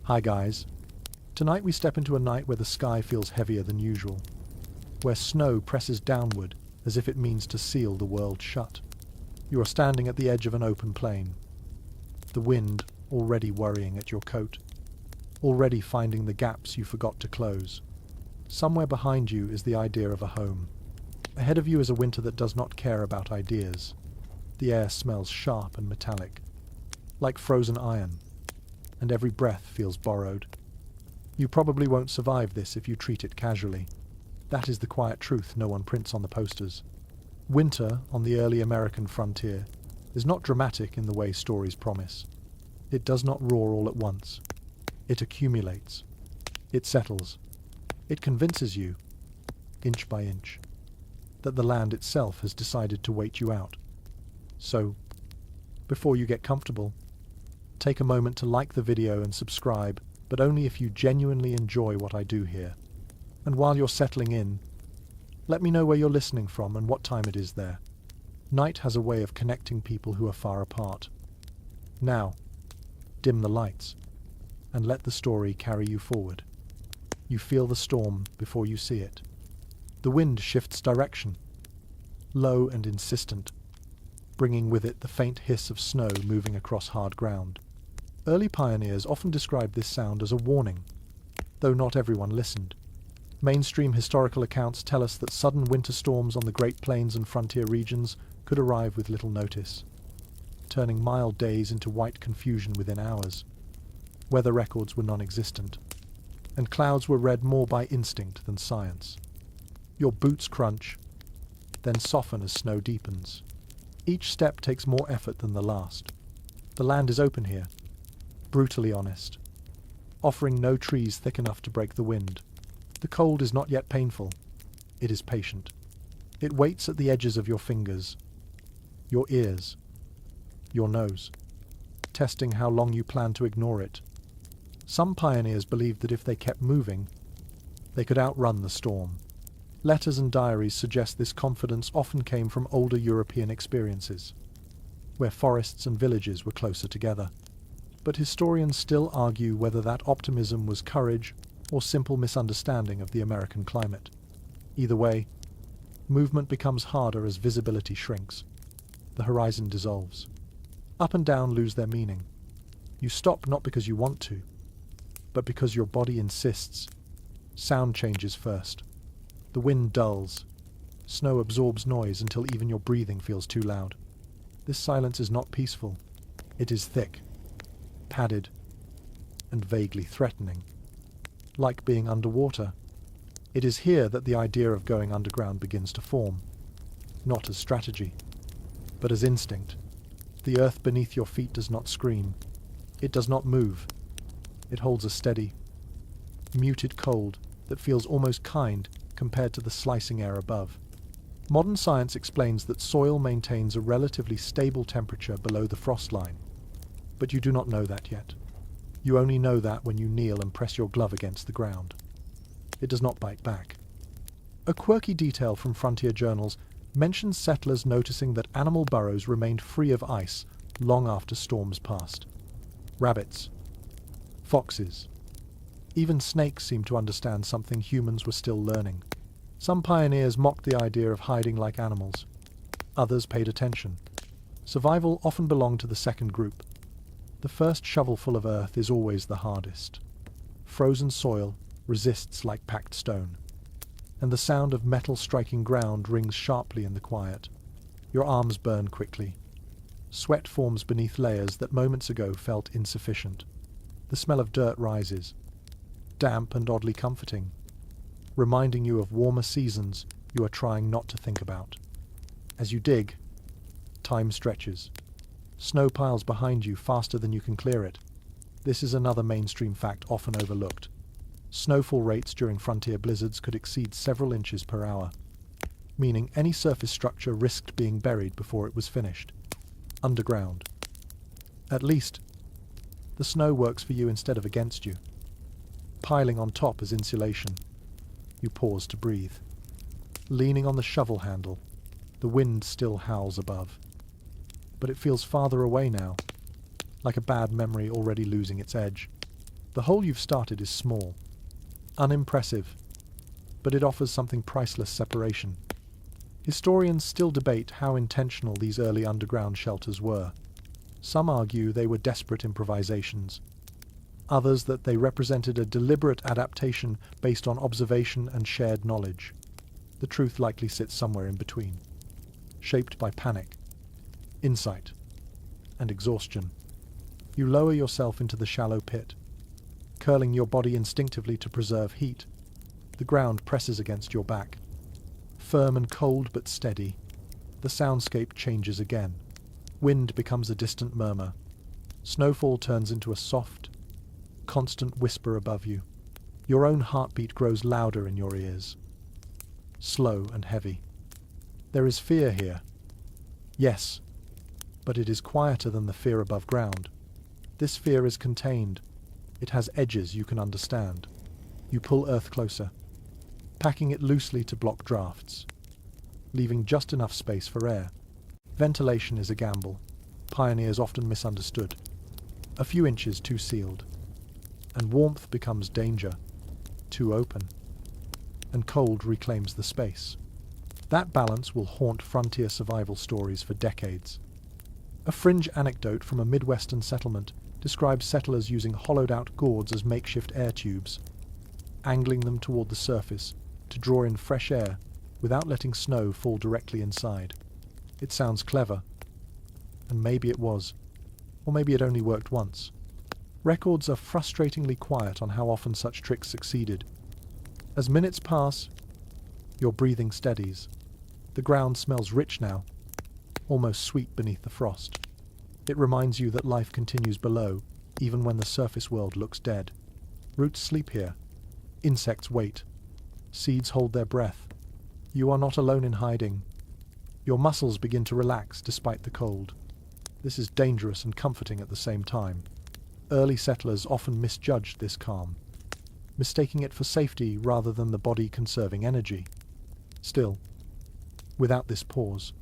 Hi guys. Tonight we step into a night where the sky feels heavier than usual, where snow presses downward as if it means to seal the world shut. You are standing at the edge of an open plain, the wind already worrying at your coat, already finding the gaps you forgot to close. Somewhere behind you is the idea of a home. Ahead of you is a winter that does not care about ideas. The air smells sharp and metallic, like frozen iron, and every breath feels borrowed. You probably won't survive this if you treat it casually. That is the quiet truth no one prints on the posters. Winter on the early American frontier is not dramatic in the way stories promise. It does not roar all at once. It accumulates. It settles. It convinces you, inch by inch, that the land itself has decided to wait you out. So, before you get comfortable, take a moment to like the video and subscribe, but only if you genuinely enjoy what I do here. And while you're settling in, let me know where you're listening from and what time it is there. Night has a way of connecting people who are far apart. Now, dim the lights and let the story carry you forward. You feel the storm before you see it. The wind shifts direction, low and insistent, bringing with it the faint hiss of snow moving across hard ground. Early pioneers often described this sound as a warning, though not everyone listened. Mainstream historical accounts tell us that sudden winter storms on the Great Plains and frontier regions could arrive with little notice, turning mild days into white confusion within hours. Weather records were non-existent, and clouds were read more by instinct than science. Your boots crunch, then soften as snow deepens. Each step takes more effort than the last. The land is open here, brutally honest, offering no trees thick enough to break the wind. The cold is not yet painful. It is patient. It waits at the edges of your fingers, your ears, your nose, testing how long you plan to ignore it. Some pioneers believed that if they kept moving, they could outrun the storm. Letters and diaries suggest this confidence often came from older European experiences, where forests and villages were closer together. But historians still argue whether that optimism was courage or simple misunderstanding of the American climate. Either way, movement becomes harder as visibility shrinks. The horizon dissolves. Up and down lose their meaning. You stop not because you want to, but because your body insists. Sound changes first. The wind dulls. Snow absorbs noise until even your breathing feels too loud. This silence is not peaceful. It is thick, padded, and vaguely threatening. Like being underwater. It is here that the idea of going underground begins to form. Not as strategy, but as instinct. The earth beneath your feet does not scream. It does not move. It holds a steady, muted cold that feels almost kind compared to the slicing air above. Modern science explains that soil maintains a relatively stable temperature below the frost line, but you do not know that yet. You only know that when you kneel and press your glove against the ground. It does not bite back. A quirky detail from frontier journals mentions settlers noticing that animal burrows remained free of ice long after storms passed. Rabbits, foxes, even snakes seemed to understand something humans were still learning. Some pioneers mocked the idea of hiding like animals. Others paid attention. Survival often belonged to the second group. The first shovelful of earth is always the hardest. Frozen soil resists like packed stone, and the sound of metal striking ground rings sharply in the quiet. Your arms burn quickly. Sweat forms beneath layers that moments ago felt insufficient. The smell of dirt rises, damp and oddly comforting, reminding you of warmer seasons you are trying not to think about. As you dig, time stretches. Snow piles behind you faster than you can clear it. This is another mainstream fact often overlooked. Snowfall rates during frontier blizzards could exceed several inches per hour, meaning any surface structure risked being buried before it was finished. Underground. At least, the snow works for you instead of against you, piling on top as insulation. You pause to breathe. Leaning on the shovel handle, the wind still howls above. But it feels farther away now, like a bad memory already losing its edge. The hole you've started is small, unimpressive, but it offers something priceless: separation. Historians still debate how intentional these early underground shelters were. Some argue they were desperate improvisations. Others that they represented a deliberate adaptation based on observation and shared knowledge. The truth likely sits somewhere in between, shaped by panic, insight, and exhaustion. You lower yourself into the shallow pit, curling your body instinctively to preserve heat. The ground presses against your back, firm and cold but steady. The soundscape changes again. Wind becomes a distant murmur. Snowfall turns into a soft, constant whisper above you. Your own heartbeat grows louder in your ears, slow and heavy. There is fear here. Yes, but it is quieter than the fear above ground. This fear is contained. It has edges you can understand. You pull earth closer, packing it loosely to block drafts, leaving just enough space for air. Ventilation is a gamble. Pioneers often misunderstood. A few inches too sealed, and warmth becomes danger, too open, and cold reclaims the space. That balance will haunt frontier survival stories for decades. A fringe anecdote from a Midwestern settlement describes settlers using hollowed-out gourds as makeshift air tubes, angling them toward the surface to draw in fresh air without letting snow fall directly inside. It sounds clever, and maybe it was, or maybe it only worked once. Records are frustratingly quiet on how often such tricks succeeded. As minutes pass, your breathing steadies. The ground smells rich now, almost sweet beneath the frost. It reminds you that life continues below, even when the surface world looks dead. Roots sleep here. Insects wait. Seeds hold their breath. You are not alone in hiding. Your muscles begin to relax despite the cold. This is dangerous and comforting at the same time. Early settlers often misjudged this calm, mistaking it for safety rather than the body conserving energy. Still, without this pause,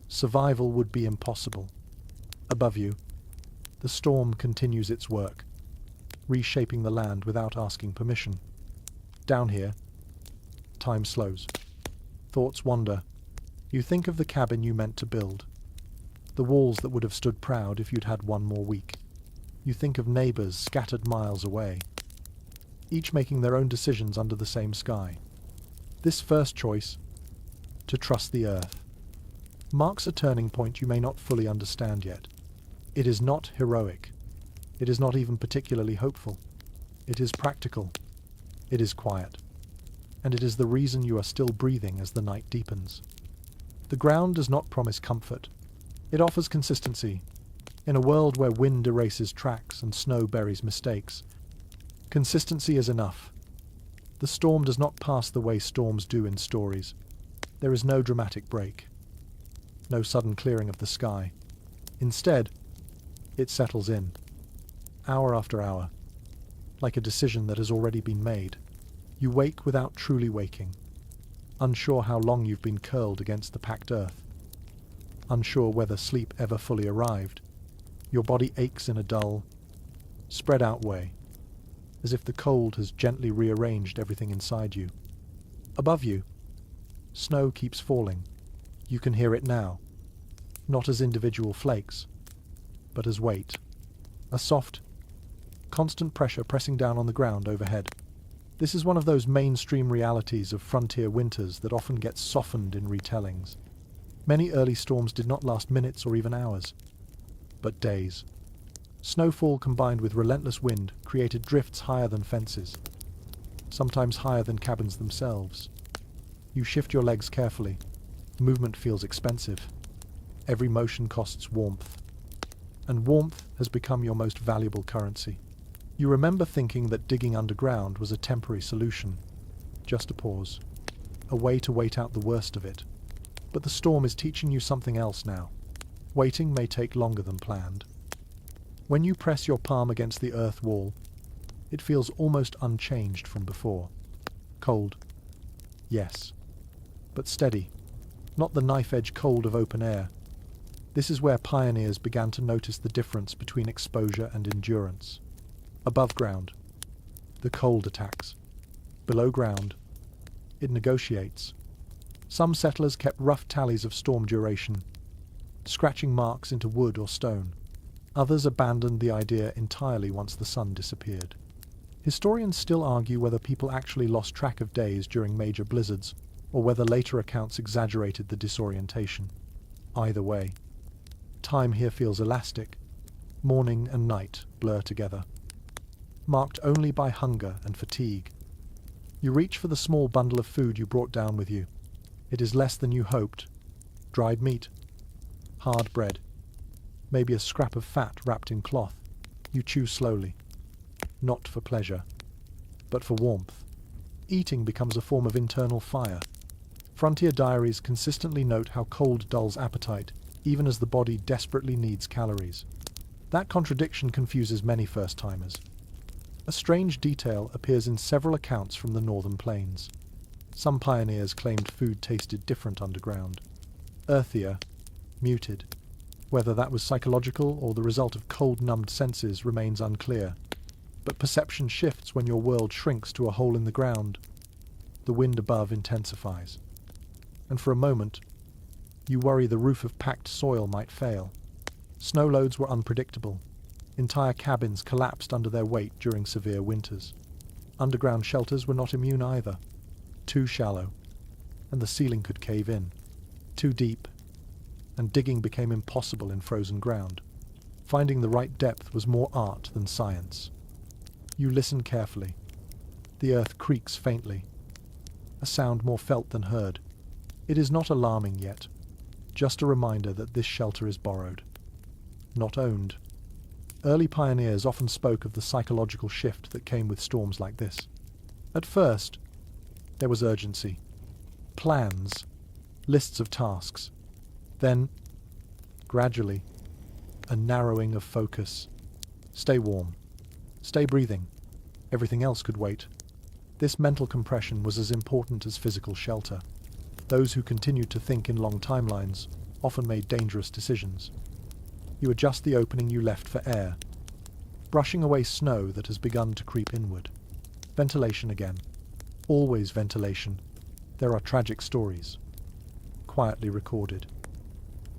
survival would be impossible. Above you, the storm continues its work, reshaping the land without asking permission. Down here, time slows. Thoughts wander. You think of the cabin you meant to build, the walls that would have stood proud if you'd had one more week. You think of neighbors scattered miles away, each making their own decisions under the same sky. This first choice, to trust the earth, marks a turning point you may not fully understand yet. It is not heroic. It is not even particularly hopeful. It is practical. It is quiet. And it is the reason you are still breathing as the night deepens. The ground does not promise comfort. It offers consistency. In a world where wind erases tracks and snow buries mistakes, consistency is enough. The storm does not pass the way storms do in stories. There is no dramatic break, no sudden clearing of the sky. Instead, it settles in, hour after hour, like a decision that has already been made. You wake without truly waking, unsure how long you've been curled against the packed earth, unsure whether sleep ever fully arrived. Your body aches in a dull, spread-out way, as if the cold has gently rearranged everything inside you. Above you, snow keeps falling. You can hear it now, not as individual flakes, but as weight. A soft, constant pressure pressing down on the ground overhead. This is one of those mainstream realities of frontier winters that often gets softened in retellings. Many early storms did not last minutes or even hours, but days. Snowfall combined with relentless wind created drifts higher than fences, sometimes higher than cabins themselves. You shift your legs carefully. Movement feels expensive. Every motion costs warmth, and warmth has become your most valuable currency. You remember thinking that digging underground was a temporary solution, just a pause, a way to wait out the worst of it. But the storm is teaching you something else now. Waiting may take longer than planned. When you press your palm against the earth wall, it feels almost unchanged from before. Cold, yes, but steady, not the knife-edge cold of open air. This is where pioneers began to notice the difference between exposure and endurance. Above ground, the cold attacks. Below ground, it negotiates. Some settlers kept rough tallies of storm duration, scratching marks into wood or stone. Others abandoned the idea entirely once the sun disappeared. Historians still argue whether people actually lost track of days during major blizzards, or whether later accounts exaggerated the disorientation. Either way, time here feels elastic. Morning and night blur together, marked only by hunger and fatigue. You reach for the small bundle of food you brought down with you. It is less than you hoped. Dried meat, hard bread, maybe a scrap of fat wrapped in cloth. You chew slowly, not for pleasure, but for warmth. Eating becomes a form of internal fire. Frontier diaries consistently note how cold dulls appetite, even as the body desperately needs calories. That contradiction confuses many first-timers. A strange detail appears in several accounts from the northern plains. Some pioneers claimed food tasted different underground. Earthier, muted. Whether that was psychological or the result of cold-numbed senses remains unclear. But perception shifts when your world shrinks to a hole in the ground. The wind above intensifies. And for a moment, you worry the roof of packed soil might fail. Snow loads were unpredictable. Entire cabins collapsed under their weight during severe winters. Underground shelters were not immune either. Too shallow, and the ceiling could cave in. Too deep, and digging became impossible in frozen ground. Finding the right depth was more art than science. You listen carefully. The earth creaks faintly, a sound more felt than heard. It is not alarming yet, just a reminder that this shelter is borrowed, not owned. Early pioneers often spoke of the psychological shift that came with storms like this. At first, there was urgency, plans, lists of tasks. Then, gradually, a narrowing of focus. Stay warm. Stay breathing. Everything else could wait. This mental compression was as important as physical shelter. Those who continued to think in long timelines often made dangerous decisions. You adjust the opening you left for air, brushing away snow that has begun to creep inward. Ventilation again. Always ventilation. There are tragic stories, quietly recorded,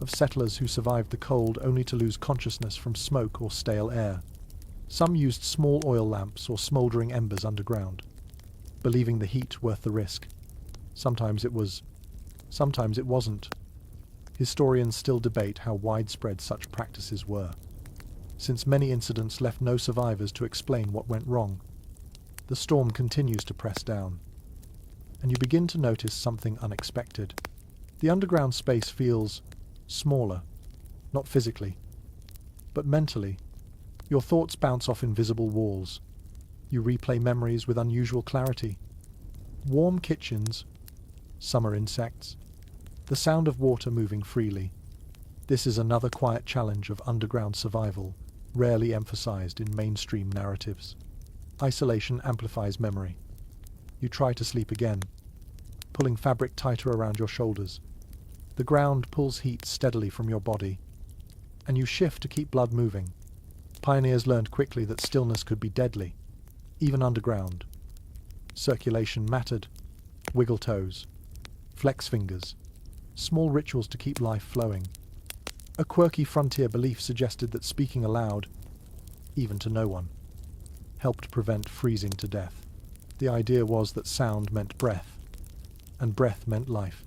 of settlers who survived the cold only to lose consciousness from smoke or stale air. Some used small oil lamps or smouldering embers underground, believing the heat worth the risk. Sometimes it was, sometimes it wasn't. Historians still debate how widespread such practices were, since many incidents left no survivors to explain what went wrong. The storm continues to press down, and you begin to notice something unexpected. The underground space feels smaller, not physically, but mentally. Your thoughts bounce off invisible walls. You replay memories with unusual clarity. Warm kitchens, summer insects, the sound of water moving freely. This is another quiet challenge of underground survival, rarely emphasized in mainstream narratives. Isolation amplifies memory. You try to sleep again, pulling fabric tighter around your shoulders. The ground pulls heat steadily from your body, and you shift to keep blood moving. Pioneers learned quickly that stillness could be deadly, even underground. Circulation mattered. Wiggle toes, flex fingers, small rituals to keep life flowing. A quirky frontier belief suggested that speaking aloud, even to no one, helped prevent freezing to death. The idea was that sound meant breath, and breath meant life.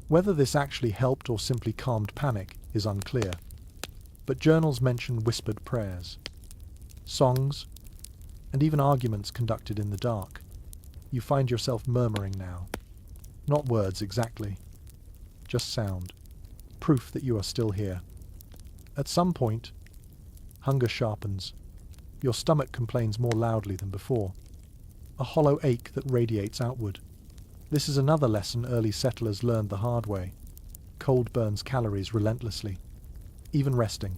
Whether this actually helped or simply calmed panic is unclear, but journals mention whispered prayers, songs, and even arguments conducted in the dark. You find yourself murmuring now. Not words exactly, just sound, proof that you are still here. At some point, hunger sharpens. Your stomach complains more loudly than before, a hollow ache that radiates outward. This is another lesson early settlers learned the hard way. Cold burns calories relentlessly. Even resting,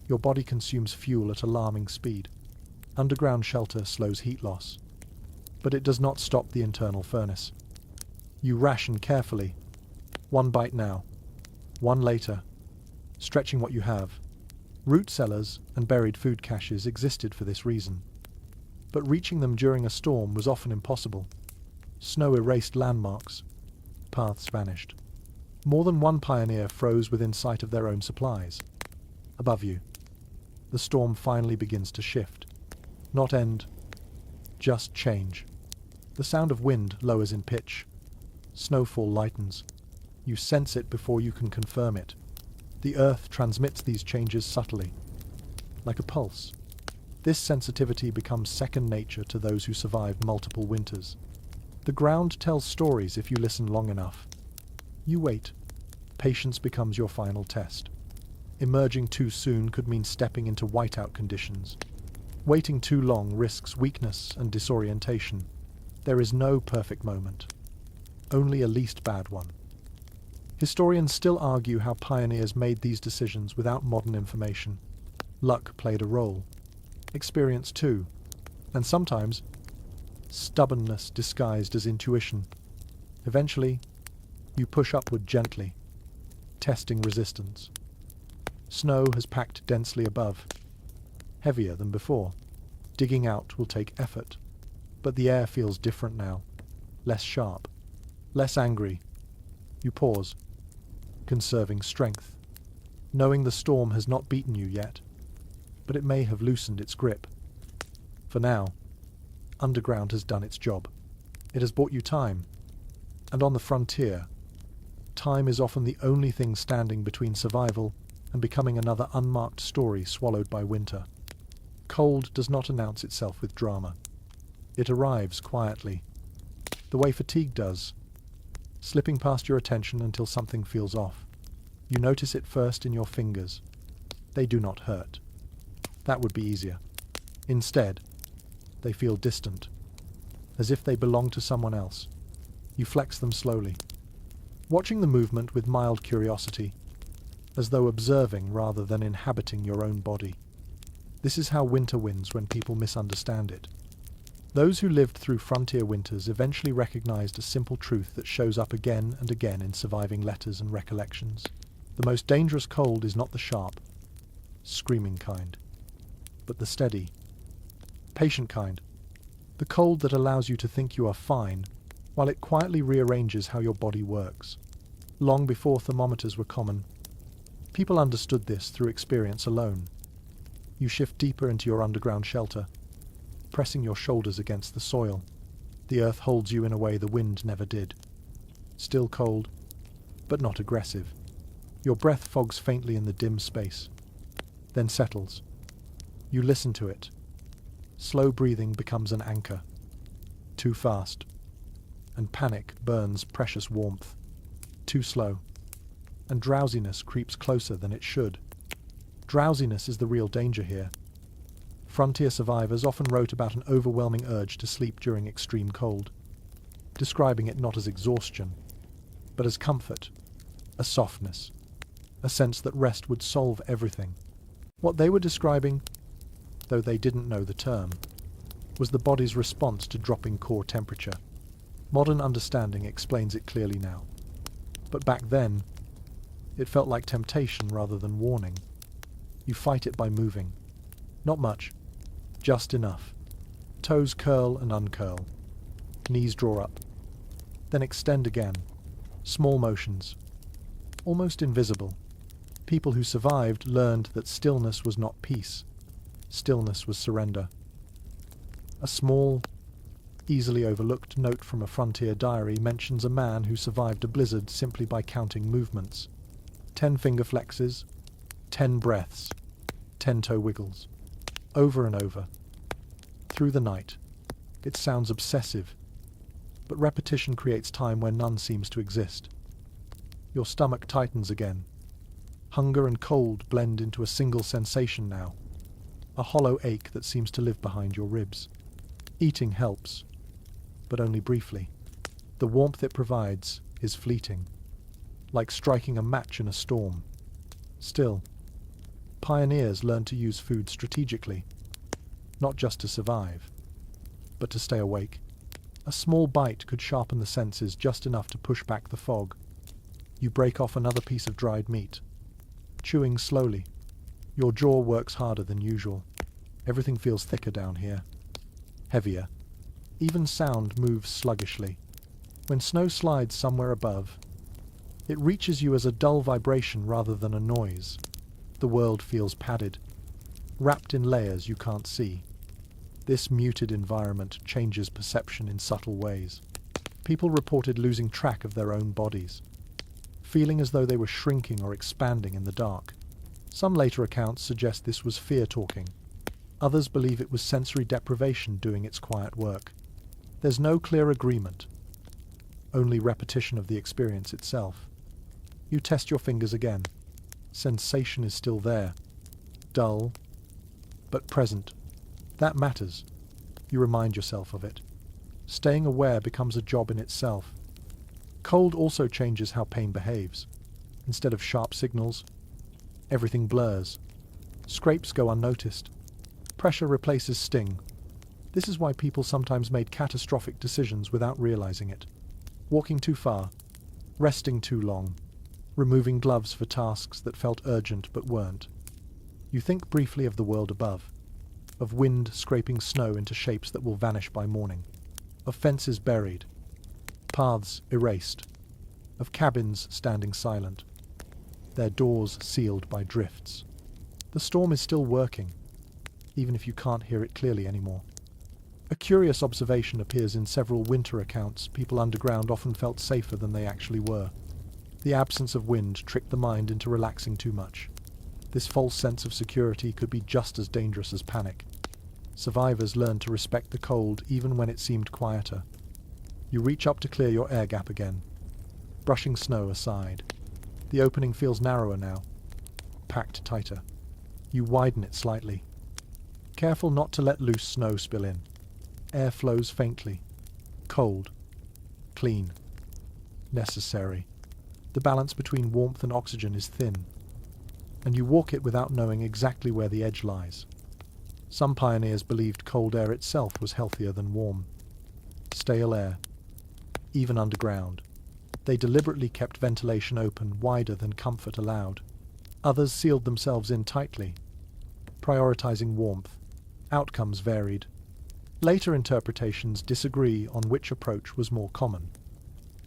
your body consumes fuel at alarming speed. Underground shelter slows heat loss, but it does not stop the internal furnace. You ration carefully. One bite now, one later, stretching what you have. Root cellars and buried food caches existed for this reason. but reaching them during a storm was often impossible. Snow erased landmarks. Paths vanished. More than one pioneer froze within sight of their own supplies. Above you, the storm finally begins to shift. Not end, just change. The sound of wind lowers in pitch. Snowfall lightens. You sense it before you can confirm it. The earth transmits these changes subtly, like a pulse. This sensitivity becomes second nature to those who survived multiple winters. The ground tells stories if you listen long enough. You wait. Patience becomes your final test. Emerging too soon could mean stepping into whiteout conditions. Waiting too long risks weakness and disorientation. There is no perfect moment, only a least bad one. Historians still argue how pioneers made these decisions without modern information. Luck played a role, experience too, and sometimes stubbornness disguised as intuition. Eventually, you push upward gently, testing resistance. Snow has packed densely above, heavier than before. Digging out will take effort, but the air feels different now, less sharp, less angry. You pause, conserving strength, knowing the storm has not beaten you yet, but it may have loosened its grip. For now, underground has done its job. It has bought you time, and on the frontier, time is often the only thing standing between survival and becoming another unmarked story swallowed by winter. Cold does not announce itself with drama. It arrives quietly, the way fatigue does, slipping past your attention until something feels off. You notice it first in your fingers. They do not hurt. That would be easier. Instead, they feel distant, as if they belong to someone else. You flex them slowly, watching the movement with mild curiosity, as though observing rather than inhabiting your own body. This is how winter wins when people misunderstand it. Those who lived through frontier winters eventually recognized a simple truth that shows up again and again in surviving letters and recollections. The most dangerous cold is not the sharp, screaming kind, but the steady, patient kind. The cold that allows you to think you are fine, while it quietly rearranges how your body works. Long before thermometers were common, people understood this through experience alone. You shift deeper into your underground shelter, pressing your shoulders against the soil. The earth holds you in a way the wind never did. Still cold, but not aggressive. Your breath fogs faintly in the dim space, then settles. You listen to it. Slow breathing becomes an anchor. Too fast, and panic burns precious warmth. Too slow, and drowsiness creeps closer than it should. Drowsiness is the real danger here. Frontier survivors often wrote about an overwhelming urge to sleep during extreme cold, describing it not as exhaustion, but as comfort, a softness, a sense that rest would solve everything. What they were describing, though they didn't know the term, was the body's response to dropping core temperature. Modern understanding explains it clearly now. But back then, it felt like temptation rather than warning. You fight it by moving. Not much, just enough. Toes curl and uncurl. Knees draw up. Then extend again. Small motions. Almost invisible. People who survived learned that stillness was not peace. Stillness was surrender. A small, easily overlooked note from a frontier diary mentions a man who survived a blizzard simply by counting movements. 10 finger flexes, 10 breaths, 10 toe wiggles. Over and over. Through the night. It sounds obsessive, but repetition creates time where none seems to exist. Your stomach tightens again. Hunger and cold blend into a single sensation now. A hollow ache that seems to live behind your ribs. Eating helps, but only briefly. The warmth it provides is fleeting, like striking a match in a storm. Still, pioneers learned to use food strategically, not just to survive, but to stay awake. A small bite could sharpen the senses just enough to push back the fog. You break off another piece of dried meat, chewing slowly. Your jaw works harder than usual. Everything feels thicker down here. heavier. Even sound moves sluggishly. When snow slides somewhere above, it reaches you as a dull vibration rather than a noise. The world feels padded, wrapped in layers you can't see. This muted environment changes perception in subtle ways. People reported losing track of their own bodies, feeling as though they were shrinking or expanding in the dark. Some later accounts suggest this was fear talking. Others believe it was sensory deprivation doing its quiet work. There's no clear agreement, only repetition of the experience itself. You test your fingers again. Sensation is still there, dull, but present. That matters. You remind yourself of it. Staying aware becomes a job in itself. Cold also changes how pain behaves. Instead of sharp signals, everything blurs. Scrapes go unnoticed. Pressure replaces sting. This is why people sometimes made catastrophic decisions without realizing it. Walking too far, resting too long, removing gloves for tasks that felt urgent but weren't. You think briefly of the world above, of wind scraping snow into shapes that will vanish by morning, of fences buried, paths erased, of cabins standing silent, their doors sealed by drifts. The storm is still working, even if you can't hear it clearly anymore. A curious observation appears in several winter accounts. People underground often felt safer than they actually were. The absence of wind tricked the mind into relaxing too much. This false sense of security could be just as dangerous as panic. Survivors learned to respect the cold even when it seemed quieter. You reach up to clear your air gap again, brushing snow aside. The opening feels narrower now, packed tighter. You widen it slightly, careful not to let loose snow spill in. Air flows faintly, cold, clean, necessary. The balance between warmth and oxygen is thin, and you walk it without knowing exactly where the edge lies. Some pioneers believed cold air itself was healthier than warm. Stale air, even underground. They deliberately kept ventilation open wider than comfort allowed. Others sealed themselves in tightly, prioritizing warmth. Outcomes varied. Later interpretations disagree on which approach was more common,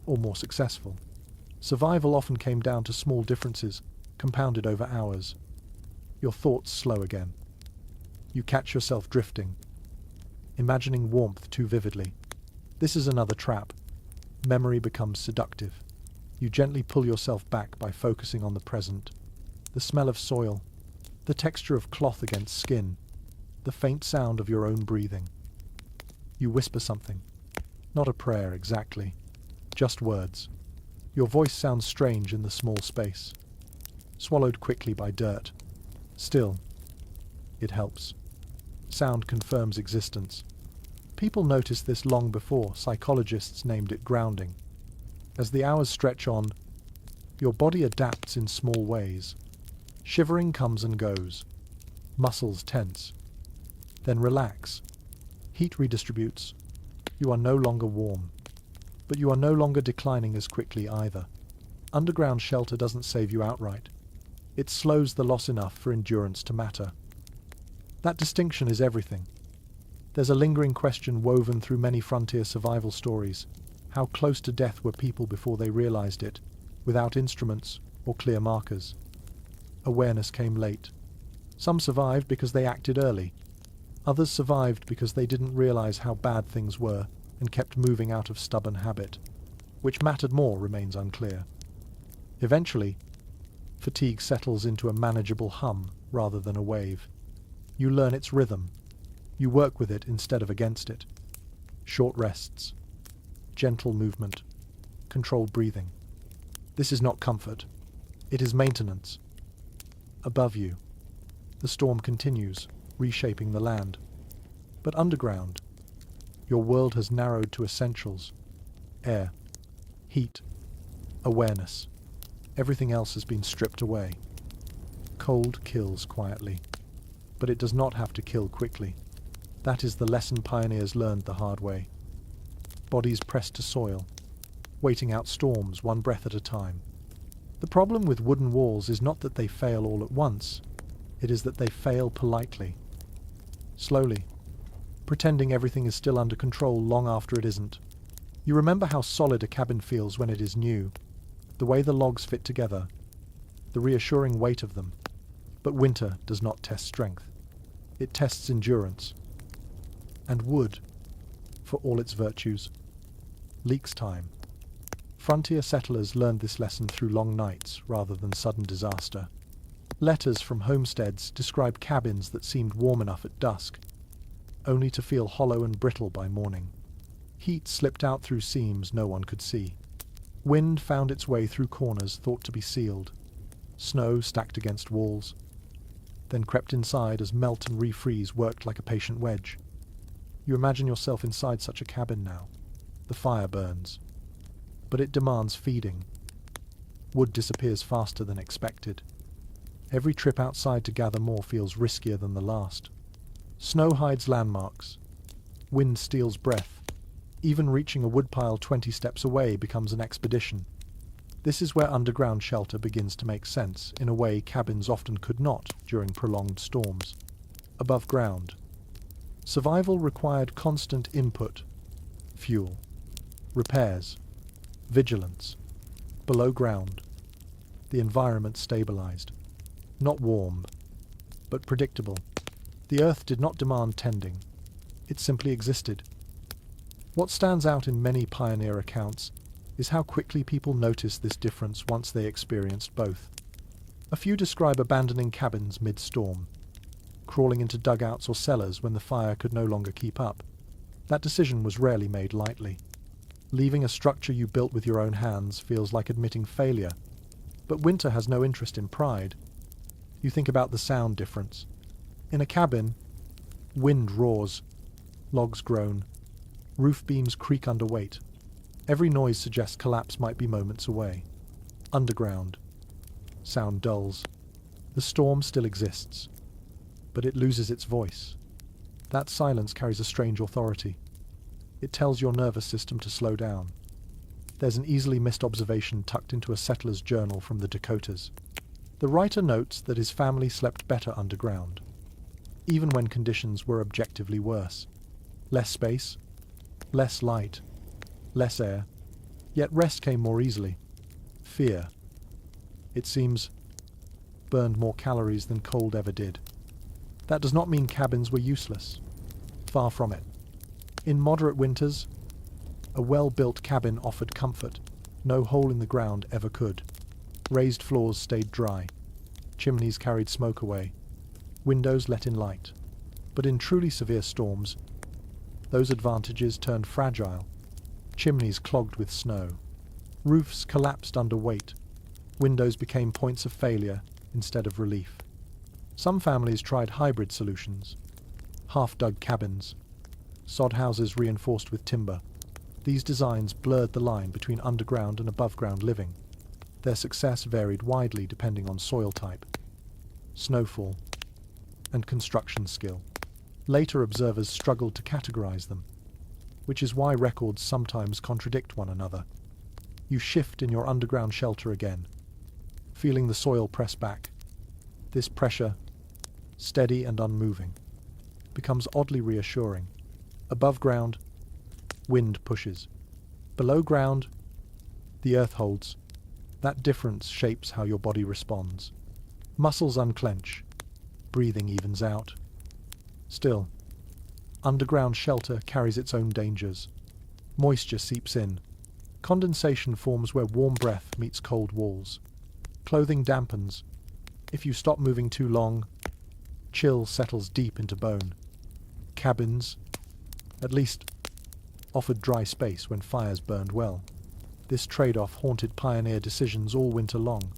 or more successful. Survival often came down to small differences, compounded over hours. Your thoughts slow again. You catch yourself drifting, imagining warmth too vividly. This is another trap. Memory becomes seductive. You gently pull yourself back by focusing on the present. The smell of soil, the texture of cloth against skin, the faint sound of your own breathing. You whisper something. Not a prayer exactly, just words. Your voice sounds strange in the small space, swallowed quickly by dirt. Still, it helps. Sound confirms existence. People noticed this long before psychologists named it grounding. As the hours stretch on, your body adapts in small ways. Shivering comes and goes. Muscles tense. Then relax. Heat redistributes. You are no longer warm. But you are no longer declining as quickly either. Underground shelter doesn't save you outright. It slows the loss enough for endurance to matter. That distinction is everything. There's a lingering question woven through many frontier survival stories. How close to death were people before they realized it, without instruments or clear markers? Awareness came late. Some survived because they acted early. Others survived because they didn't realize how bad things were and kept moving out of stubborn habit. Which mattered more remains unclear. Eventually, fatigue settles into a manageable hum rather than a wave. You learn its rhythm. You work with it instead of against it. Short rests, gentle movement, controlled breathing. This is not comfort. It is maintenance. Above you, the storm continues, reshaping the land. But underground, your world has narrowed to essentials. Air, heat, awareness. Everything else has been stripped away. Cold kills quietly, but it does not have to kill quickly. That is the lesson pioneers learned the hard way. Bodies pressed to soil, waiting out storms one breath at a time. The problem with wooden walls is not that they fail all at once, it is that they fail politely. Slowly, pretending everything is still under control long after it isn't. You remember how solid a cabin feels when it is new, the way the logs fit together, the reassuring weight of them. But winter does not test strength. It tests endurance. And wood, for all its virtues, leaks time. Frontier settlers learned this lesson through long nights rather than sudden disaster. Letters from homesteads describe cabins that seemed warm enough at dusk, only to feel hollow and brittle by morning. Heat slipped out through seams no one could see. Wind found its way through corners thought to be sealed. Snow stacked against walls, then crept inside as melt and refreeze worked like a patient wedge. You imagine yourself inside such a cabin now. The fire burns, but it demands feeding. Wood disappears faster than expected. Every trip outside to gather more feels riskier than the last. Snow hides landmarks. Wind steals breath. Even reaching a woodpile 20 steps away becomes an expedition. This is where underground shelter begins to make sense in a way cabins often could not during prolonged storms. Above ground, survival required constant input, fuel, repairs, vigilance. Below ground, the environment stabilized. Not warm, but predictable. The earth did not demand tending. It simply existed. What stands out in many pioneer accounts is how quickly people noticed this difference once they experienced both. A few describe abandoning cabins mid-storm, crawling into dugouts or cellars when the fire could no longer keep up. That decision was rarely made lightly. Leaving a structure you built with your own hands feels like admitting failure. But winter has no interest in pride. You think about the sound difference. In a cabin, wind roars, logs groan, roof beams creak under weight. Every noise suggests collapse might be moments away. Underground, sound dulls. The storm still exists, but it loses its voice. That silence carries a strange authority. It tells your nervous system to slow down. There's an easily missed observation tucked into a settler's journal from the Dakotas. The writer notes that his family slept better underground, even when conditions were objectively worse. Less space, less light, less air, yet rest came more easily. Fear, it seems, burned more calories than cold ever did. That does not mean cabins were useless. Far from it. In moderate winters, a well-built cabin offered comfort no hole in the ground ever could. Raised floors stayed dry. Chimneys carried smoke away. Windows let in light. But in truly severe storms, those advantages turned fragile. Chimneys clogged with snow. Roofs collapsed under weight. Windows became points of failure instead of relief. Some families tried hybrid solutions. Half-dug cabins, sod houses reinforced with timber. These designs blurred the line between underground and above-ground living. Their success varied widely depending on soil type, snowfall, and construction skill. Later observers struggled to categorize them, which is why records sometimes contradict one another. You shift in your underground shelter again, feeling the soil press back. This pressure, steady and unmoving, becomes oddly reassuring. Above ground, wind pushes. Below ground, the earth holds. That difference shapes how your body responds. Muscles unclench, breathing evens out. Still, underground shelter carries its own dangers. Moisture seeps in. Condensation forms where warm breath meets cold walls. Clothing dampens. If you stop moving too long, chill settles deep into bone. Cabins, at least, offered dry space when fires burned well. This trade-off haunted pioneer decisions all winter long.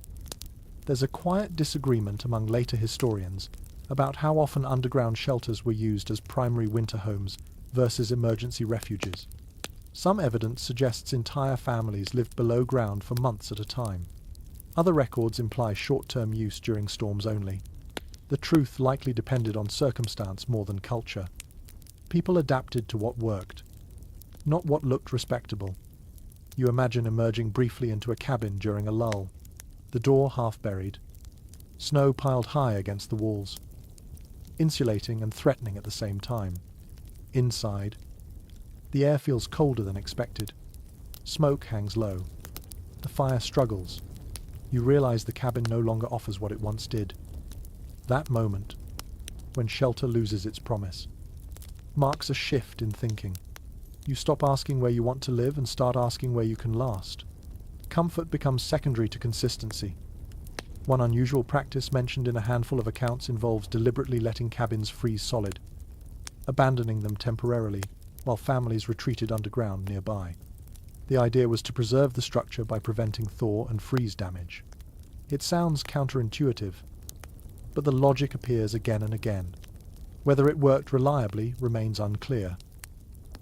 There's a quiet disagreement among later historians about how often underground shelters were used as primary winter homes versus emergency refuges. Some evidence suggests entire families lived below ground for months at a time. Other records imply short-term use during storms only. The truth likely depended on circumstance more than culture. People adapted to what worked, not what looked respectable. You imagine emerging briefly into a cabin during a lull, the door half buried, snow piled high against the walls, insulating and threatening at the same time. Inside, the air feels colder than expected. Smoke hangs low. The fire struggles. You realize the cabin no longer offers what it once did. That moment, when shelter loses its promise, marks a shift in thinking. You stop asking where you want to live and start asking where you can last. Comfort becomes secondary to consistency. One unusual practice mentioned in a handful of accounts involves deliberately letting cabins freeze solid, abandoning them temporarily while families retreated underground nearby. The idea was to preserve the structure by preventing thaw and freeze damage. It sounds counterintuitive, but the logic appears again and again. Whether it worked reliably remains unclear,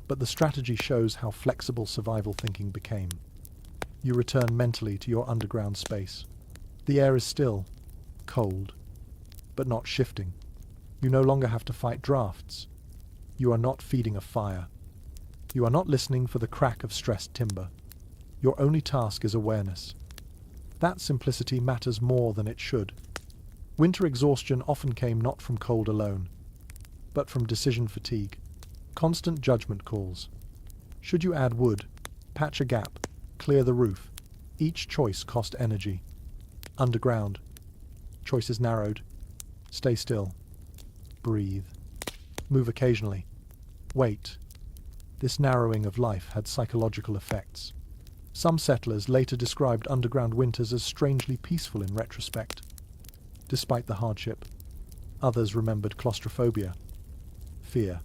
but the strategy shows how flexible survival thinking became. You return mentally to your underground space. The air is still, cold, but not shifting. You no longer have to fight drafts. You are not feeding a fire. You are not listening for the crack of stressed timber. Your only task is awareness. That simplicity matters more than it should. Winter exhaustion often came not from cold alone, but from decision fatigue. Constant judgment calls. Should you add wood, patch a gap, clear the roof? Each choice cost energy. Underground. Choice is narrowed. Stay still. Breathe. Move occasionally. Wait. This narrowing of life had psychological effects. Some settlers later described underground winters as strangely peaceful in retrospect. Despite the hardship, others remembered claustrophobia, fear,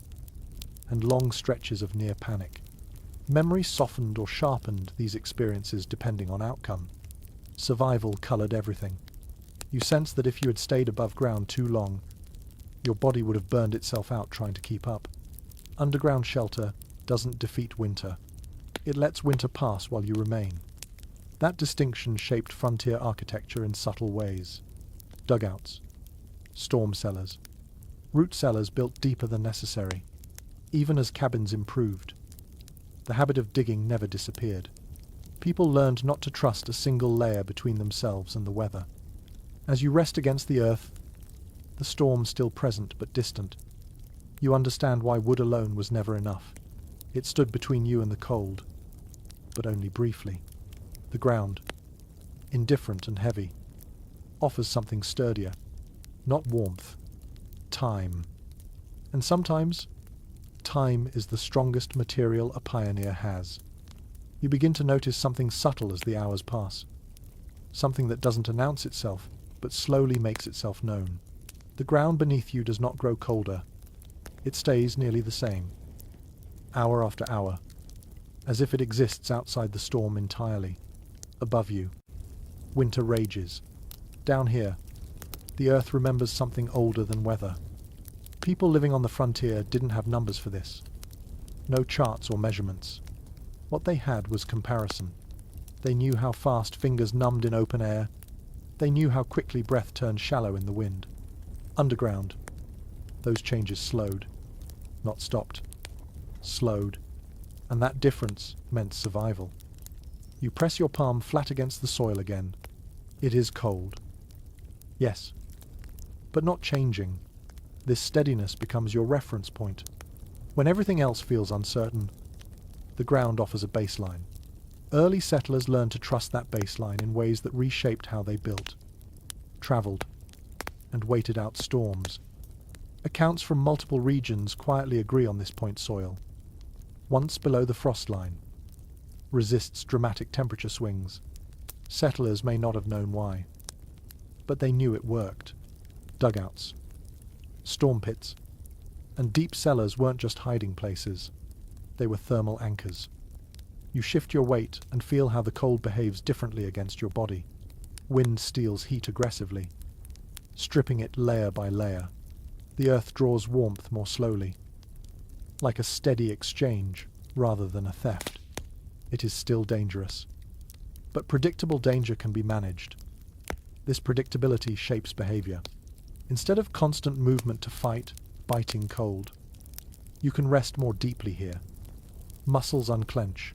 and long stretches of near panic. Memory softened or sharpened these experiences depending on outcome. Survival colored everything. You sense that if you had stayed above ground too long, your body would have burned itself out trying to keep up. Underground shelter doesn't defeat winter. It lets winter pass while you remain. That distinction shaped frontier architecture in subtle ways. Dugouts, storm cellars, root cellars built deeper than necessary. Even as cabins improved, the habit of digging never disappeared. People learned not to trust a single layer between themselves and the weather. As you rest against the earth, the storm still present but distant, you understand why wood alone was never enough. It stood between you and the cold, but only briefly. The ground, indifferent and heavy, offers something sturdier, not warmth, time. And sometimes, time is the strongest material a pioneer has. You begin to notice something subtle as the hours pass, something that doesn't announce itself, but slowly makes itself known. The ground beneath you does not grow colder. It stays nearly the same, hour after hour, as if it exists outside the storm entirely. Above you, winter rages. Down here, the earth remembers something older than weather. People living on the frontier didn't have numbers for this. No charts or measurements. What they had was comparison. They knew how fast fingers numbed in open air. They knew how quickly breath turned shallow in the wind. Underground, those changes slowed, not stopped. Slowed, and that difference meant survival. You press your palm flat against the soil again. It is cold. Yes, but not changing. This steadiness becomes your reference point. When everything else feels uncertain, the ground offers a baseline. Early settlers learned to trust that baseline in ways that reshaped how they built, traveled, and waited out storms. Accounts from multiple regions quietly agree on this point soil. Once below the frost line, resists dramatic temperature swings. Settlers may not have known why, but they knew it worked. Dugouts, storm pits, and deep cellars weren't just hiding places. They were thermal anchors. You shift your weight and feel how the cold behaves differently against your body. Wind steals heat aggressively, stripping it layer by layer. The earth draws warmth more slowly, like a steady exchange rather than a theft. It is still dangerous, but predictable danger can be managed. This predictability shapes behavior. Instead of constant movement to fight, biting cold, you can rest more deeply here. Muscles unclench,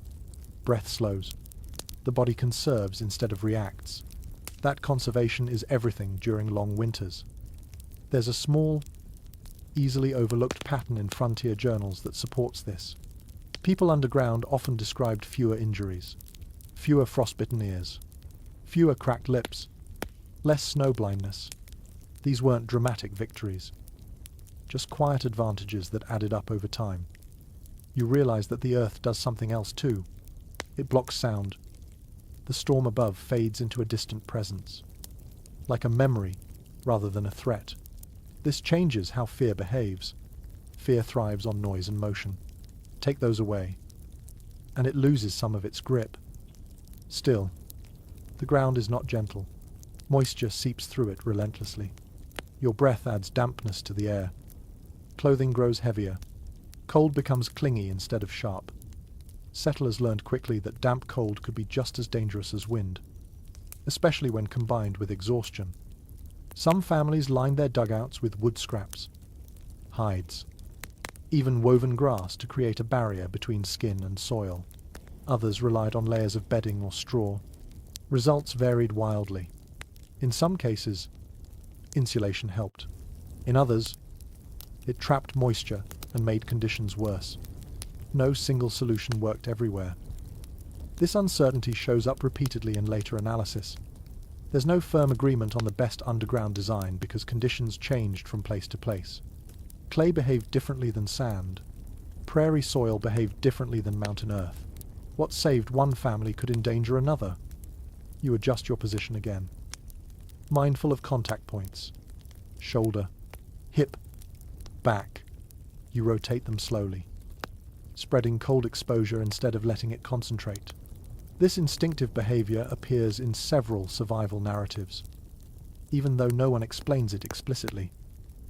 breath slows. The body conserves instead of reacts. That conservation is everything during long winters. There's a small, easily overlooked pattern in frontier journals that supports this. People underground often described fewer injuries, fewer frostbitten ears, fewer cracked lips, less snow blindness. These weren't dramatic victories, just quiet advantages that added up over time. You realize that the Earth does something else too. It blocks sound. The storm above fades into a distant presence, like a memory rather than a threat. This changes how fear behaves. Fear thrives on noise and motion. Take those away, and it loses some of its grip. Still, the ground is not gentle. Moisture seeps through it relentlessly. Your breath adds dampness to the air. Clothing grows heavier. Cold becomes clingy instead of sharp. Settlers learned quickly that damp cold could be just as dangerous as wind, especially when combined with exhaustion. Some families lined their dugouts with wood scraps, hides, even woven grass to create a barrier between skin and soil. Others relied on layers of bedding or straw. Results varied wildly. In some cases, insulation helped. In others, it trapped moisture and made conditions worse. No single solution worked everywhere. This uncertainty shows up repeatedly in later analysis. There's no firm agreement on the best underground design because conditions changed from place to place. Clay behaved differently than sand. Prairie soil behaved differently than mountain earth. What saved one family could endanger another. You adjust your position again, mindful of contact points. Shoulder, hip, back. You rotate them slowly, spreading cold exposure instead of letting it concentrate. This instinctive behavior appears in several survival narratives. Even though no one explains it explicitly,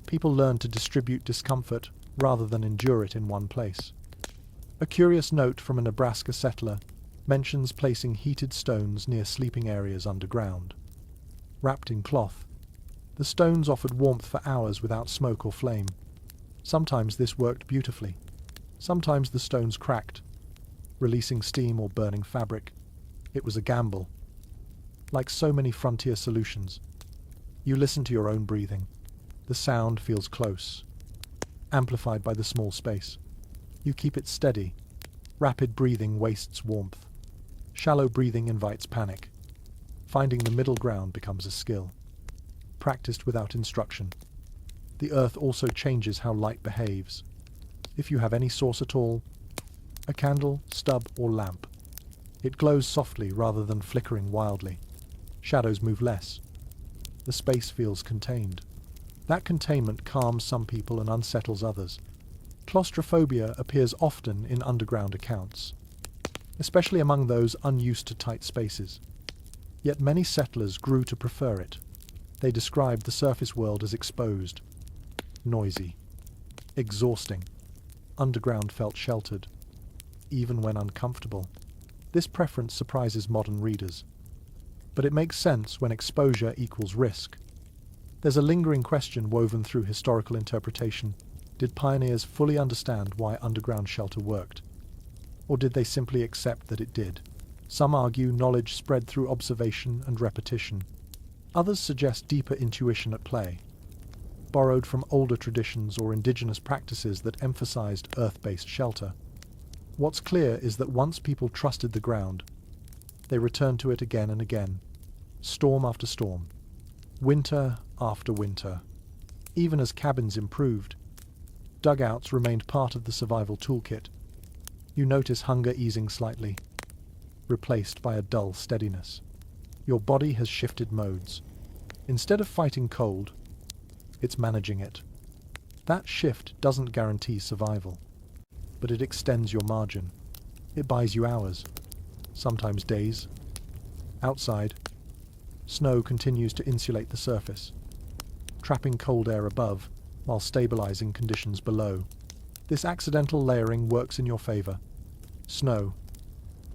people learn to distribute discomfort rather than endure it in one place. A curious note from a Nebraska settler mentions placing heated stones near sleeping areas underground. Wrapped in cloth, the stones offered warmth for hours without smoke or flame. Sometimes this worked beautifully. Sometimes the stones cracked, releasing steam or burning fabric. It was a gamble. Like so many frontier solutions, you listen to your own breathing. The sound feels close, amplified by the small space. You keep it steady. Rapid breathing wastes warmth. Shallow breathing invites panic. Finding the middle ground becomes a skill, practiced without instruction. The earth also changes how light behaves. If you have any source at all, a candle, stub, or lamp, it glows softly rather than flickering wildly. Shadows move less. The space feels contained. That containment calms some people and unsettles others. Claustrophobia appears often in underground accounts, especially among those unused to tight spaces. Yet many settlers grew to prefer it. They described the surface world as exposed, noisy, exhausting. Underground felt sheltered, even when uncomfortable. This preference surprises modern readers, but it makes sense when exposure equals risk. There's a lingering question woven through historical interpretation. Did pioneers fully understand why underground shelter worked? Or did they simply accept that it did? Some argue knowledge spread through observation and repetition. Others suggest deeper intuition at play, borrowed from older traditions or indigenous practices that emphasized earth-based shelter. What's clear is that once people trusted the ground, they returned to it again and again, storm after storm, winter after winter. Even as cabins improved, dugouts remained part of the survival toolkit. You notice hunger easing slightly, replaced by a dull steadiness. Your body has shifted modes. Instead of fighting cold, it's managing it. That shift doesn't guarantee survival, but it extends your margin. It buys you hours, sometimes days. Outside, snow continues to insulate the surface, trapping cold air above while stabilizing conditions below. This accidental layering works in your favor. Snow,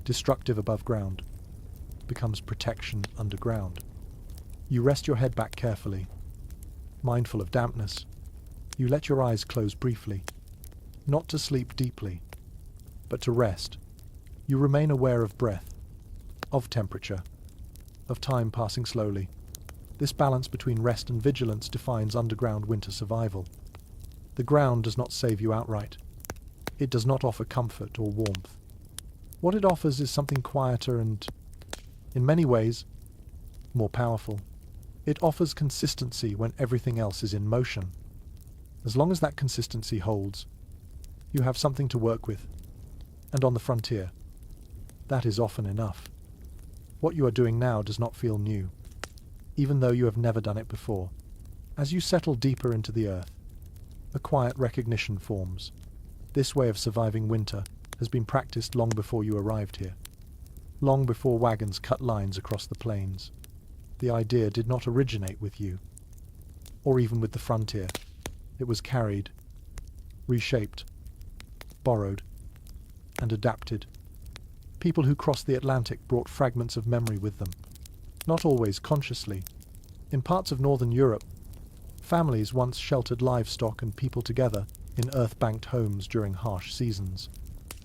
destructive above ground, becomes protection underground. You rest your head back carefully, mindful of dampness. You let your eyes close briefly, not to sleep deeply, but to rest. You remain aware of breath, of temperature, of time passing slowly. This balance between rest and vigilance defines underground winter survival. The ground does not save you outright. It does not offer comfort or warmth. What it offers is something quieter and, in many ways, more powerful. It offers consistency when everything else is in motion. As long as that consistency holds, you have something to work with. And on the frontier, that is often enough. What you are doing now does not feel new, even though you have never done it before. As you settle deeper into the earth, a quiet recognition forms. This way of surviving winter has been practiced long before you arrived here, long before wagons cut lines across the plains. The idea did not originate with you, or even with the frontier. It was carried, reshaped, borrowed, and adapted. People who crossed the Atlantic brought fragments of memory with them, not always consciously. In parts of northern Europe, families once sheltered livestock and people together in earth-banked homes during harsh seasons.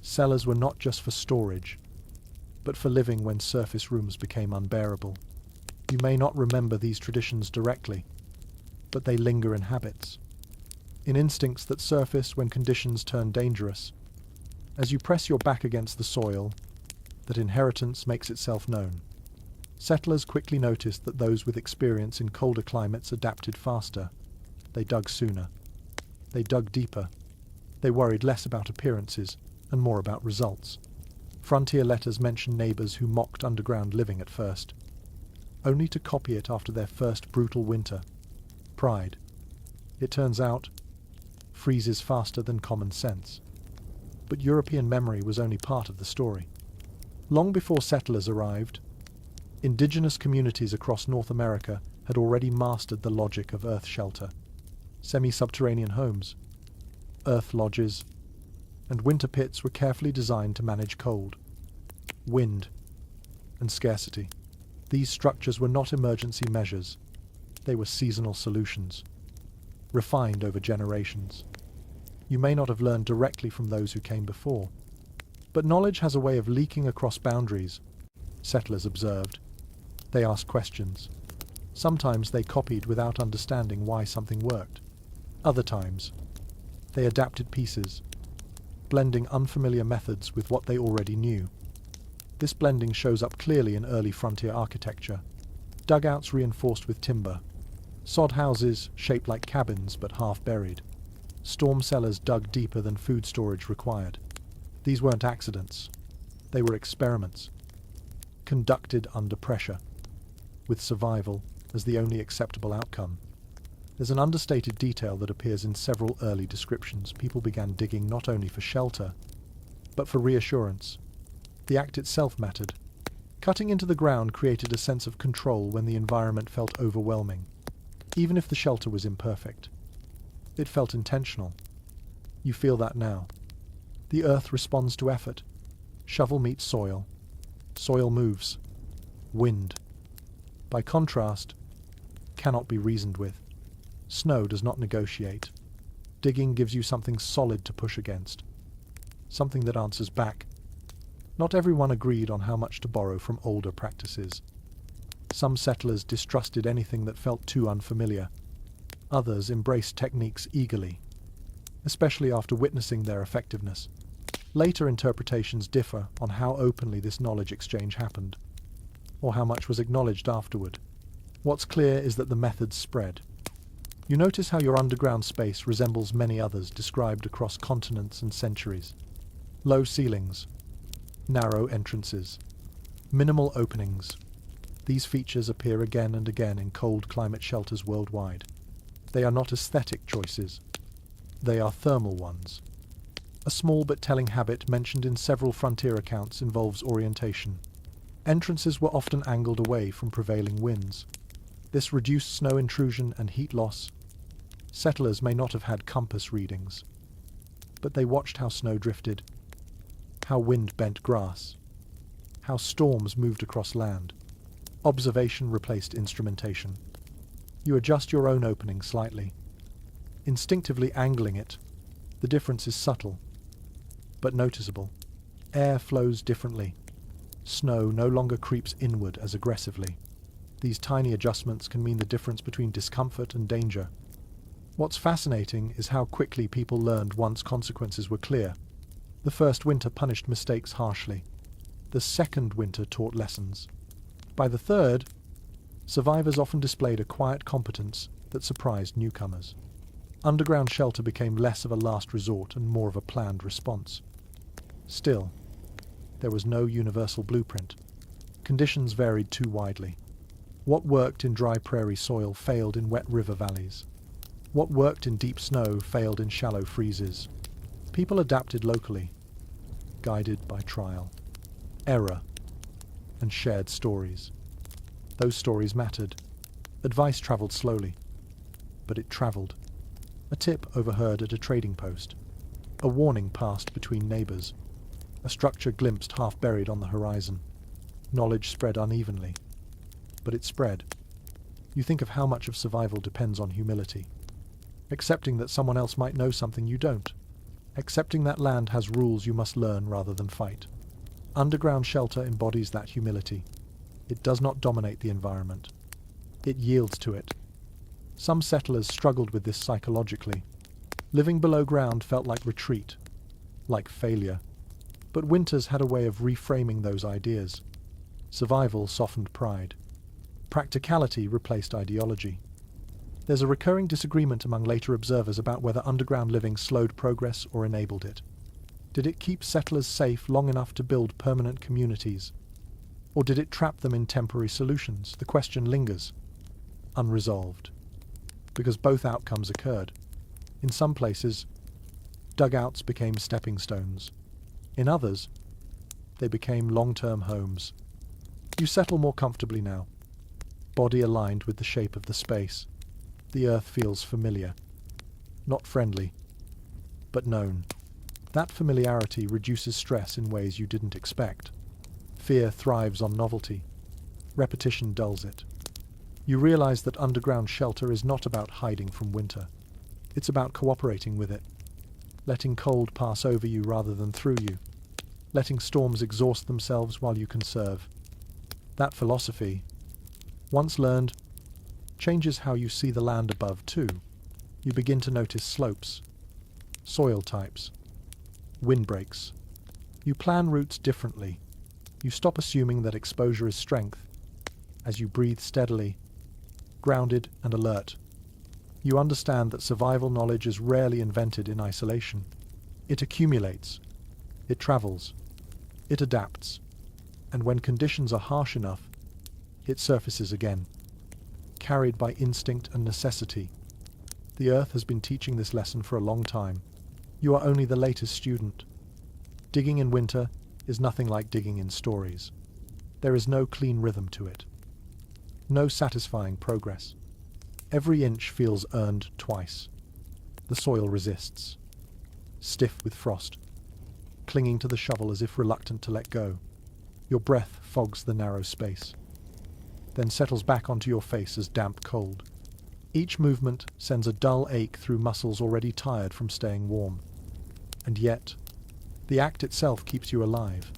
Cellars were not just for storage, but for living when surface rooms became unbearable. You may not remember these traditions directly, but they linger in habits, in instincts that surface when conditions turn dangerous. As you press your back against the soil, that inheritance makes itself known. Settlers quickly noticed that those with experience in colder climates adapted faster. They dug sooner. They dug deeper. They worried less about appearances and more about results. Frontier letters mention neighbors who mocked underground living at first, only to copy it after their first brutal winter. Pride, it turns out, freezes faster than common sense. But European memory was only part of the story. Long before settlers arrived, indigenous communities across North America had already mastered the logic of earth shelter. Semi-subterranean homes, earth lodges, and winter pits were carefully designed to manage cold, wind, and scarcity. These structures were not emergency measures. They were seasonal solutions, refined over generations. You may not have learned directly from those who came before, but knowledge has a way of leaking across boundaries. Settlers observed. They asked questions. Sometimes they copied without understanding why something worked. Other times, they adapted pieces, blending unfamiliar methods with what they already knew. This blending shows up clearly in early frontier architecture. Dugouts reinforced with timber, sod houses shaped like cabins but half buried, storm cellars dug deeper than food storage required. These weren't accidents. They were experiments, conducted under pressure, with survival as the only acceptable outcome. There's an understated detail that appears in several early descriptions. People began digging not only for shelter, but for reassurance. The act itself mattered. Cutting into the ground created a sense of control when the environment felt overwhelming, even if the shelter was imperfect. It felt intentional. You feel that now. The earth responds to effort. Shovel meets soil. Soil moves. Wind, by contrast, cannot be reasoned with. Snow does not negotiate. Digging gives you something solid to push against, something that answers back. Not everyone agreed on how much to borrow from older practices. Some settlers distrusted anything that felt too unfamiliar. Others embraced techniques eagerly, especially after witnessing their effectiveness. Later interpretations differ on how openly this knowledge exchange happened, or how much was acknowledged afterward. What's clear is that the methods spread. You notice how your underground space resembles many others described across continents and centuries. Low ceilings, narrow entrances, minimal openings. These features appear again and again in cold climate shelters worldwide. They are not aesthetic choices. They are thermal ones. A small but telling habit mentioned in several frontier accounts involves orientation. Entrances were often angled away from prevailing winds. This reduced snow intrusion and heat loss. Settlers may not have had compass readings, but they watched how snow drifted, how wind bent grass, how storms moved across land. Observation replaced instrumentation. You adjust your own opening slightly, instinctively angling it. The difference is subtle, but noticeable. Air flows differently. Snow no longer creeps inward as aggressively. These tiny adjustments can mean the difference between discomfort and danger. What's fascinating is how quickly people learned once consequences were clear. The first winter punished mistakes harshly. The second winter taught lessons. By the third, survivors often displayed a quiet competence that surprised newcomers. Underground shelter became less of a last resort and more of a planned response. Still, there was no universal blueprint. Conditions varied too widely. What worked in dry prairie soil failed in wet river valleys. What worked in deep snow failed in shallow freezes. People adapted locally, guided by trial, error, and shared stories. Those stories mattered. Advice travelled slowly, but it travelled. A tip overheard at a trading post. A warning passed between neighbours. A structure glimpsed half buried on the horizon. Knowledge spread unevenly, but it spread. You think of how much of survival depends on humility. Accepting that someone else might know something you don't. Accepting that land has rules you must learn rather than fight. Underground shelter embodies that humility. It does not dominate the environment. It yields to it. Some settlers struggled with this psychologically. Living below ground felt like retreat, like failure. But winters had a way of reframing those ideas. Survival softened pride. Practicality replaced ideology. There's a recurring disagreement among later observers about whether underground living slowed progress or enabled it. Did it keep settlers safe long enough to build permanent communities? Or did it trap them in temporary solutions? The question lingers, unresolved, because both outcomes occurred. In some places, dugouts became stepping stones. In others, they became long-term homes. You settle more comfortably now, body aligned with the shape of the space. The earth feels familiar, not friendly, but known. That familiarity reduces stress in ways you didn't expect. Fear thrives on novelty. Repetition dulls it. You realize that underground shelter is not about hiding from winter. It's about cooperating with it, letting cold pass over you rather than through you, letting storms exhaust themselves while you conserve. That philosophy, once learned, changes how you see the land above too. You begin to notice slopes, soil types, windbreaks. You plan routes differently. You stop assuming that exposure is strength. As you breathe steadily, grounded and alert, you understand that survival knowledge is rarely invented in isolation. It accumulates, it travels, it adapts, and when conditions are harsh enough, it surfaces again. Carried by instinct and necessity. The earth has been teaching this lesson for a long time. You are only the latest student. Digging in winter is nothing like digging in stories. There is no clean rhythm to it. No satisfying progress. Every inch feels earned twice. The soil resists, stiff with frost, clinging to the shovel as if reluctant to let go. Your breath fogs the narrow space, then settles back onto your face as damp cold. Each movement sends a dull ache through muscles already tired from staying warm. And yet, the act itself keeps you alive.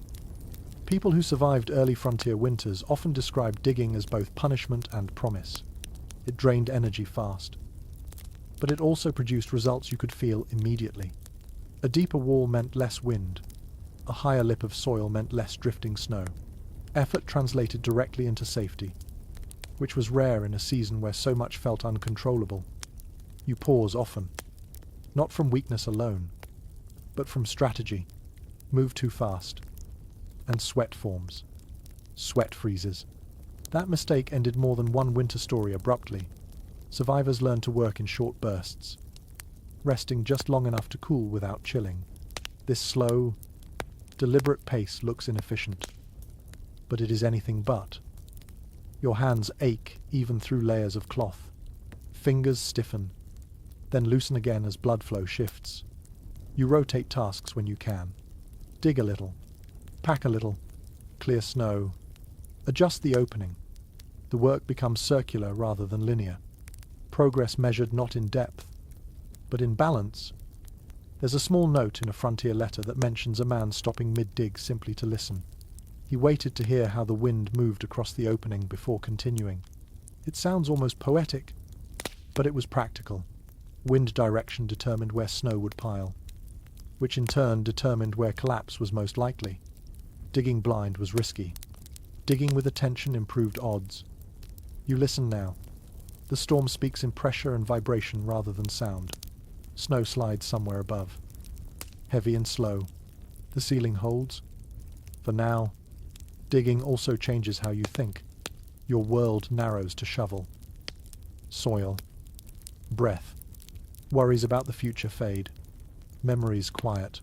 People who survived early frontier winters often describe digging as both punishment and promise. It drained energy fast. But it also produced results you could feel immediately. A deeper wall meant less wind. A higher lip of soil meant less drifting snow. Effort translated directly into safety, which was rare in a season where so much felt uncontrollable. You pause often, not from weakness alone, but from strategy. Move too fast, and sweat forms. Sweat freezes. That mistake ended more than one winter story abruptly. Survivors learned to work in short bursts, resting just long enough to cool without chilling. This slow, deliberate pace looks inefficient, but it is anything but. Your hands ache even through layers of cloth. Fingers stiffen, then loosen again as blood flow shifts. You rotate tasks when you can. Dig a little, pack a little, clear snow, adjust the opening. The work becomes circular rather than linear. Progress measured not in depth, but in balance. There's a small note in a frontier letter that mentions a man stopping mid-dig simply to listen. He waited to hear how the wind moved across the opening before continuing. It sounds almost poetic, but it was practical. Wind direction determined where snow would pile, which in turn determined where collapse was most likely. Digging blind was risky. Digging with attention improved odds. You listen now. The storm speaks in pressure and vibration rather than sound. Snow slides somewhere above. Heavy and slow. The ceiling holds. For now, digging also changes how you think. Your world narrows to shovel. Soil. Breath. Worries about the future fade. Memories quiet.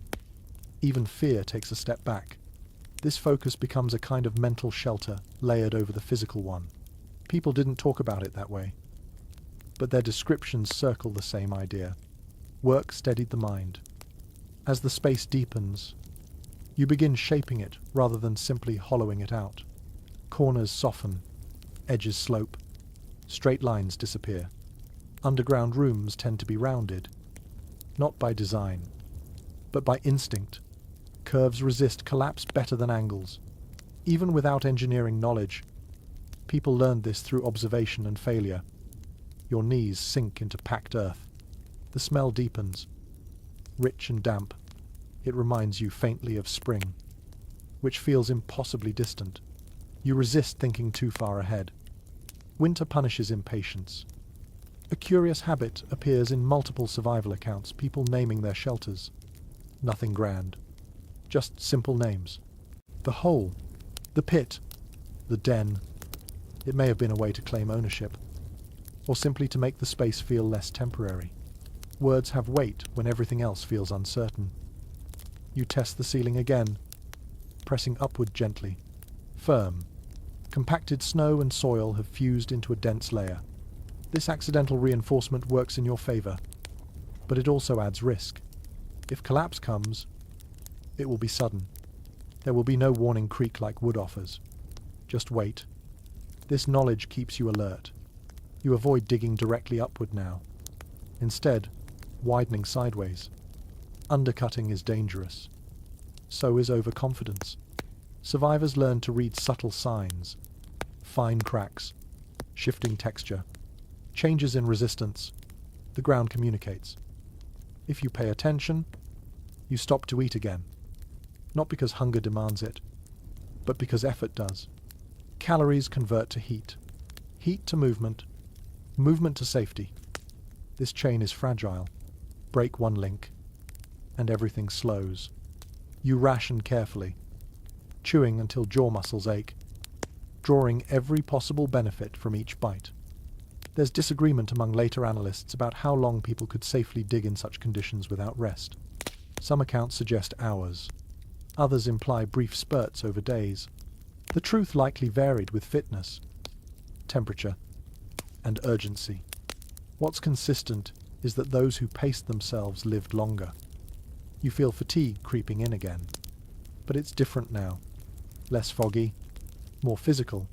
Even fear takes a step back. This focus becomes a kind of mental shelter layered over the physical one. People didn't talk about it that way, but their descriptions circle the same idea. Work steadied the mind. As the space deepens, you begin shaping it rather than simply hollowing it out. Corners soften, edges slope, straight lines disappear. Underground rooms tend to be rounded, not by design, but by instinct. Curves resist collapse better than angles. Even without engineering knowledge, people learned this through observation and failure. Your knees sink into packed earth. The smell deepens. Rich and damp, it reminds you faintly of spring, which feels impossibly distant. You resist thinking too far ahead. Winter punishes impatience. A curious habit appears in multiple survival accounts, people naming their shelters. Nothing grand, just simple names. The hole, the pit, the den. It may have been a way to claim ownership, or simply to make the space feel less temporary. Words have weight when everything else feels uncertain. You test the ceiling again, pressing upward gently, firm. Compacted snow and soil have fused into a dense layer. This accidental reinforcement works in your favor, but it also adds risk. If collapse comes, it will be sudden. There will be no warning creak like wood offers. Just wait. This knowledge keeps you alert. You avoid digging directly upward now. Instead, widening sideways. Undercutting is dangerous. So is overconfidence. Survivors learn to read subtle signs. Fine cracks, shifting texture, changes in resistance. The ground communicates. If you pay attention, you stop to eat again. Not because hunger demands it, but because effort does. Calories convert to heat. Heat to movement. Movement to safety. This chain is fragile. Break one link, and everything slows. You ration carefully, chewing until jaw muscles ache, drawing every possible benefit from each bite. There's disagreement among later analysts about how long people could safely dig in such conditions without rest. Some accounts suggest hours. Others imply brief spurts over days. The truth likely varied with fitness, temperature, and urgency. What's consistent is that those who paced themselves lived longer. You feel fatigue creeping in again, but it's different now. Less foggy, more physical.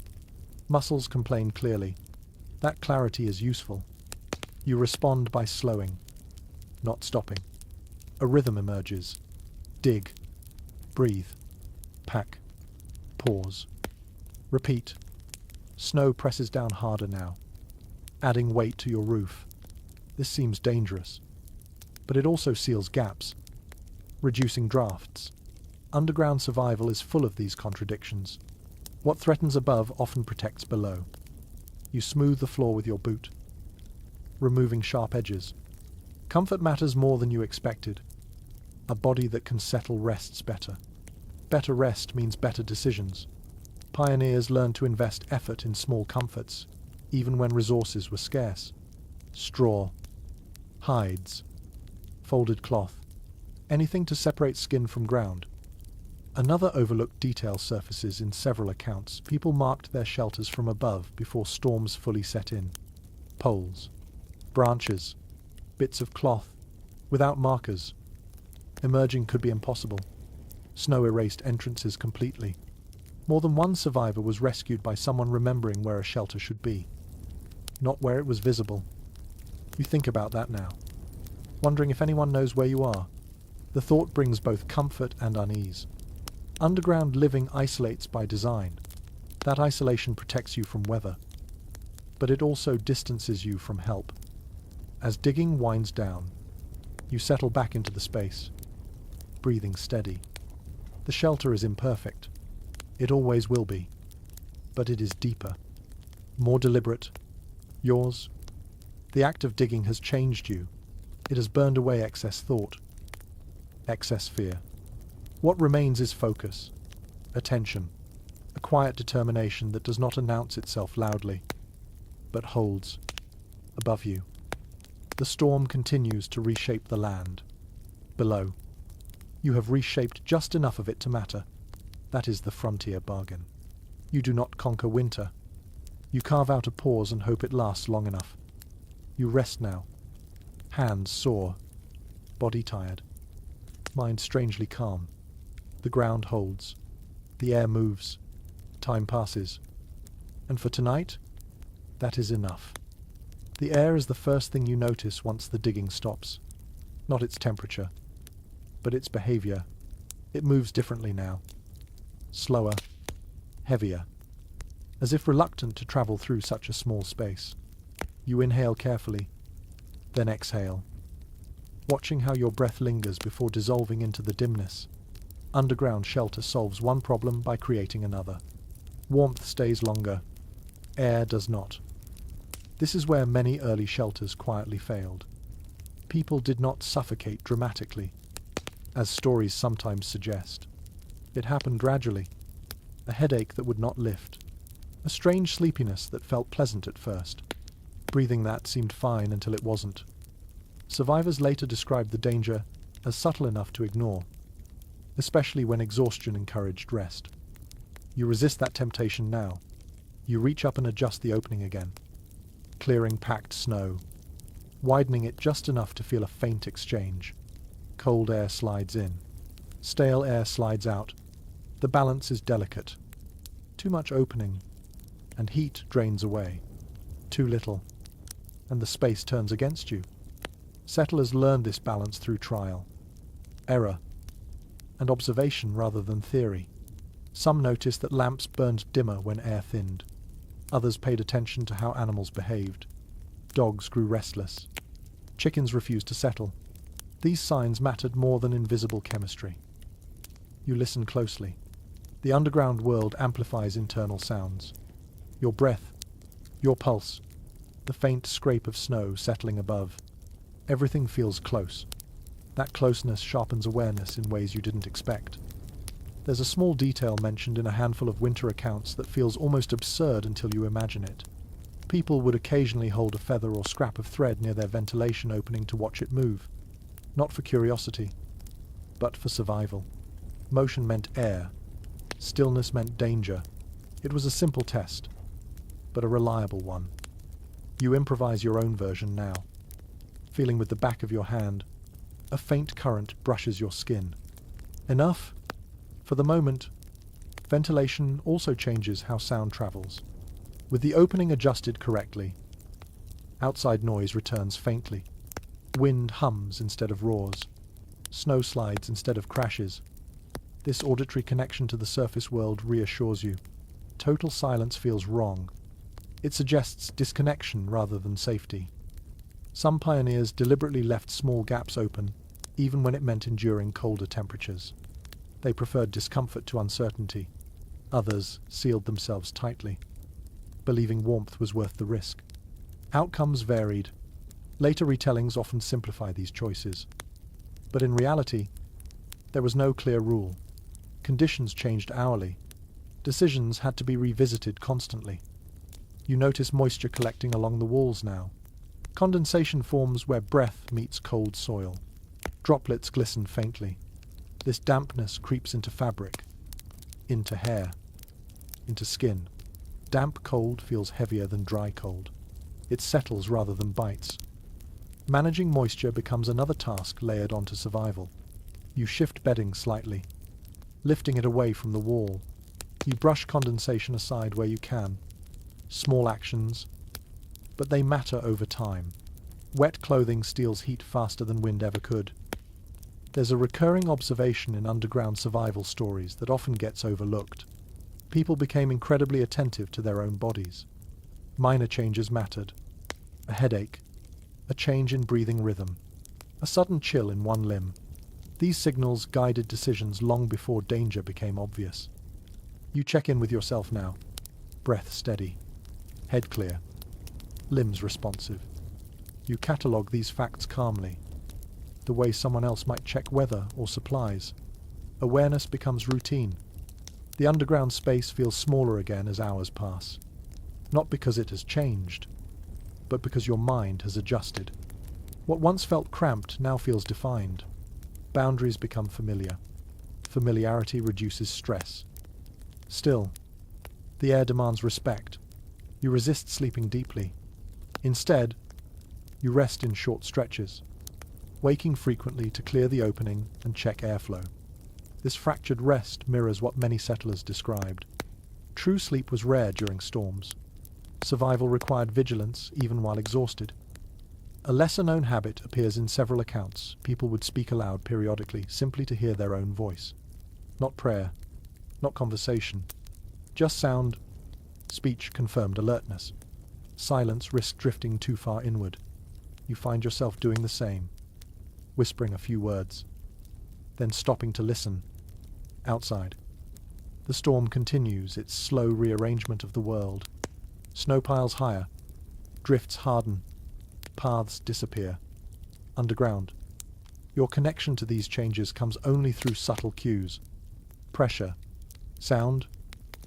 Muscles complain clearly. That clarity is useful. You respond by slowing, not stopping. A rhythm emerges. Dig, breathe, pack, pause, repeat. Snow presses down harder now, adding weight to your roof. This seems dangerous, but it also seals gaps, reducing drafts. Underground survival is full of these contradictions. What threatens above often protects below. You smooth the floor with your boot, removing sharp edges. Comfort matters more than you expected. A body that can settle rests better. Better rest means better decisions. Pioneers learned to invest effort in small comforts, even when resources were scarce. Straw, hides, folded cloth, anything to separate skin from ground. Another overlooked detail surfaces in several accounts. People marked their shelters from above before storms fully set in. Poles, branches, bits of cloth, without markers. Emerging could be impossible. Snow erased entrances completely. More than one survivor was rescued by someone remembering where a shelter should be, not where it was visible. You think about that now, wondering if anyone knows where you are. The thought brings both comfort and unease. Underground living isolates by design. That isolation protects you from weather, but it also distances you from help. As digging winds down, you settle back into the space, breathing steady. The shelter is imperfect. It always will be. But it is deeper, more deliberate. Yours. The act of digging has changed you. It has burned away excess thought, excess fear. What remains is focus, attention, a quiet determination that does not announce itself loudly, but holds above you. The storm continues to reshape the land. Below, you have reshaped just enough of it to matter. That is the frontier bargain. You do not conquer winter. You carve out a pause and hope it lasts long enough. You rest now. Hands sore, body tired, mind strangely calm. The ground holds. The air moves. Time passes. And for tonight, that is enough. The air is the first thing you notice once the digging stops. Not its temperature, but its behavior. It moves differently now. Slower, heavier, as if reluctant to travel through such a small space. You inhale carefully, then exhale, watching how your breath lingers before dissolving into the dimness. Underground shelter solves one problem by creating another. Warmth stays longer, air does not. This is where many early shelters quietly failed. People did not suffocate dramatically, as stories sometimes suggest. It happened gradually. A headache that would not lift. A strange sleepiness that felt pleasant at first. Breathing that seemed fine until it wasn't. Survivors later described the danger as subtle enough to ignore, especially when exhaustion encouraged rest. You resist that temptation now. You reach up and adjust the opening again, clearing packed snow, widening it just enough to feel a faint exchange. Cold air slides in. Stale air slides out. The balance is delicate. Too much opening, and heat drains away. Too little, and the space turns against you. Settlers learned this balance through trial, error, and observation rather than theory. Some noticed that lamps burned dimmer when air thinned. Others paid attention to how animals behaved. Dogs grew restless. Chickens refused to settle. These signs mattered more than invisible chemistry. You listen closely. The underground world amplifies internal sounds. Your breath, your pulse, the faint scrape of snow settling above. Everything feels close. That closeness sharpens awareness in ways you didn't expect. There's a small detail mentioned in a handful of winter accounts that feels almost absurd until you imagine it. People would occasionally hold a feather or scrap of thread near their ventilation opening to watch it move. Not for curiosity, but for survival. Motion meant air. Stillness meant danger. It was a simple test, but a reliable one. You improvise your own version now. Feeling with the back of your hand, a faint current brushes your skin. Enough? For the moment, ventilation also changes how sound travels. With the opening adjusted correctly, outside noise returns faintly. Wind hums instead of roars. Snow slides instead of crashes. This auditory connection to the surface world reassures you. Total silence feels wrong. It suggests disconnection rather than safety. Some pioneers deliberately left small gaps open, even when it meant enduring colder temperatures. They preferred discomfort to uncertainty. Others sealed themselves tightly, believing warmth was worth the risk. Outcomes varied. Later retellings often simplify these choices. But in reality, there was no clear rule. Conditions changed hourly. Decisions had to be revisited constantly. You notice moisture collecting along the walls now. Condensation forms where breath meets cold soil. Droplets glisten faintly. This dampness creeps into fabric, into hair, into skin. Damp cold feels heavier than dry cold. It settles rather than bites. Managing moisture becomes another task layered onto survival. You shift bedding slightly, lifting it away from the wall. You brush condensation aside where you can. Small actions, but they matter over time. Wet clothing steals heat faster than wind ever could. There's a recurring observation in underground survival stories that often gets overlooked. People became incredibly attentive to their own bodies. Minor changes mattered. A headache, a change in breathing rhythm, a sudden chill in one limb. These signals guided decisions long before danger became obvious. You check in with yourself now. Breath steady, head clear, limbs responsive. You catalogue these facts calmly, the way someone else might check weather or supplies. Awareness becomes routine. The underground space feels smaller again as hours pass. Not because it has changed, but because your mind has adjusted. What once felt cramped now feels defined. Boundaries become familiar. Familiarity reduces stress. Still, the air demands respect. You resist sleeping deeply. Instead, you rest in short stretches, waking frequently to clear the opening and check airflow. This fractured rest mirrors what many settlers described. True sleep was rare during storms. Survival required vigilance even while exhausted. A lesser-known habit appears in several accounts. People would speak aloud periodically simply to hear their own voice. Not prayer, not conversation, just sound. Speech confirmed alertness. Silence risked drifting too far inward. You find yourself doing the same, whispering a few words, then stopping to listen. Outside, the storm continues its slow rearrangement of the world. Snow piles higher, drifts harden, paths disappear. Underground, your connection to these changes comes only through subtle cues. Pressure, sound,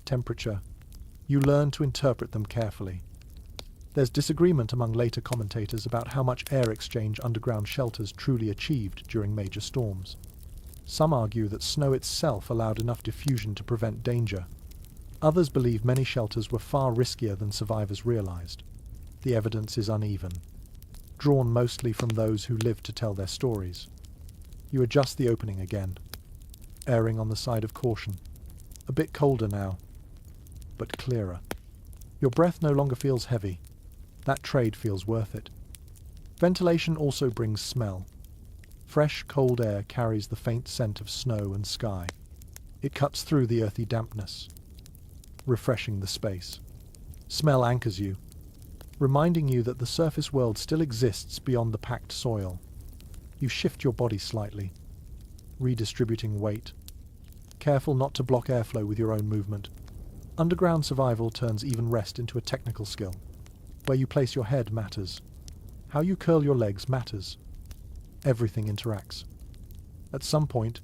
temperature. You learn to interpret them carefully. There's disagreement among later commentators about how much air exchange underground shelters truly achieved during major storms. Some argue that snow itself allowed enough diffusion to prevent danger. Others believe many shelters were far riskier than survivors realized. The evidence is uneven, drawn mostly from those who lived to tell their stories. You adjust the opening again, erring on the side of caution. A bit colder now, but clearer. Your breath no longer feels heavy. That trade feels worth it. Ventilation also brings smell. Fresh, cold air carries the faint scent of snow and sky. It cuts through the earthy dampness, refreshing the space. Smell anchors you, reminding you that the surface world still exists beyond the packed soil. You shift your body slightly, redistributing weight, careful not to block airflow with your own movement. Underground survival turns even rest into a technical skill. Where you place your head matters. How you curl your legs matters. Everything interacts. At some point,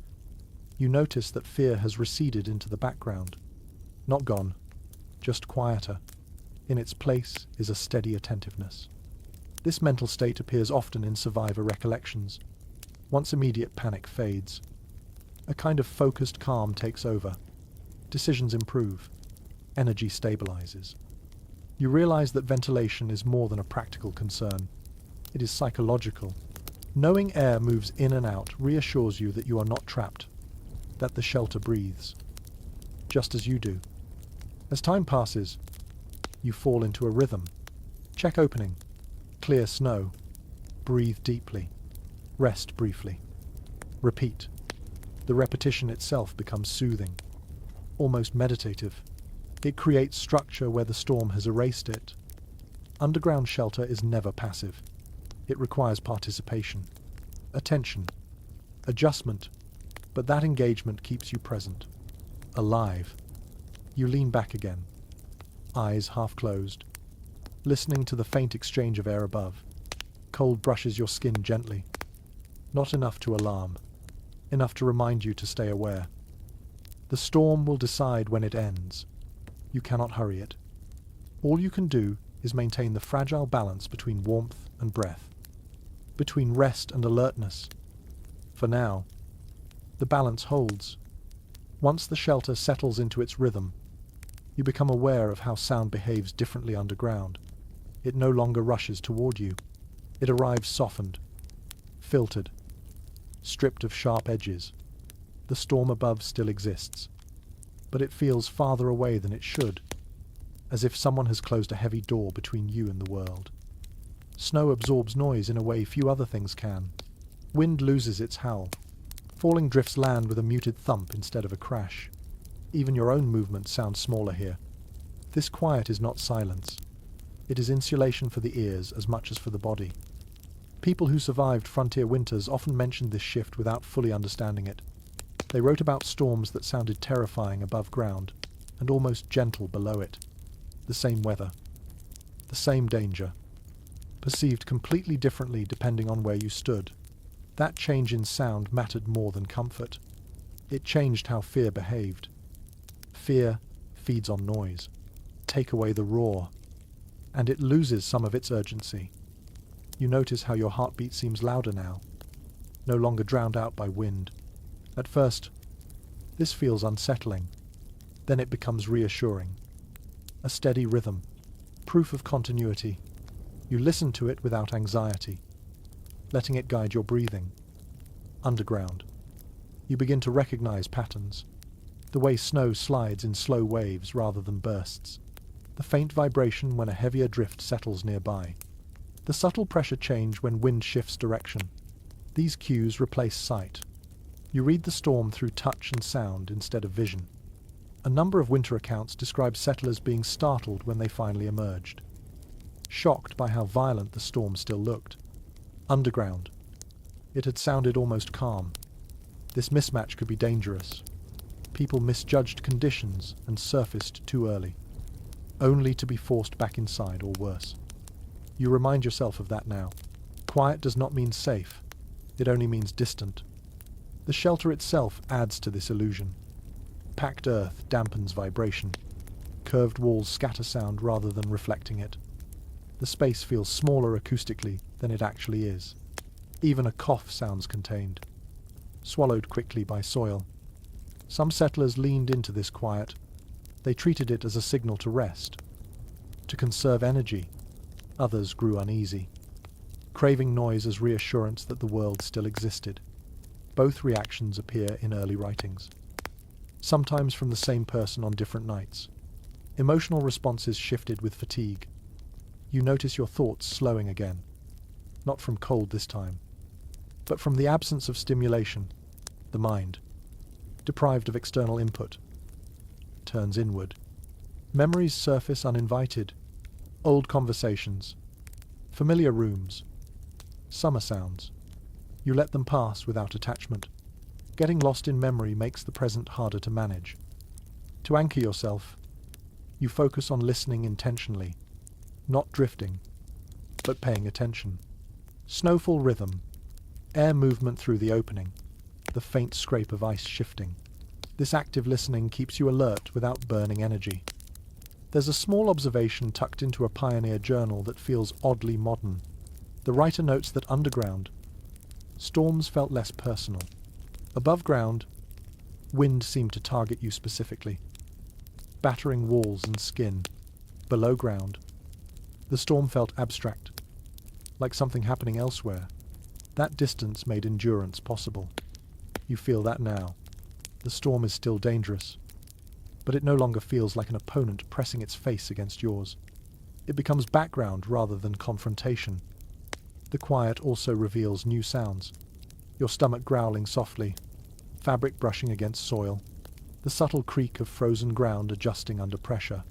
you notice that fear has receded into the background. Not gone, just quieter. In its place is a steady attentiveness. This mental state appears often in survivor recollections. Once immediate panic fades, a kind of focused calm takes over. Decisions improve. Energy stabilizes. You realize that ventilation is more than a practical concern. It is psychological. Knowing air moves in and out reassures you that you are not trapped, that the shelter breathes, just as you do. As time passes, you fall into a rhythm. Check opening, clear snow, breathe deeply, rest briefly, repeat. The repetition itself becomes soothing, almost meditative. It creates structure where the storm has erased it. Underground shelter is never passive. It requires participation, attention, adjustment, but that engagement keeps you present, alive. You lean back again, eyes half closed, listening to the faint exchange of air above. Cold brushes your skin gently, not enough to alarm, enough to remind you to stay aware. The storm will decide when it ends. You cannot hurry it. All you can do is maintain the fragile balance between warmth and breath, between rest and alertness. For now, the balance holds. Once the shelter settles into its rhythm, you become aware of how sound behaves differently underground. It no longer rushes toward you. It arrives softened, filtered, stripped of sharp edges. The storm above still exists, but it feels farther away than it should, as if someone has closed a heavy door between you and the world. Snow absorbs noise in a way few other things can. Wind loses its howl. Falling drifts land with a muted thump instead of a crash. Even your own movement sounds smaller here. This quiet is not silence. It is insulation for the ears as much as for the body. People who survived frontier winters often mentioned this shift without fully understanding it. They wrote about storms that sounded terrifying above ground and almost gentle below it. The same weather, the same danger, perceived completely differently depending on where you stood. That change in sound mattered more than comfort. It changed how fear behaved. Fear feeds on noise. Take away the roar, and it loses some of its urgency. You notice how your heartbeat seems louder now, no longer drowned out by wind. At first, this feels unsettling. Then it becomes reassuring. A steady rhythm, proof of continuity. You listen to it without anxiety, letting it guide your breathing. Underground. You begin to recognize patterns. The way snow slides in slow waves rather than bursts. The faint vibration when a heavier drift settles nearby. The subtle pressure change when wind shifts direction. These cues replace sight. You read the storm through touch and sound instead of vision. A number of winter accounts describe settlers being startled when they finally emerged, shocked by how violent the storm still looked. Underground. It had sounded almost calm. This mismatch could be dangerous. People misjudged conditions and surfaced too early, only to be forced back inside or worse. You remind yourself of that now. Quiet does not mean safe. It only means distant. The shelter itself adds to this illusion. Packed earth dampens vibration. Curved walls scatter sound rather than reflecting it. The space feels smaller acoustically than it actually is. Even a cough sounds contained, swallowed quickly by soil. Some settlers leaned into this quiet. They treated it as a signal to rest, to conserve energy. Others grew uneasy, craving noise as reassurance that the world still existed. Both reactions appear in early writings, sometimes from the same person on different nights. Emotional responses shifted with fatigue. You notice your thoughts slowing again, not from cold this time, but from the absence of stimulation. The mind, deprived of external input, turns inward. Memories surface uninvited. Old conversations, familiar rooms, summer sounds. You let them pass without attachment. Getting lost in memory makes the present harder to manage. To anchor yourself, you focus on listening intentionally, not drifting, but paying attention. Snowfall rhythm, air movement through the opening, the faint scrape of ice shifting. This active listening keeps you alert without burning energy. There's a small observation tucked into a pioneer journal that feels oddly modern. The writer notes that underground, storms felt less personal. Above ground, wind seemed to target you specifically, battering walls and skin. Below ground, the storm felt abstract, like something happening elsewhere. That distance made endurance possible. You feel that now. The storm is still dangerous, but it no longer feels like an opponent pressing its face against yours. It becomes background rather than confrontation. The quiet also reveals new sounds. Your stomach growling softly, fabric brushing against soil, the subtle creak of frozen ground adjusting under pressure.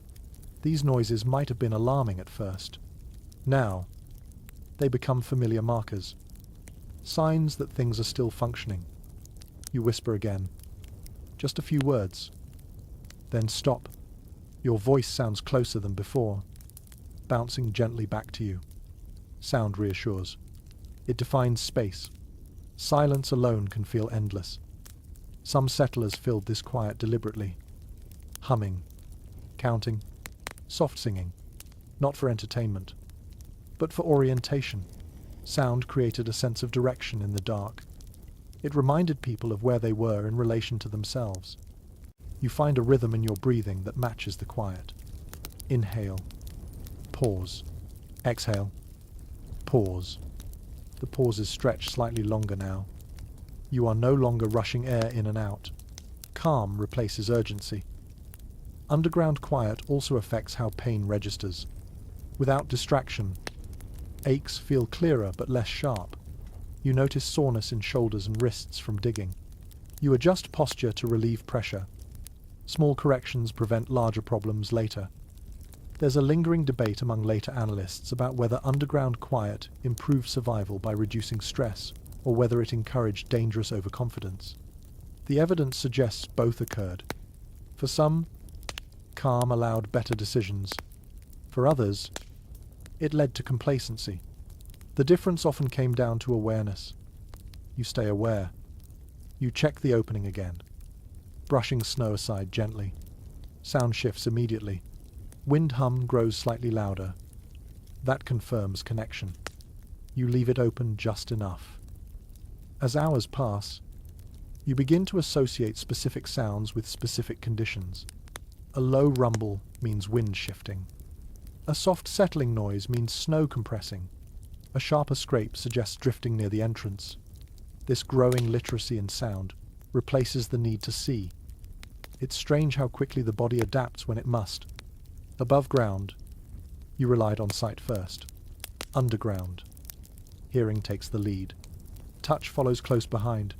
These noises might have been alarming at first. Now, they become familiar markers, signs that things are still functioning. You whisper again, just a few words, then stop. Your voice sounds closer than before, bouncing gently back to you. Sound reassures. It defines space. Silence alone can feel endless. Some settlers filled this quiet deliberately, humming, counting, soft singing, not for entertainment, but for orientation. Sound created a sense of direction in the dark. It reminded people of where they were in relation to themselves. You find a rhythm in your breathing that matches the quiet. Inhale, pause, exhale, pause. The pauses stretch slightly longer now. You are no longer rushing air in and out. Calm replaces urgency. Underground quiet also affects how pain registers. Without distraction, aches feel clearer but less sharp. You notice soreness in shoulders and wrists from digging. You adjust posture to relieve pressure. Small corrections prevent larger problems later. There's a lingering debate among later analysts about whether underground quiet improved survival by reducing stress or whether it encouraged dangerous overconfidence. The evidence suggests both occurred. For some, calm allowed better decisions. For others, it led to complacency. The difference often came down to awareness. You stay aware. You check the opening again, brushing snow aside gently. Sound shifts immediately. Wind hum grows slightly louder. That confirms connection. You leave it open just enough. As hours pass, you begin to associate specific sounds with specific conditions. A low rumble means wind shifting. A soft settling noise means snow compressing. A sharper scrape suggests drifting near the entrance. This growing literacy in sound replaces the need to see. It's strange how quickly the body adapts when it must. Above ground, you relied on sight first. Underground, hearing takes the lead. Touch follows close behind.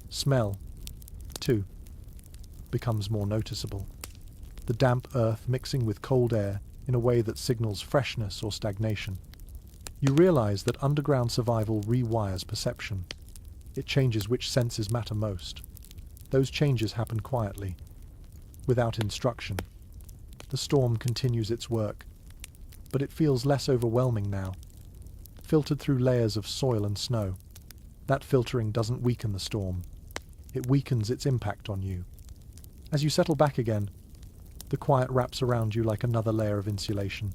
Smell, too, becomes more noticeable. The damp earth mixing with cold air in a way that signals freshness or stagnation. You realize that underground survival rewires perception. It changes which senses matter most. Those changes happen quietly, without instruction. The storm continues its work, but it feels less overwhelming now, filtered through layers of soil and snow. That filtering doesn't weaken the storm. It weakens its impact on you. As you settle back again, the quiet wraps around you like another layer of insulation.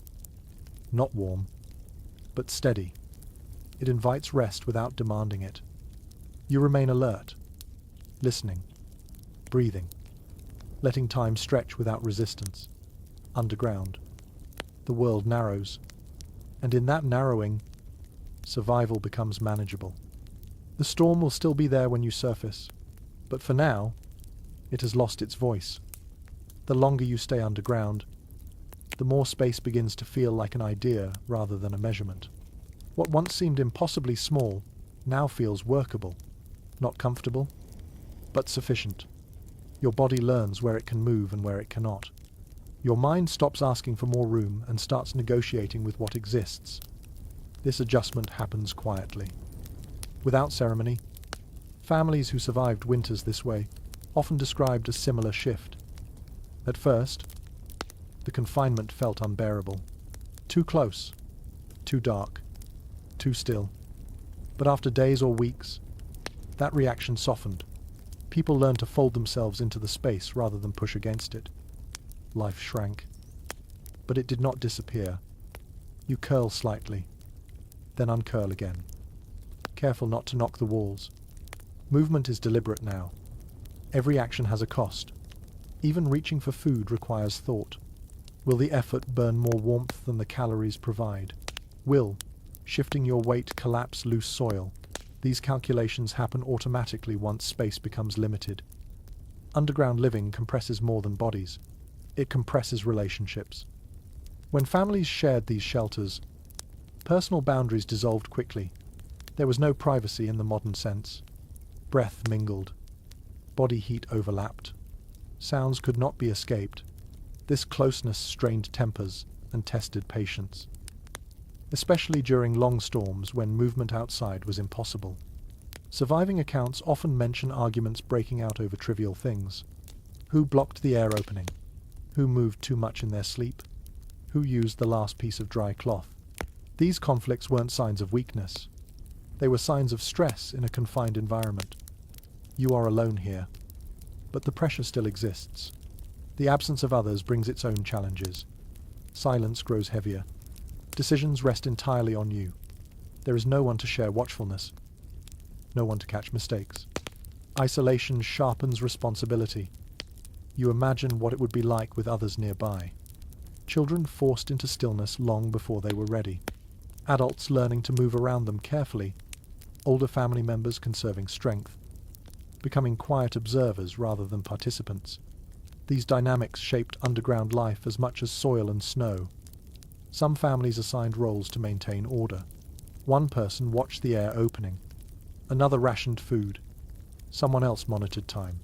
Not warm, but steady. It invites rest without demanding it. You remain alert, listening, breathing, letting time stretch without resistance. Underground, the world narrows, and in that narrowing, survival becomes manageable. The storm will still be there when you surface, but for now, it has lost its voice. The longer you stay underground, the more space begins to feel like an idea rather than a measurement. What once seemed impossibly small now feels workable, not comfortable, but sufficient. Your body learns where it can move and where it cannot. Your mind stops asking for more room and starts negotiating with what exists. This adjustment happens quietly, without ceremony. Families who survived winters this way often described a similar shift. At first, the confinement felt unbearable. Too close, too dark, too still. But after days or weeks, that reaction softened. People learned to fold themselves into the space rather than push against it. Life shrank, but it did not disappear. You curl slightly, then uncurl again, careful not to knock the walls. Movement is deliberate now. Every action has a cost. Even reaching for food requires thought. Will the effort burn more warmth than the calories provide? Will shifting your weight collapse loose soil? These calculations happen automatically once space becomes limited. Underground living compresses more than bodies. It compresses relationships. When families shared these shelters, personal boundaries dissolved quickly. There was no privacy in the modern sense. Breath mingled. Body heat overlapped. Sounds could not be escaped. This closeness strained tempers and tested patience, especially during long storms when movement outside was impossible. Surviving accounts often mention arguments breaking out over trivial things. Who blocked the air opening? Who moved too much in their sleep? Who used the last piece of dry cloth? These conflicts weren't signs of weakness. They were signs of stress in a confined environment. You are alone here, but the pressure still exists. The absence of others brings its own challenges. Silence grows heavier. Decisions rest entirely on you. There is no one to share watchfulness, no one to catch mistakes. Isolation sharpens responsibility. You imagine what it would be like with others nearby. Children forced into stillness long before they were ready. Adults learning to move around them carefully. Older family members conserving strength, becoming quiet observers rather than participants. These dynamics shaped underground life as much as soil and snow. Some families assigned roles to maintain order. One person watched the air opening. Another rationed food. Someone else monitored time.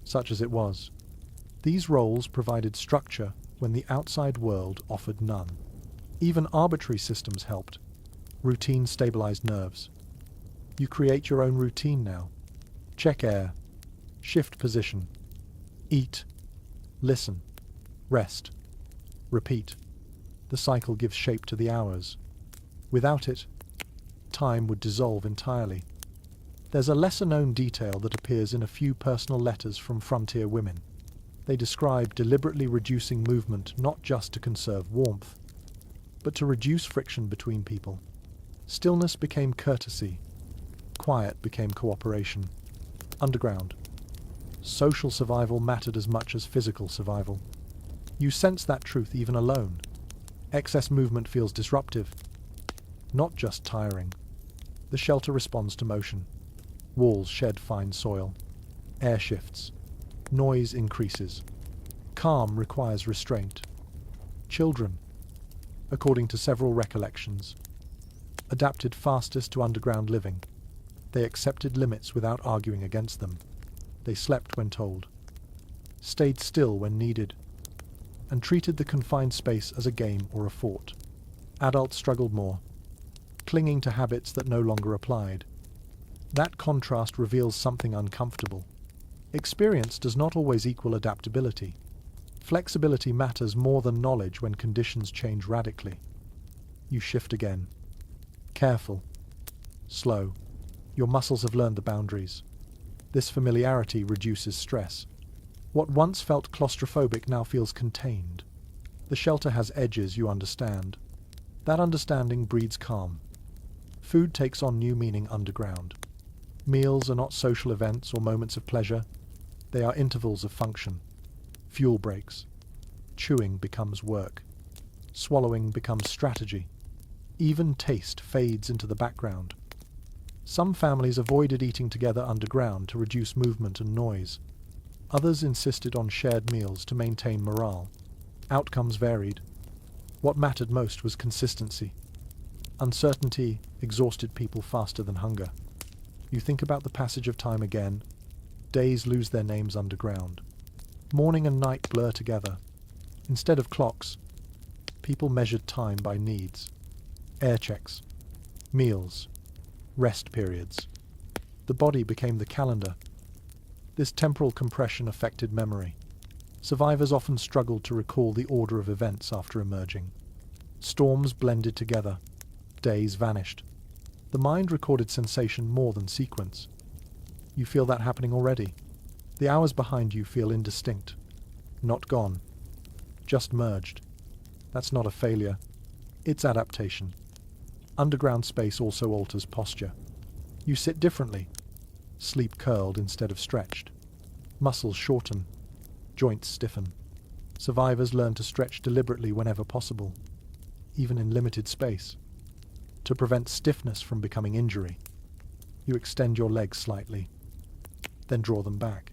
Such as it was. These roles provided structure when the outside world offered none. Even arbitrary systems helped. Routine stabilized nerves. You create your own routine now. Check air, shift position, eat, listen, rest, repeat. The cycle gives shape to the hours. Without it, time would dissolve entirely. There's a lesser-known detail that appears in a few personal letters from frontier women. They describe deliberately reducing movement not just to conserve warmth, but to reduce friction between people. Stillness became courtesy. Quiet became cooperation. Underground. Social survival mattered as much as physical survival. You sense that truth even alone. Excess movement feels disruptive, not just tiring. The shelter responds to motion. Walls shed fine soil. Air shifts. Noise increases. Calm requires restraint. Children, according to several recollections, adapted fastest to underground living. They accepted limits without arguing against them. They slept when told, stayed still when needed, and treated the confined space as a game or a fort. Adults struggled more, clinging to habits that no longer applied. That contrast reveals something uncomfortable. Experience does not always equal adaptability. Flexibility matters more than knowledge when conditions change radically. You shift again. Careful. Slow. Your muscles have learned the boundaries. This familiarity reduces stress. What once felt claustrophobic now feels contained. The shelter has edges you understand. That understanding breeds calm. Food takes on new meaning underground. Meals are not social events or moments of pleasure. They are intervals of function. Fuel breaks. Chewing becomes work. Swallowing becomes strategy. Even taste fades into the background. Some families avoided eating together underground to reduce movement and noise. Others insisted on shared meals to maintain morale. Outcomes varied. What mattered most was consistency. Uncertainty exhausted people faster than hunger. You think about the passage of time again. Days lose their names underground. Morning and night blur together. Instead of clocks, people measured time by needs. Air checks, meals, rest periods. The body became the calendar. This temporal compression affected memory. Survivors often struggled to recall the order of events after emerging. Storms blended together. Days vanished. The mind recorded sensation more than sequence. You feel that happening already. The hours behind you feel indistinct. Not gone. Just merged. That's not a failure. It's adaptation. Underground space also alters posture. You sit differently. Sleep curled instead of stretched. Muscles shorten. Joints stiffen. Survivors learn to stretch deliberately whenever possible, even in limited space, to prevent stiffness from becoming injury. You extend your legs slightly, then draw them back.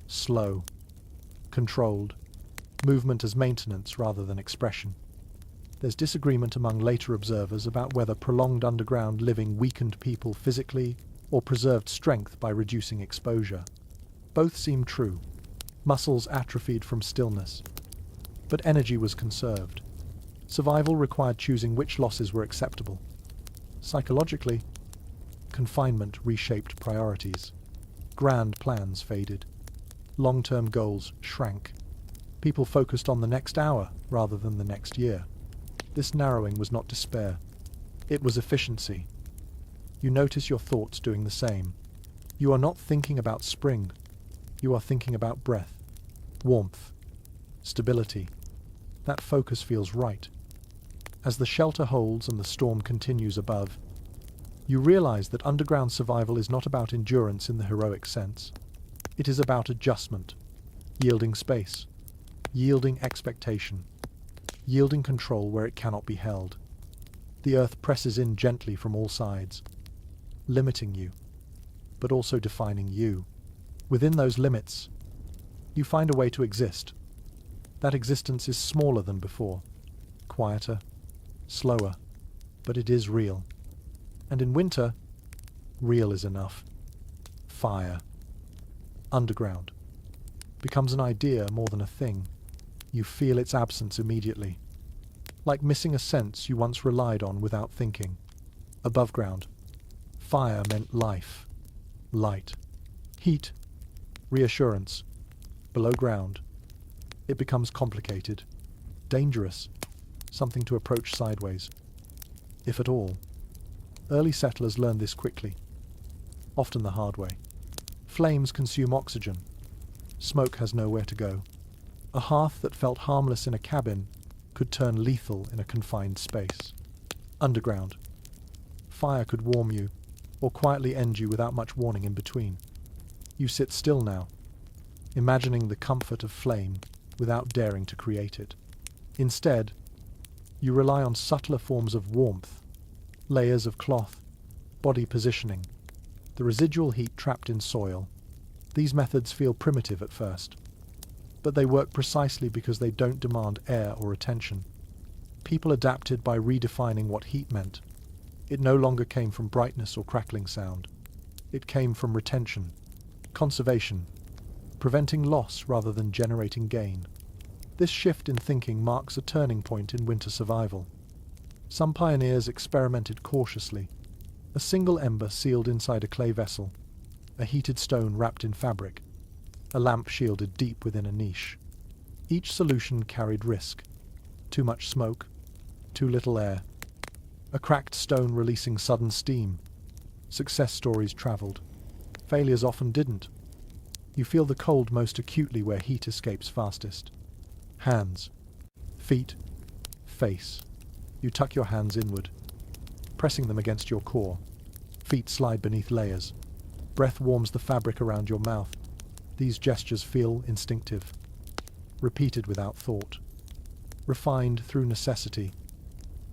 Slow. Controlled. Movement as maintenance rather than expression. There's disagreement among later observers about whether prolonged underground living weakened people physically or preserved strength by reducing exposure. Both seem true. Muscles atrophied from stillness, but energy was conserved. Survival required choosing which losses were acceptable. Psychologically, confinement reshaped priorities. Grand plans faded. Long-term goals shrank. People focused on the next hour rather than the next year. This narrowing was not despair. It was efficiency. You notice your thoughts doing the same. You are not thinking about spring. You are thinking about breath, warmth, stability. That focus feels right. As the shelter holds and the storm continues above, you realize that underground survival is not about endurance in the heroic sense. It is about adjustment, yielding space, yielding expectation, yielding control where it cannot be held. The earth presses in gently from all sides, limiting you, but also defining you. Within those limits, you find a way to exist. That existence is smaller than before, quieter, slower, but it is real. And in winter, real is enough. Fire. Underground. Becomes an idea more than a thing. You feel its absence immediately, like missing a sense you once relied on without thinking. Above ground, fire meant life, light, heat, reassurance. Below ground, it becomes complicated, dangerous, something to approach sideways, if at all. Early settlers learned this quickly, often the hard way. Flames consume oxygen. Smoke has nowhere to go. A hearth that felt harmless in a cabin could turn lethal in a confined space. Underground, fire could warm you or quietly end you without much warning in between. You sit still now, imagining the comfort of flame without daring to create it. Instead, you rely on subtler forms of warmth, layers of cloth, body positioning, the residual heat trapped in soil. These methods feel primitive at first, but they work precisely because they don't demand air or attention. People adapted by redefining what heat meant. It no longer came from brightness or crackling sound. It came from retention, conservation, preventing loss rather than generating gain. This shift in thinking marks a turning point in winter survival. Some pioneers experimented cautiously. A single ember sealed inside a clay vessel, a heated stone wrapped in fabric, a lamp shielded deep within a niche. Each solution carried risk. Too much smoke, too little air. A cracked stone releasing sudden steam. Success stories travelled. Failures often didn't. You feel the cold most acutely where heat escapes fastest. Hands, feet, face. You tuck your hands inward, pressing them against your core. Feet slide beneath layers. Breath warms the fabric around your mouth. These gestures feel instinctive, repeated without thought, refined through necessity.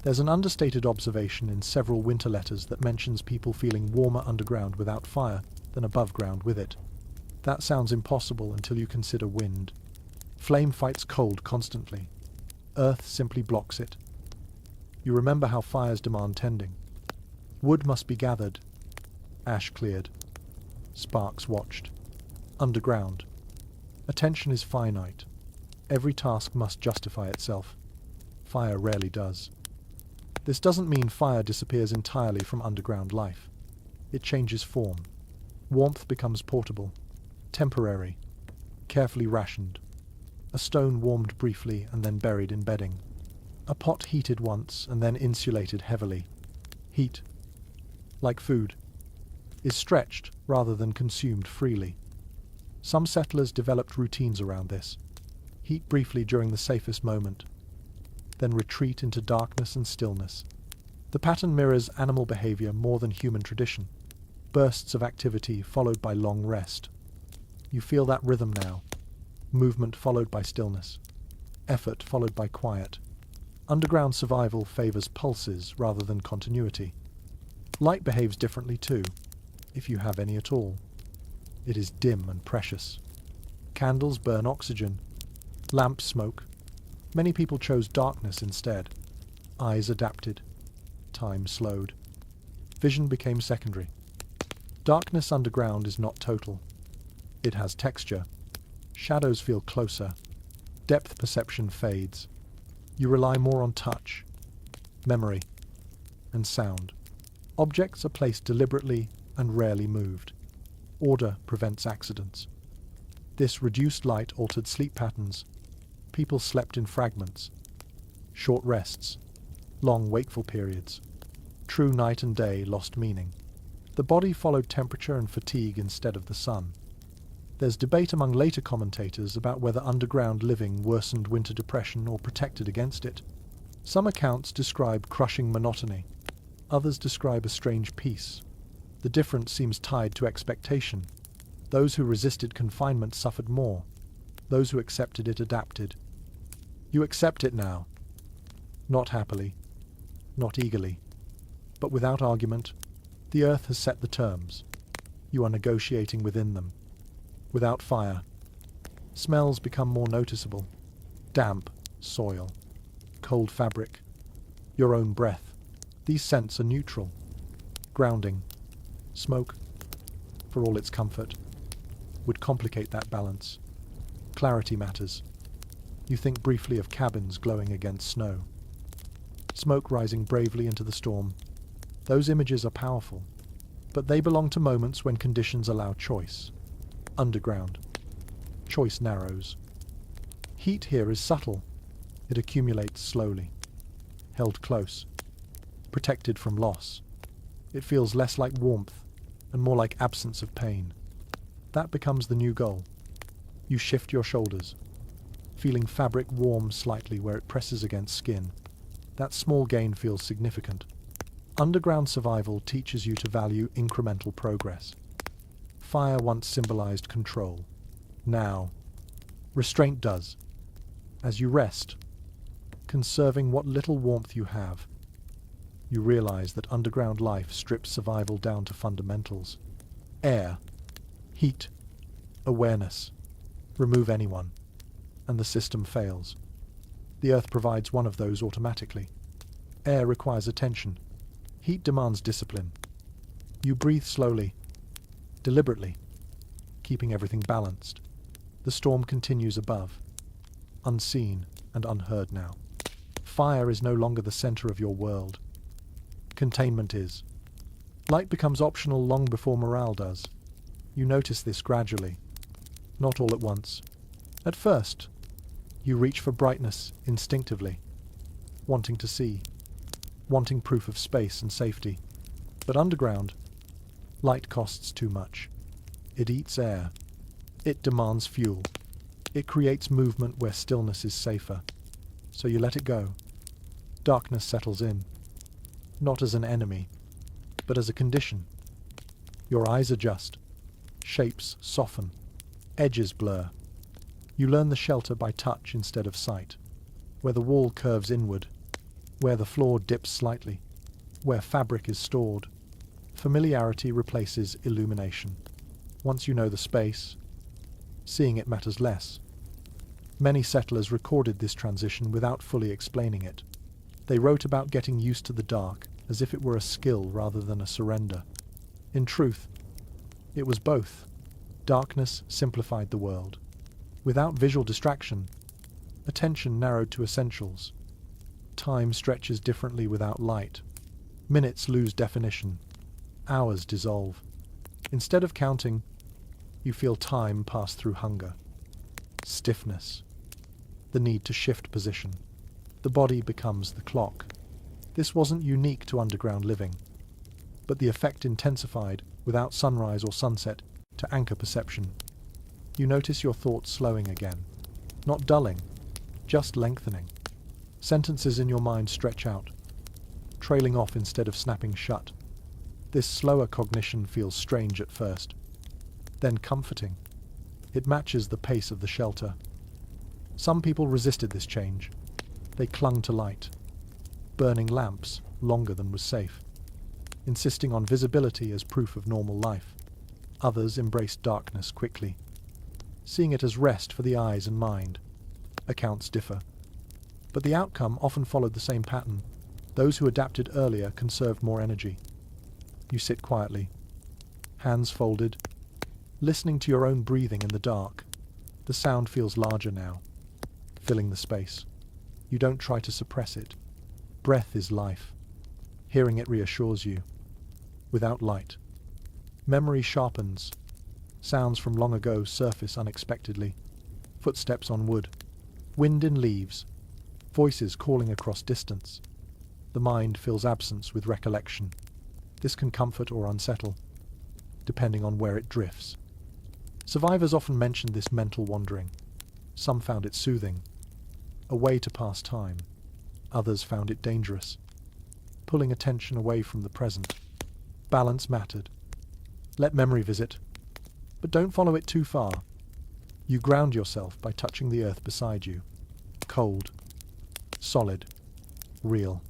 There's an understated observation in several winter letters that mentions people feeling warmer underground without fire than above ground with it. That sounds impossible until you consider wind. Flame fights cold constantly. Earth simply blocks it. You remember how fires demand tending. Wood must be gathered, ash cleared, sparks watched. Underground, attention is finite. Every task must justify itself. Fire rarely does. This doesn't mean fire disappears entirely from underground life. It changes form. Warmth becomes portable, temporary, carefully rationed. A stone warmed briefly and then buried in bedding. A pot heated once and then insulated heavily. Heat, like food, is stretched rather than consumed freely. Some settlers developed routines around this. Heat briefly during the safest moment, then retreat into darkness and stillness. The pattern mirrors animal behavior more than human tradition. Bursts of activity followed by long rest. You feel that rhythm now. Movement followed by stillness. Effort followed by quiet. Underground survival favors pulses rather than continuity. Light behaves differently too, if you have any at all. It is dim and precious. Candles burn oxygen. Lamps smoke. Many people chose darkness instead. Eyes adapted. Time slowed. Vision became secondary. Darkness underground is not total. It has texture. Shadows feel closer. Depth perception fades. You rely more on touch, memory, and sound. Objects are placed deliberately and rarely moved. Order prevents accidents. This reduced light altered sleep patterns. People slept in fragments. Short rests. Long wakeful periods. True night and day lost meaning. The body followed temperature and fatigue instead of the sun. There's debate among later commentators about whether underground living worsened winter depression or protected against it. Some accounts describe crushing monotony. Others describe a strange peace. The difference seems tied to expectation. Those who resisted confinement suffered more. Those who accepted it adapted. You accept it now. Not happily. Not eagerly. But without argument. The earth has set the terms. You are negotiating within them. Without fire, smells become more noticeable. Damp, soil, cold fabric, your own breath. These scents are neutral. Grounding, smoke, for all its comfort, would complicate that balance. Clarity matters. You think briefly of cabins glowing against snow, smoke rising bravely into the storm. Those images are powerful, but they belong to moments when conditions allow choice. Underground. Choice narrows. Heat here is subtle. It accumulates slowly. Held close. Protected from loss. It feels less like warmth and more like absence of pain. That becomes the new goal. You shift your shoulders, feeling fabric warm slightly where it presses against skin. That small gain feels significant. Underground survival teaches you to value incremental progress. Fire once symbolized control. Now, restraint does. As you rest, conserving what little warmth you have, you realize that underground life strips survival down to fundamentals. Air, heat, awareness. Remove anyone, and the system fails. The Earth provides one of those automatically. Air requires attention. Heat demands discipline. You breathe slowly, deliberately, keeping everything balanced. The storm continues above, unseen and unheard now. Fire is no longer the center of your world. Containment is. Light becomes optional long before morale does. You notice this gradually, not all at once. At first, you reach for brightness instinctively, wanting to see, wanting proof of space and safety. But underground, light costs too much. It eats air. It demands fuel. It creates movement where stillness is safer. So you let it go. Darkness settles in, not as an enemy, but as a condition. Your eyes adjust. Shapes soften. Edges blur. You learn the shelter by touch instead of sight. Where the wall curves inward. Where the floor dips slightly. Where fabric is stored. Familiarity replaces illumination. Once you know the space, seeing it matters less. Many settlers recorded this transition without fully explaining it. They wrote about getting used to the dark as if it were a skill rather than a surrender. In truth, it was both. Darkness simplified the world. Without visual distraction, attention narrowed to essentials. Time stretches differently without light. Minutes lose definition. Hours dissolve. Instead of counting, you feel time pass through hunger. Stiffness. The need to shift position. The body becomes the clock. This wasn't unique to underground living, but the effect intensified without sunrise or sunset to anchor perception. You notice your thoughts slowing again. Not dulling, just lengthening. Sentences in your mind stretch out, trailing off instead of snapping shut. This slower cognition feels strange at first, then comforting. It matches the pace of the shelter. Some people resisted this change. They clung to light, burning lamps longer than was safe, insisting on visibility as proof of normal life. Others embraced darkness quickly, seeing it as rest for the eyes and mind. Accounts differ, but the outcome often followed the same pattern. Those who adapted earlier conserved more energy. You sit quietly, hands folded, listening to your own breathing in the dark. The sound feels larger now, filling the space. You don't try to suppress it. Breath is life. Hearing it reassures you. Without light, memory sharpens. Sounds from long ago surface unexpectedly. Footsteps on wood. Wind in leaves. Voices calling across distance. The mind fills absence with recollection. This can comfort or unsettle, depending on where it drifts. Survivors often mentioned this mental wandering. Some found it soothing, a way to pass time. Others found it dangerous, pulling attention away from the present. Balance mattered. Let memory visit, but don't follow it too far. You ground yourself by touching the earth beside you. Cold, solid, real.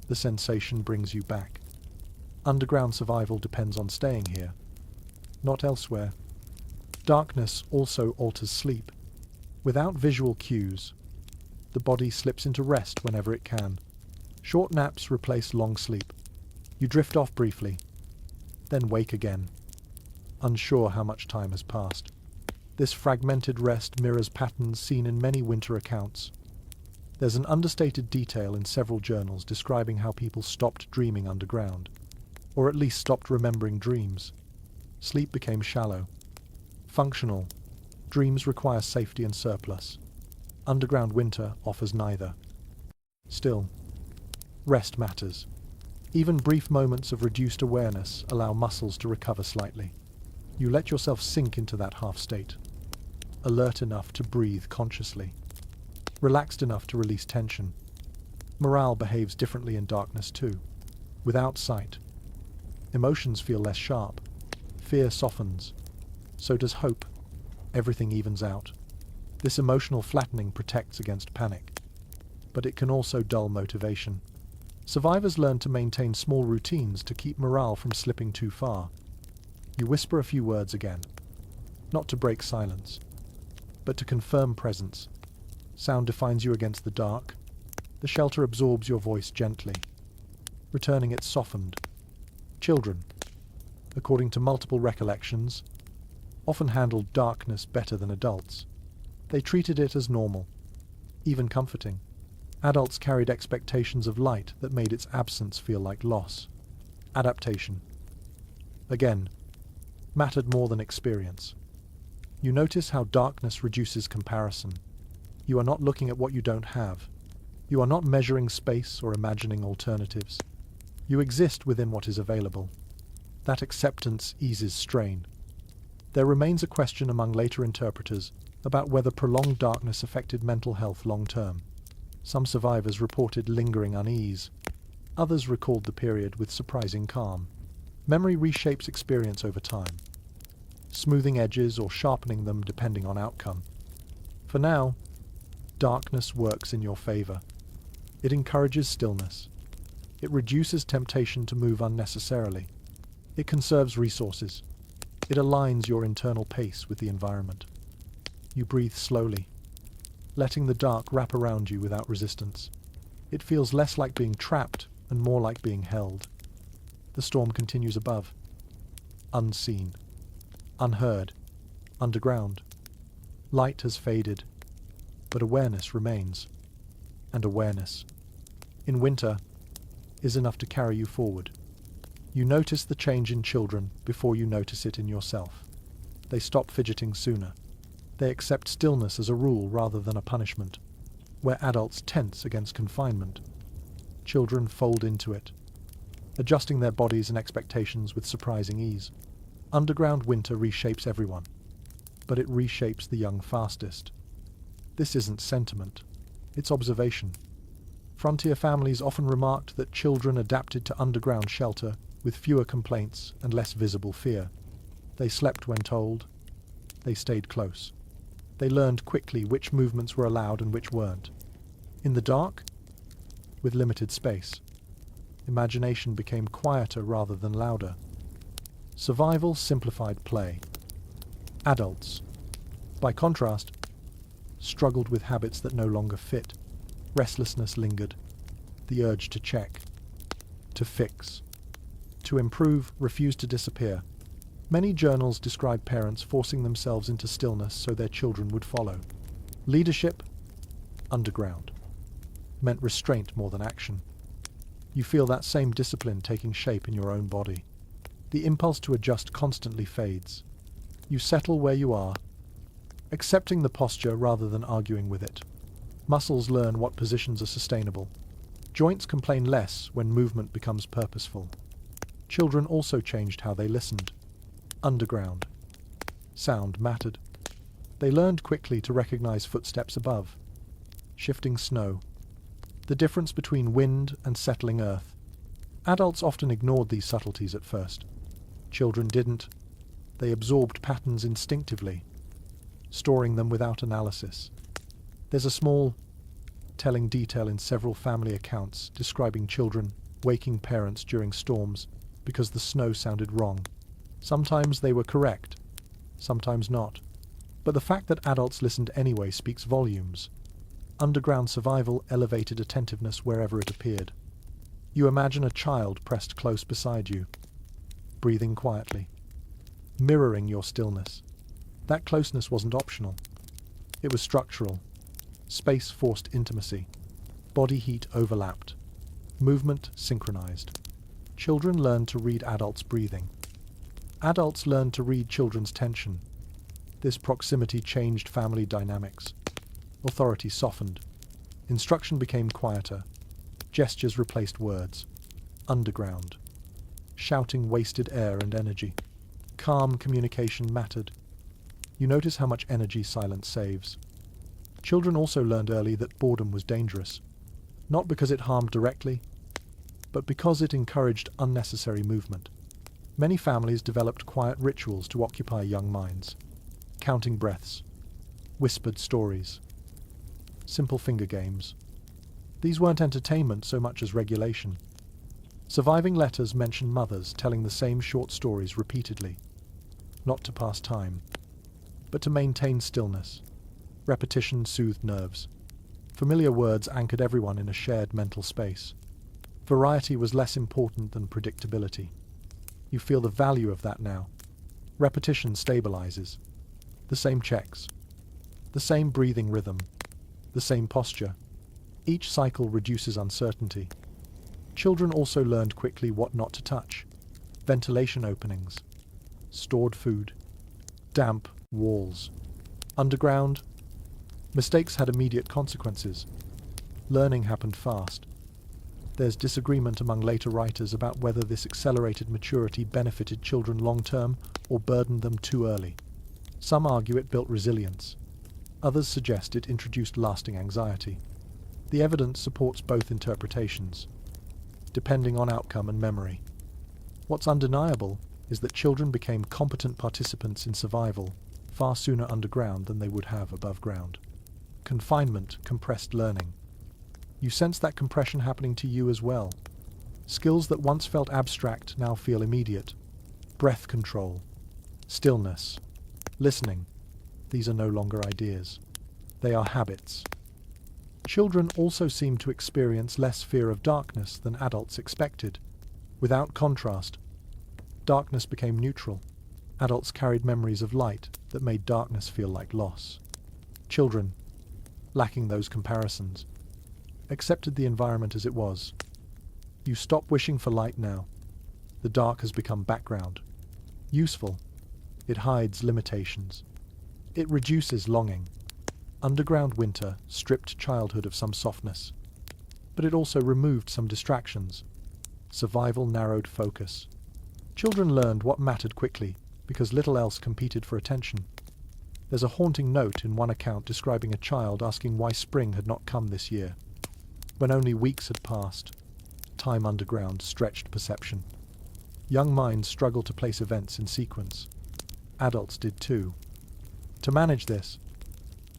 The sensation brings you back. Underground survival depends on staying here, not elsewhere. Darkness also alters sleep. Without visual cues, the body slips into rest whenever it can. Short naps replace long sleep. You drift off briefly, then wake again, unsure how much time has passed. This fragmented rest mirrors patterns seen in many winter accounts. There's an understated detail in several journals describing how people stopped dreaming underground, or at least stopped remembering dreams. Sleep became shallow. Functional. Dreams require safety and surplus. Underground winter offers neither. Still, rest matters. Even brief moments of reduced awareness allow muscles to recover slightly. You let yourself sink into that half state, alert enough to breathe consciously, relaxed enough to release tension. Morale behaves differently in darkness too. Without sight, emotions feel less sharp. Fear softens. So does hope. Everything evens out. This emotional flattening protects against panic, but it can also dull motivation. Survivors learn to maintain small routines to keep morale from slipping too far. You whisper a few words again, not to break silence, but to confirm presence. Sound defines you against the dark. The shelter absorbs your voice gently, returning it softened. Children, according to multiple recollections, often handled darkness better than adults. They treated it as normal, even comforting. Adults carried expectations of light that made its absence feel like loss. Adaptation, again, mattered more than experience. You notice how darkness reduces comparison. You are not looking at what you don't have. You are not measuring space or imagining alternatives. You exist within what is available. That acceptance eases strain. There remains a question among later interpreters about whether prolonged darkness affected mental health long term. Some survivors reported lingering unease. Others recalled the period with surprising calm. Memory reshapes experience over time, smoothing edges or sharpening them depending on outcome. For now, darkness works in your favor. It encourages stillness. It reduces temptation to move unnecessarily. It conserves resources. It aligns your internal pace with the environment. You breathe slowly, letting the dark wrap around you without resistance. It feels less like being trapped and more like being held. The storm continues above, unseen, unheard, underground. Light has faded, but awareness remains. And awareness, in winter, is enough to carry you forward. You notice the change in children before you notice it in yourself. They stop fidgeting sooner. They accept stillness as a rule rather than a punishment. Where adults tense against confinement, children fold into it, adjusting their bodies and expectations with surprising ease. Underground winter reshapes everyone, but it reshapes the young fastest. This isn't sentiment, it's observation. Frontier families often remarked that children adapted to underground shelter with fewer complaints and less visible fear. They slept when told. They stayed close. They learned quickly which movements were allowed and which weren't. In the dark, with limited space, imagination became quieter rather than louder. Survival simplified play. Adults, by contrast, struggled with habits that no longer fit. Restlessness lingered. The urge to check, to fix, to improve refused to disappear. Many journals describe parents forcing themselves into stillness so their children would follow. Leadership, underground, meant restraint more than action. You feel that same discipline taking shape in your own body. The impulse to adjust constantly fades. You settle where you are, accepting the posture rather than arguing with it. Muscles learn what positions are sustainable. Joints complain less when movement becomes purposeful. Children also changed how they listened. Underground. Sound mattered. They learned quickly to recognize footsteps above, shifting snow, the difference between wind and settling earth. Adults often ignored these subtleties at first. Children didn't. They absorbed patterns instinctively, storing them without analysis. There's a small, telling detail in several family accounts describing children waking parents during storms because the snow sounded wrong. Sometimes they were correct, sometimes not. But the fact that adults listened anyway speaks volumes. Underground survival elevated attentiveness wherever it appeared. You imagine a child pressed close beside you, breathing quietly, mirroring your stillness. That closeness wasn't optional. It was structural. Space forced intimacy. Body heat overlapped. Movement synchronized. Children learned to read adults' breathing. Adults learned to read children's tension. This proximity changed family dynamics. Authority softened. Instruction became quieter. Gestures replaced words. Underground. Shouting wasted air and energy. Calm communication mattered. You notice how much energy silence saves. Children also learned early that boredom was dangerous, not because it harmed directly, but because it encouraged unnecessary movement. Many families developed quiet rituals to occupy young minds. Counting breaths, whispered stories, simple finger games. These weren't entertainment so much as regulation. Surviving letters mention mothers telling the same short stories repeatedly, not to pass time, but to maintain stillness. Repetition soothed nerves. Familiar words anchored everyone in a shared mental space. Variety was less important than predictability. You feel the value of that now. Repetition stabilizes. The same checks. The same breathing rhythm. The same posture. Each cycle reduces uncertainty. Children also learned quickly what not to touch. Ventilation openings. Stored food. Damp walls. Underground. Mistakes had immediate consequences. Learning happened fast. There's disagreement among later writers about whether this accelerated maturity benefited children long-term or burdened them too early. Some argue it built resilience. Others suggest it introduced lasting anxiety. The evidence supports both interpretations, depending on outcome and memory. What's undeniable is that children became competent participants in survival far sooner underground than they would have above ground. Confinement compressed learning. You sense that compression happening to you as well. Skills that once felt abstract now feel immediate. Breath control, stillness, listening. These are no longer ideas. They are habits. Children also seem to experience less fear of darkness than adults expected. Without contrast, darkness became neutral. Adults carried memories of light that made darkness feel like loss. Children, lacking those comparisons, accepted the environment as it was. You stop wishing for light now. The dark has become background. Useful. It hides limitations. It reduces longing. Underground winter stripped childhood of some softness, but it also removed some distractions. Survival narrowed focus. Children learned what mattered quickly because little else competed for attention. There's a haunting note in one account describing a child asking why spring had not come this year. When only weeks had passed, time underground stretched perception. Young minds struggled to place events in sequence. Adults did too. To manage this,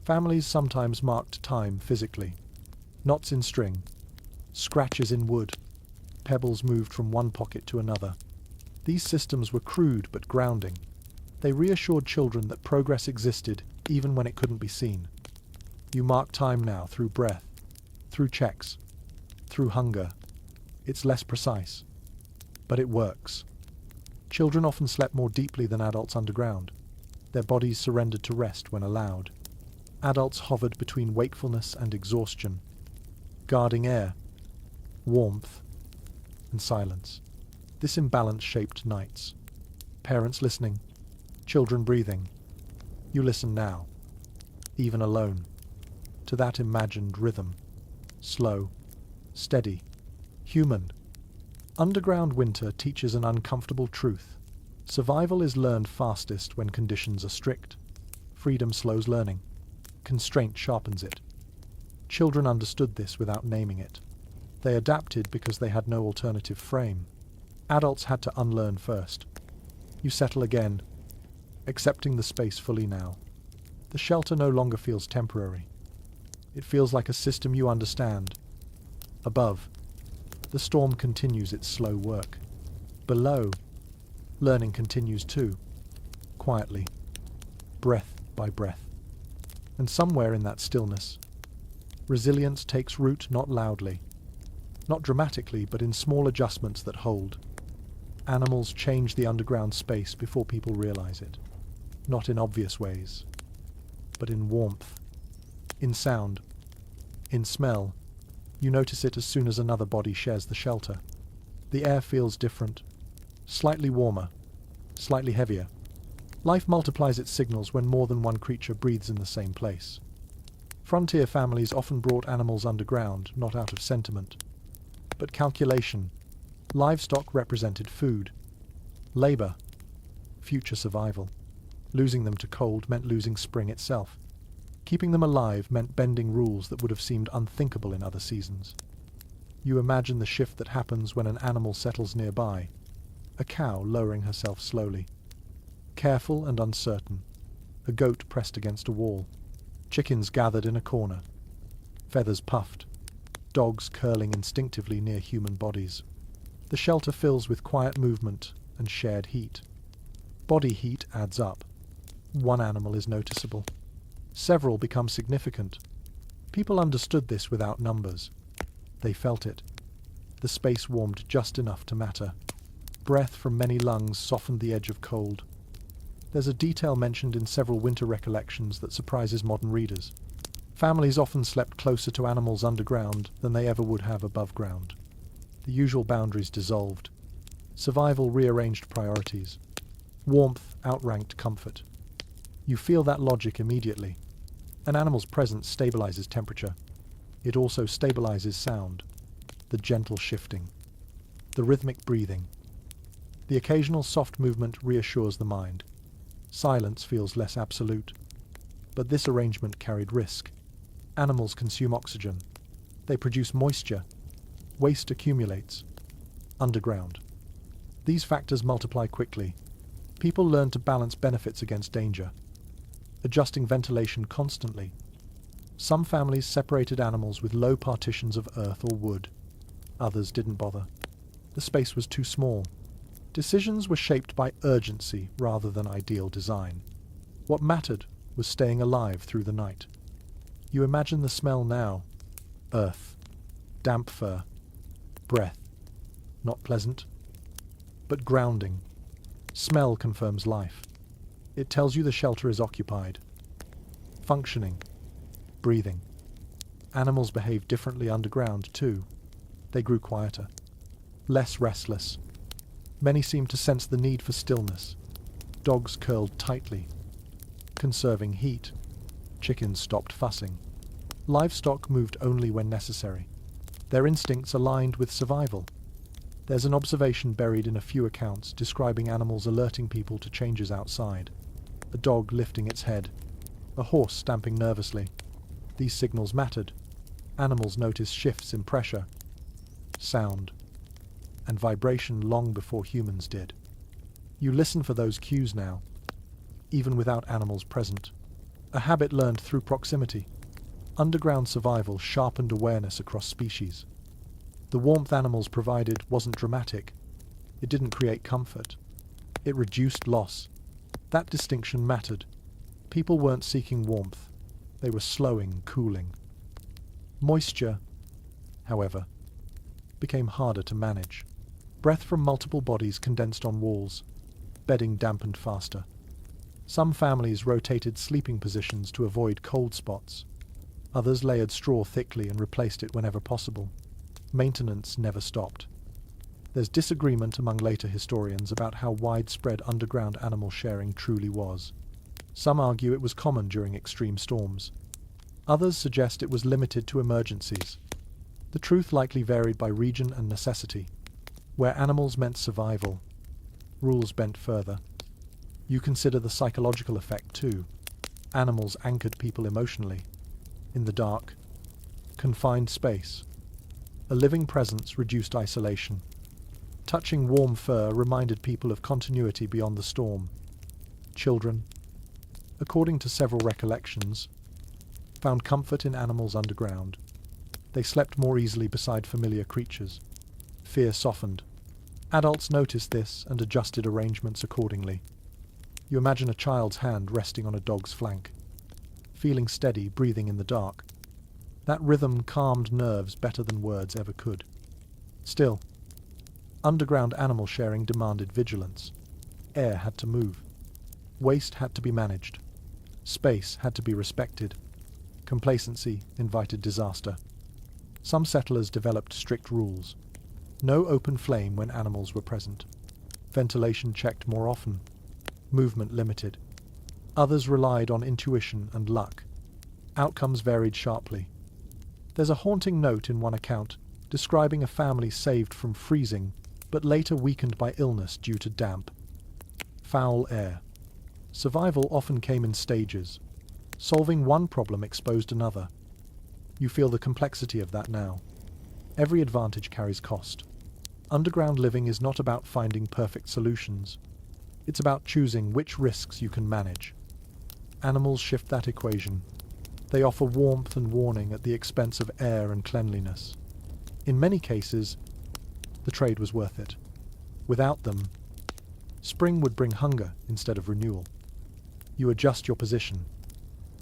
families sometimes marked time physically. Knots in string, scratches in wood, pebbles moved from one pocket to another. These systems were crude but grounding. They reassured children that progress existed even when it couldn't be seen. You mark time now through breath, through checks, through hunger. It's less precise, but it works. Children often slept more deeply than adults underground. Their bodies surrendered to rest when allowed. Adults hovered between wakefulness and exhaustion, guarding air, warmth, and silence. This imbalance shaped nights. Parents listening, children breathing. You listen now, even alone, to that imagined rhythm. Slow, steady, human. Underground winter teaches an uncomfortable truth. Survival is learned fastest when conditions are strict. Freedom slows learning. Constraint sharpens it. Children understood this without naming it. They adapted because they had no alternative frame. Adults had to unlearn first. You settle again, accepting the space fully now. The shelter no longer feels temporary. It feels like a system you understand. Above, the storm continues its slow work. Below, learning continues too, quietly, breath by breath. And somewhere in that stillness, resilience takes root not loudly, not dramatically, but in small adjustments that hold. Animals change the underground space before people realize it. not in obvious ways, but in warmth, in sound, in smell. You notice it as soon as another body shares the shelter. The air feels different, slightly warmer, slightly heavier. Life multiplies its signals when more than one creature breathes in the same place. Frontier families often brought animals underground, not out of sentiment, but calculation. Livestock represented food, labor, future survival. Losing them to cold meant losing spring itself. Keeping them alive meant bending rules that would have seemed unthinkable in other seasons. You imagine the shift that happens when an animal settles nearby, a cow lowering herself slowly. Careful and uncertain, a goat pressed against a wall, chickens gathered in a corner, feathers puffed, dogs curling instinctively near human bodies. The shelter fills with quiet movement and shared heat. Body heat adds up. One animal is noticeable. Several become significant. People understood this without numbers. They felt it. The space warmed just enough to matter. Breath from many lungs softened the edge of cold. There's a detail mentioned in several winter recollections that surprises modern readers. Families often slept closer to animals underground than they ever would have above ground. The usual boundaries dissolved. Survival rearranged priorities. Warmth outranked comfort. You feel that logic immediately. An animal's presence stabilizes temperature. It also stabilizes sound, the gentle shifting, the rhythmic breathing. The occasional soft movement reassures the mind. Silence feels less absolute. But this arrangement carried risk. Animals consume oxygen. They produce moisture. Waste accumulates. Underground. These factors multiply quickly. People learn to balance benefits against danger, adjusting ventilation constantly. Some families separated animals with low partitions of earth or wood. Others didn't bother. The space was too small. Decisions were shaped by urgency rather than ideal design. What mattered was staying alive through the night. You imagine the smell now. Earth, damp fur, breath. Not pleasant, but grounding. Smell confirms life. It tells you the shelter is occupied. Functioning. Breathing. Animals behave differently underground too. They grew quieter. Less restless. Many seemed to sense the need for stillness. Dogs curled tightly, conserving heat. Chickens stopped fussing. Livestock moved only when necessary. Their instincts aligned with survival. There's an observation buried in a few accounts describing animals alerting people to changes outside. A dog lifting its head. A horse stamping nervously. These signals mattered. Animals noticed shifts in pressure, sound, and vibration long before humans did. You listen for those cues now, even without animals present. A habit learned through proximity. Underground survival sharpened awareness across species. The warmth animals provided wasn't dramatic. It didn't create comfort. It reduced loss. That distinction mattered. People weren't seeking warmth. They were slowing, cooling. Moisture, however, became harder to manage. Breath from multiple bodies condensed on walls. Bedding dampened faster. Some families rotated sleeping positions to avoid cold spots. Others layered straw thickly and replaced it whenever possible. Maintenance never stopped. There's disagreement among later historians about how widespread underground animal sharing truly was. Some argue it was common during extreme storms. Others suggest it was limited to emergencies. The truth likely varied by region and necessity. Where animals meant survival, rules bent further. You consider the psychological effect too. Animals anchored people emotionally. In the dark, confined space, a living presence reduced isolation. Touching warm fur reminded people of continuity beyond the storm. Children, according to several recollections, found comfort in animals underground. They slept more easily beside familiar creatures. Fear softened. Adults noticed this and adjusted arrangements accordingly. You imagine a child's hand resting on a dog's flank, feeling steady, breathing in the dark. That rhythm calmed nerves better than words ever could. Still, underground animal sharing demanded vigilance. Air had to move. Waste had to be managed. Space had to be respected. Complacency invited disaster. Some settlers developed strict rules. No open flame when animals were present. Ventilation checked more often. Movement limited. Others relied on intuition and luck. Outcomes varied sharply. There's a haunting note in one account describing a family saved from freezing, but later weakened by illness due to damp. Foul air. Survival often came in stages. Solving one problem exposed another. You feel the complexity of that now. Every advantage carries cost. Underground living is not about finding perfect solutions. It's about choosing which risks you can manage. Animals shift that equation. They offer warmth and warning at the expense of air and cleanliness. In many cases, the trade was worth it. Without them, spring would bring hunger instead of renewal. You adjust your position,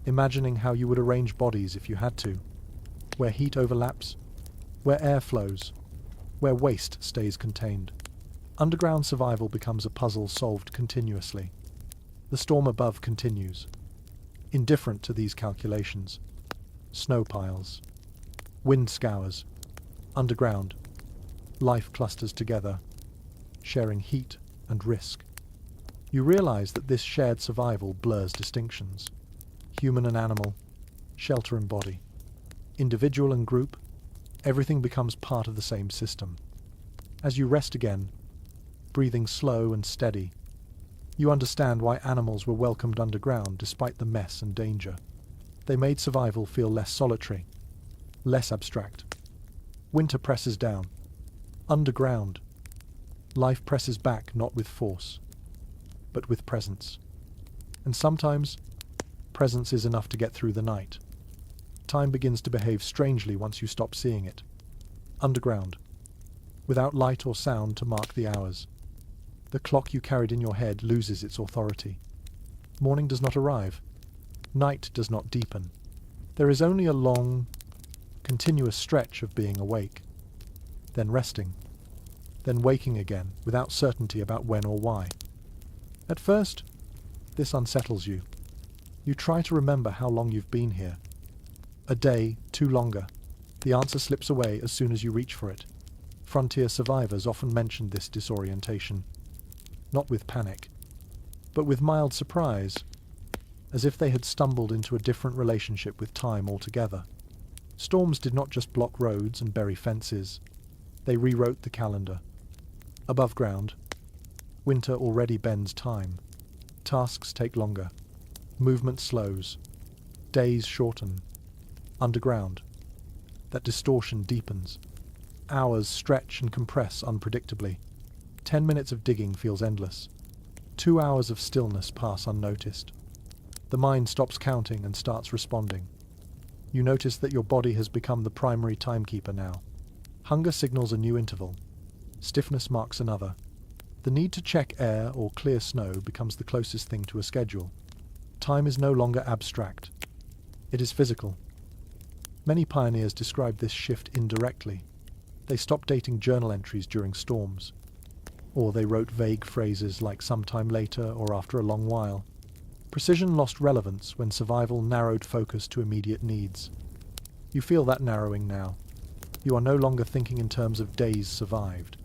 imagining how you would arrange bodies if you had to, where heat overlaps, where air flows, where waste stays contained. Underground survival becomes a puzzle solved continuously. The storm above continues, indifferent to these calculations. Snow piles, wind scours, underground, life clusters together, sharing heat and risk. You realize that this shared survival blurs distinctions. Human and animal, shelter and body, individual and group, everything becomes part of the same system. As you rest again, breathing slow and steady, you understand why animals were welcomed underground despite the mess and danger. They made survival feel less solitary, less abstract. Winter presses down. Underground, life presses back not with force, but with presence. And sometimes, presence is enough to get through the night. Time begins to behave strangely once you stop seeing it. Underground, without light or sound to mark the hours. The clock you carried in your head loses its authority. Morning does not arrive. Night does not deepen. There is only a long, continuous stretch of being awake, then resting, then waking again without certainty about when or why. At first, this unsettles you. You try to remember how long you've been here. A day, two longer. The answer slips away as soon as you reach for it. Frontier survivors often mentioned this disorientation. Not with panic, but with mild surprise, as if they had stumbled into a different relationship with time altogether. Storms did not just block roads and bury fences, they rewrote the calendar. Above ground, winter already bends time. Tasks take longer. Movement slows. Days shorten. Underground, that distortion deepens. Hours stretch and compress unpredictably. 10 minutes of digging feels endless. 2 hours of stillness pass unnoticed. The mind stops counting and starts responding. You notice that your body has become the primary timekeeper now. Hunger signals a new interval. Stiffness marks another. The need to check air or clear snow becomes the closest thing to a schedule. Time is no longer abstract. It is physical. Many pioneers describe this shift indirectly. They stopped dating journal entries during storms. Or they wrote vague phrases like sometime later or after a long while. Precision lost relevance when survival narrowed focus to immediate needs. You feel that narrowing now. You are no longer thinking in terms of days survived.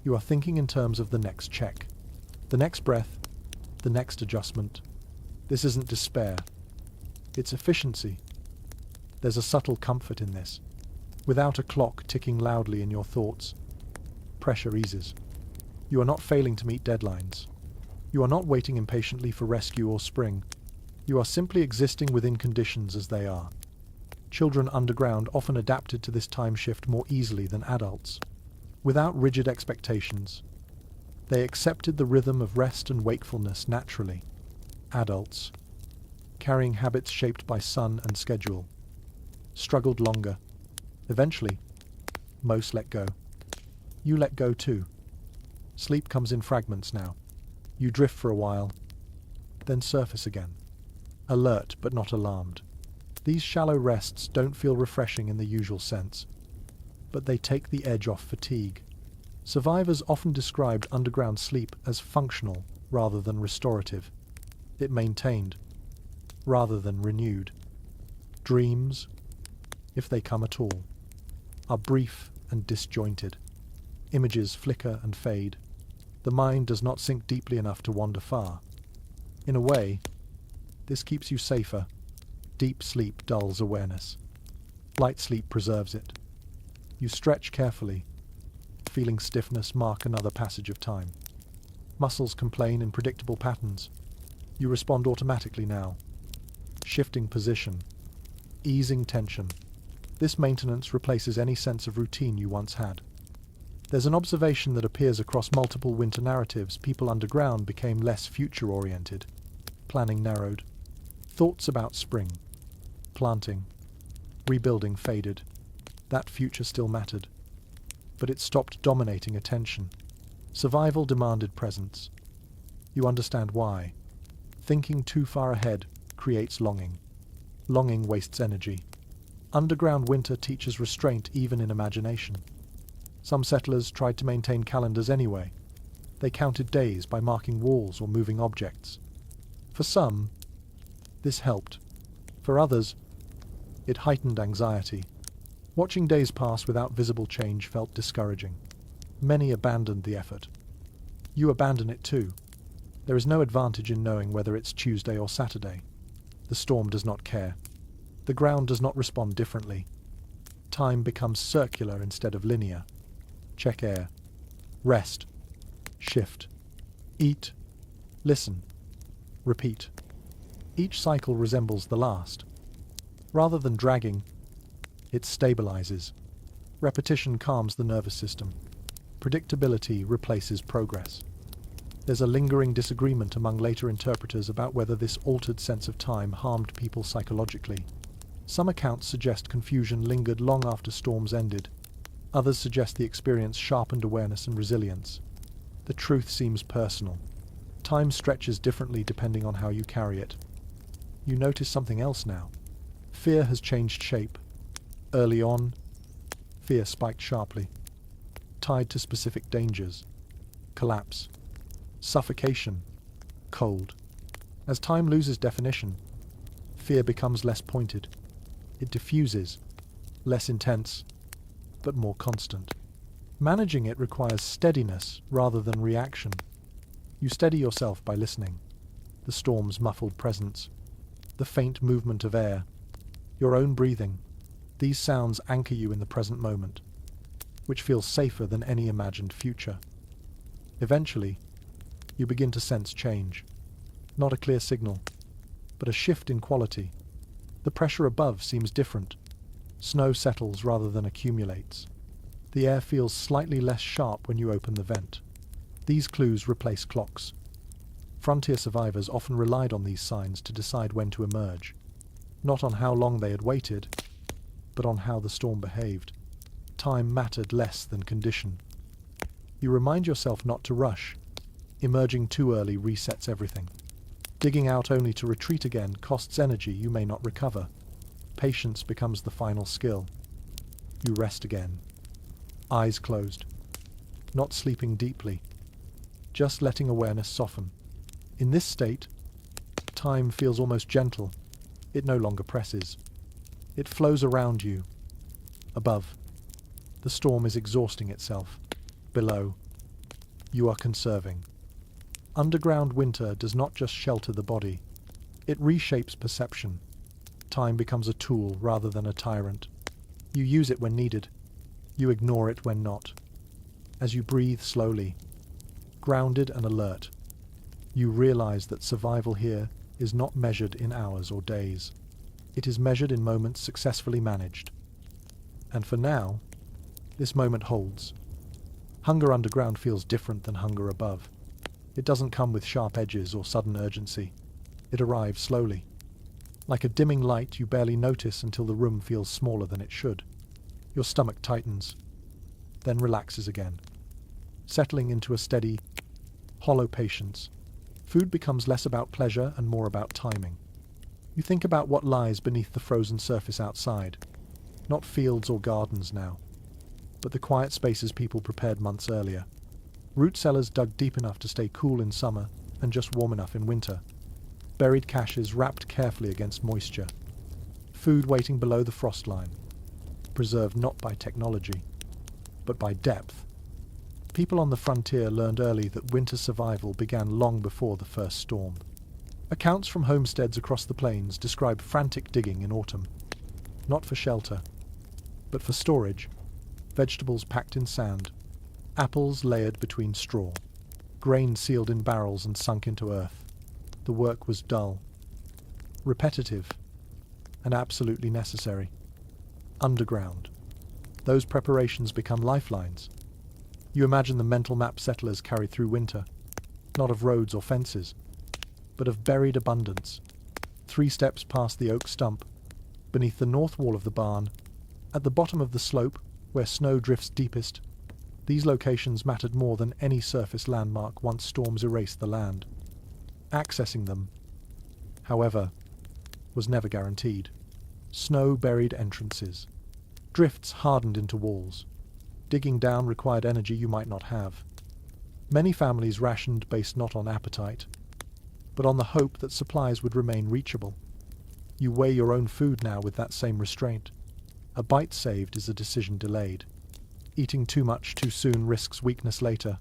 You are thinking in terms of the next check, the next breath, the next adjustment. This isn't despair. It's efficiency. There's a subtle comfort in this. Without a clock ticking loudly in your thoughts, pressure eases. You are not failing to meet deadlines. You are not waiting impatiently for rescue or spring. You are simply existing within conditions as they are. Children underground often adapted to this time shift more easily than adults. Without rigid expectations, they accepted the rhythm of rest and wakefulness naturally. Adults, carrying habits shaped by sun and schedule, struggled longer. Eventually, most let go. You let go too. Sleep comes in fragments now. You drift for a while, then surface again. Alert but not alarmed. These shallow rests don't feel refreshing in the usual sense, but they take the edge off fatigue. Survivors often described underground sleep as functional rather than restorative. It maintained, rather than renewed. Dreams, if they come at all, are brief and disjointed. Images flicker and fade. The mind does not sink deeply enough to wander far. In a way, this keeps you safer. Deep sleep dulls awareness. Light sleep preserves it. You stretch carefully, feeling stiffness mark another passage of time. Muscles complain in predictable patterns. You respond automatically now. Shifting position, easing tension. This maintenance replaces any sense of routine you once had. There's an observation that appears across multiple winter narratives. People underground became less future-oriented. Planning narrowed. Thoughts about spring, planting, rebuilding faded. That future still mattered. But it stopped dominating attention. Survival demanded presence. You understand why. Thinking too far ahead creates longing. Longing wastes energy. Underground winter teaches restraint even in imagination. Some settlers tried to maintain calendars anyway. They counted days by marking walls or moving objects. For some, this helped. For others, it heightened anxiety. Watching days pass without visible change felt discouraging. Many abandoned the effort. You abandon it too. There is no advantage in knowing whether it's Tuesday or Saturday. The storm does not care. The ground does not respond differently. Time becomes circular instead of linear. Check air. Rest. Shift. Eat. Listen. Repeat. Each cycle resembles the last. Rather than dragging, it stabilizes. Repetition calms the nervous system. Predictability replaces progress. There's a lingering disagreement among later interpreters about whether this altered sense of time harmed people psychologically. Some accounts suggest confusion lingered long after storms ended. Others suggest the experience sharpened awareness and resilience. The truth seems personal. Time stretches differently depending on how you carry it. You notice something else now. Fear has changed shape. Early on, fear spiked sharply, tied to specific dangers. Collapse. Suffocation. Cold. As time loses definition, fear becomes less pointed. It diffuses, less intense, but more constant. Managing it requires steadiness rather than reaction. You steady yourself by listening. The storm's muffled presence, the faint movement of air, your own breathing. These sounds anchor you in the present moment, which feels safer than any imagined future. Eventually, you begin to sense change. Not a clear signal, but a shift in quality. The pressure above seems different. Snow settles rather than accumulates. The air feels slightly less sharp when you open the vent. These clues replace clocks. Frontier survivors often relied on these signs to decide when to emerge, not on how long they had waited, but on how the storm behaved. Time mattered less than condition. You remind yourself not to rush. Emerging too early resets everything. Digging out only to retreat again costs energy you may not recover. Patience becomes the final skill. You rest again. Eyes closed. Not sleeping deeply. Just letting awareness soften. In this state, time feels almost gentle. It no longer presses. It flows around you. Above, the storm is exhausting itself. Below, you are conserving. Underground winter does not just shelter the body. It reshapes perception. Time becomes a tool rather than a tyrant. You use it when needed. You ignore it when not. As you breathe slowly, grounded and alert, you realize that survival here is not measured in hours or days. It is measured in moments successfully managed. And for now, this moment holds. Hunger underground feels different than hunger above. It doesn't come with sharp edges or sudden urgency. It arrives slowly. Like a dimming light you barely notice until the room feels smaller than it should. Your stomach tightens, then relaxes again, settling into a steady, hollow patience. Food becomes less about pleasure and more about timing. You think about what lies beneath the frozen surface outside. Not fields or gardens now, but the quiet spaces people prepared months earlier. Root cellars dug deep enough to stay cool in summer and just warm enough in winter. Buried caches wrapped carefully against moisture. Food waiting below the frost line, preserved not by technology, but by depth. People on the frontier learned early that winter survival began long before the first storm. Accounts from homesteads across the plains describe frantic digging in autumn, not for shelter, but for storage. Vegetables packed in sand, apples layered between straw, grain sealed in barrels and sunk into earth. The work was dull, repetitive, and absolutely necessary. Underground. Those preparations become lifelines. You imagine the mental map settlers carried through winter, not of roads or fences, but of buried abundance. 3 steps past the oak stump, beneath the north wall of the barn, at the bottom of the slope, where snow drifts deepest. These locations mattered more than any surface landmark once storms erased the land. Accessing them, however, was never guaranteed. Snow-buried entrances. Drifts hardened into walls. Digging down required energy you might not have. Many families rationed based not on appetite, but on the hope that supplies would remain reachable. You weigh your own food now with that same restraint. A bite saved is a decision delayed. Eating too much too soon risks weakness later.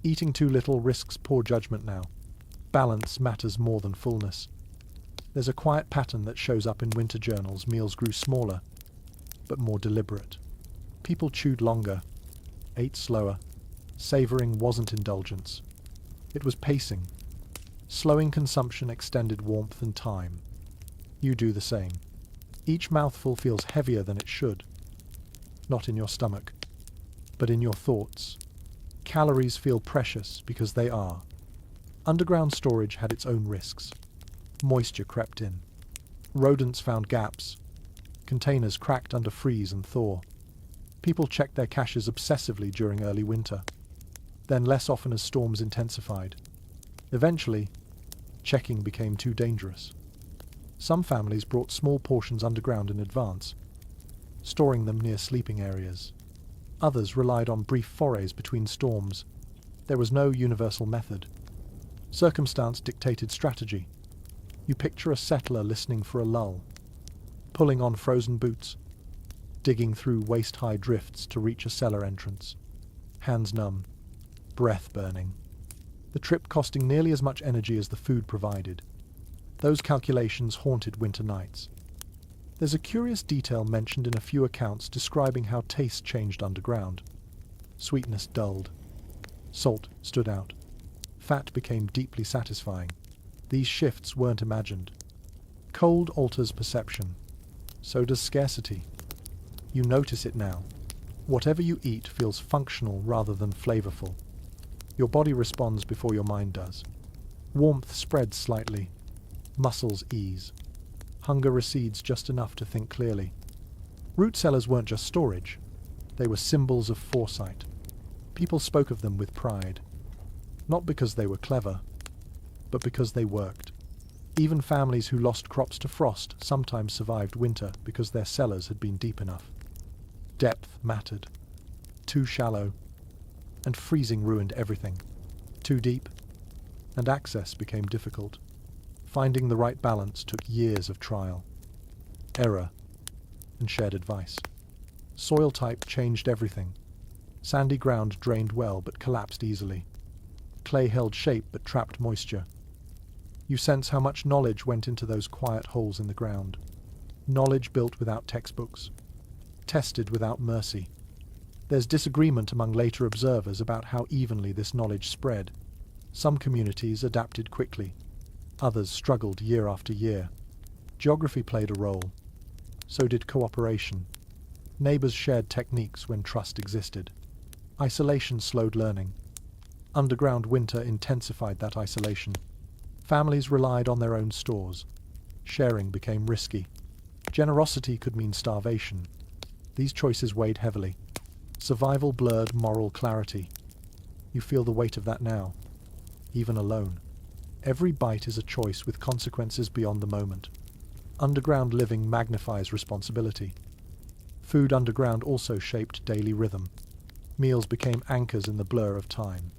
Eating too little risks poor judgment now. Balance matters more than fullness. There's a quiet pattern that shows up in winter journals. Meals grew smaller, but more deliberate. People chewed longer, ate slower. Savoring wasn't indulgence. It was pacing. Slowing consumption extended warmth and time. You do the same. Each mouthful feels heavier than it should. Not in your stomach, but in your thoughts. Calories feel precious because they are. Underground storage had its own risks. Moisture crept in. Rodents found gaps. Containers cracked under freeze and thaw. People checked their caches obsessively during early winter, then less often as storms intensified. Eventually, checking became too dangerous. Some families brought small portions underground in advance, storing them near sleeping areas. Others relied on brief forays between storms. There was no universal method. Circumstance dictated strategy. You picture a settler listening for a lull, pulling on frozen boots, digging through waist-high drifts to reach a cellar entrance. Hands numb, breath burning. The trip costing nearly as much energy as the food provided. Those calculations haunted winter nights. There's a curious detail mentioned in a few accounts describing how taste changed underground. Sweetness dulled. Salt stood out. Fat became deeply satisfying. These shifts weren't imagined. Cold alters perception. So does scarcity. You notice it now. Whatever you eat feels functional rather than flavorful. Your body responds before your mind does. Warmth spreads slightly. Muscles ease. Hunger recedes just enough to think clearly. Root cellars weren't just storage. They were symbols of foresight. People spoke of them with pride. Not because they were clever, but because they worked. Even families who lost crops to frost sometimes survived winter because their cellars had been deep enough. Depth mattered. Too shallow, and freezing ruined everything. Too deep, and access became difficult. Finding the right balance took years of trial, error, and shared advice. Soil type changed everything. Sandy ground drained well but collapsed easily. Clay held shape but trapped moisture. You sense how much knowledge went into those quiet holes in the ground. Knowledge built without textbooks. Tested without mercy. There's disagreement among later observers about how evenly this knowledge spread. Some communities adapted quickly. Others struggled year after year. Geography played a role. So did cooperation. Neighbors shared techniques when trust existed. Isolation slowed learning. Underground winter intensified that isolation. Families relied on their own stores. Sharing became risky. Generosity could mean starvation. These choices weighed heavily. Survival blurred moral clarity. You feel the weight of that now, even alone. Every bite is a choice with consequences beyond the moment. Underground living magnifies responsibility. Food underground also shaped daily rhythm. Meals became anchors in the blur of time.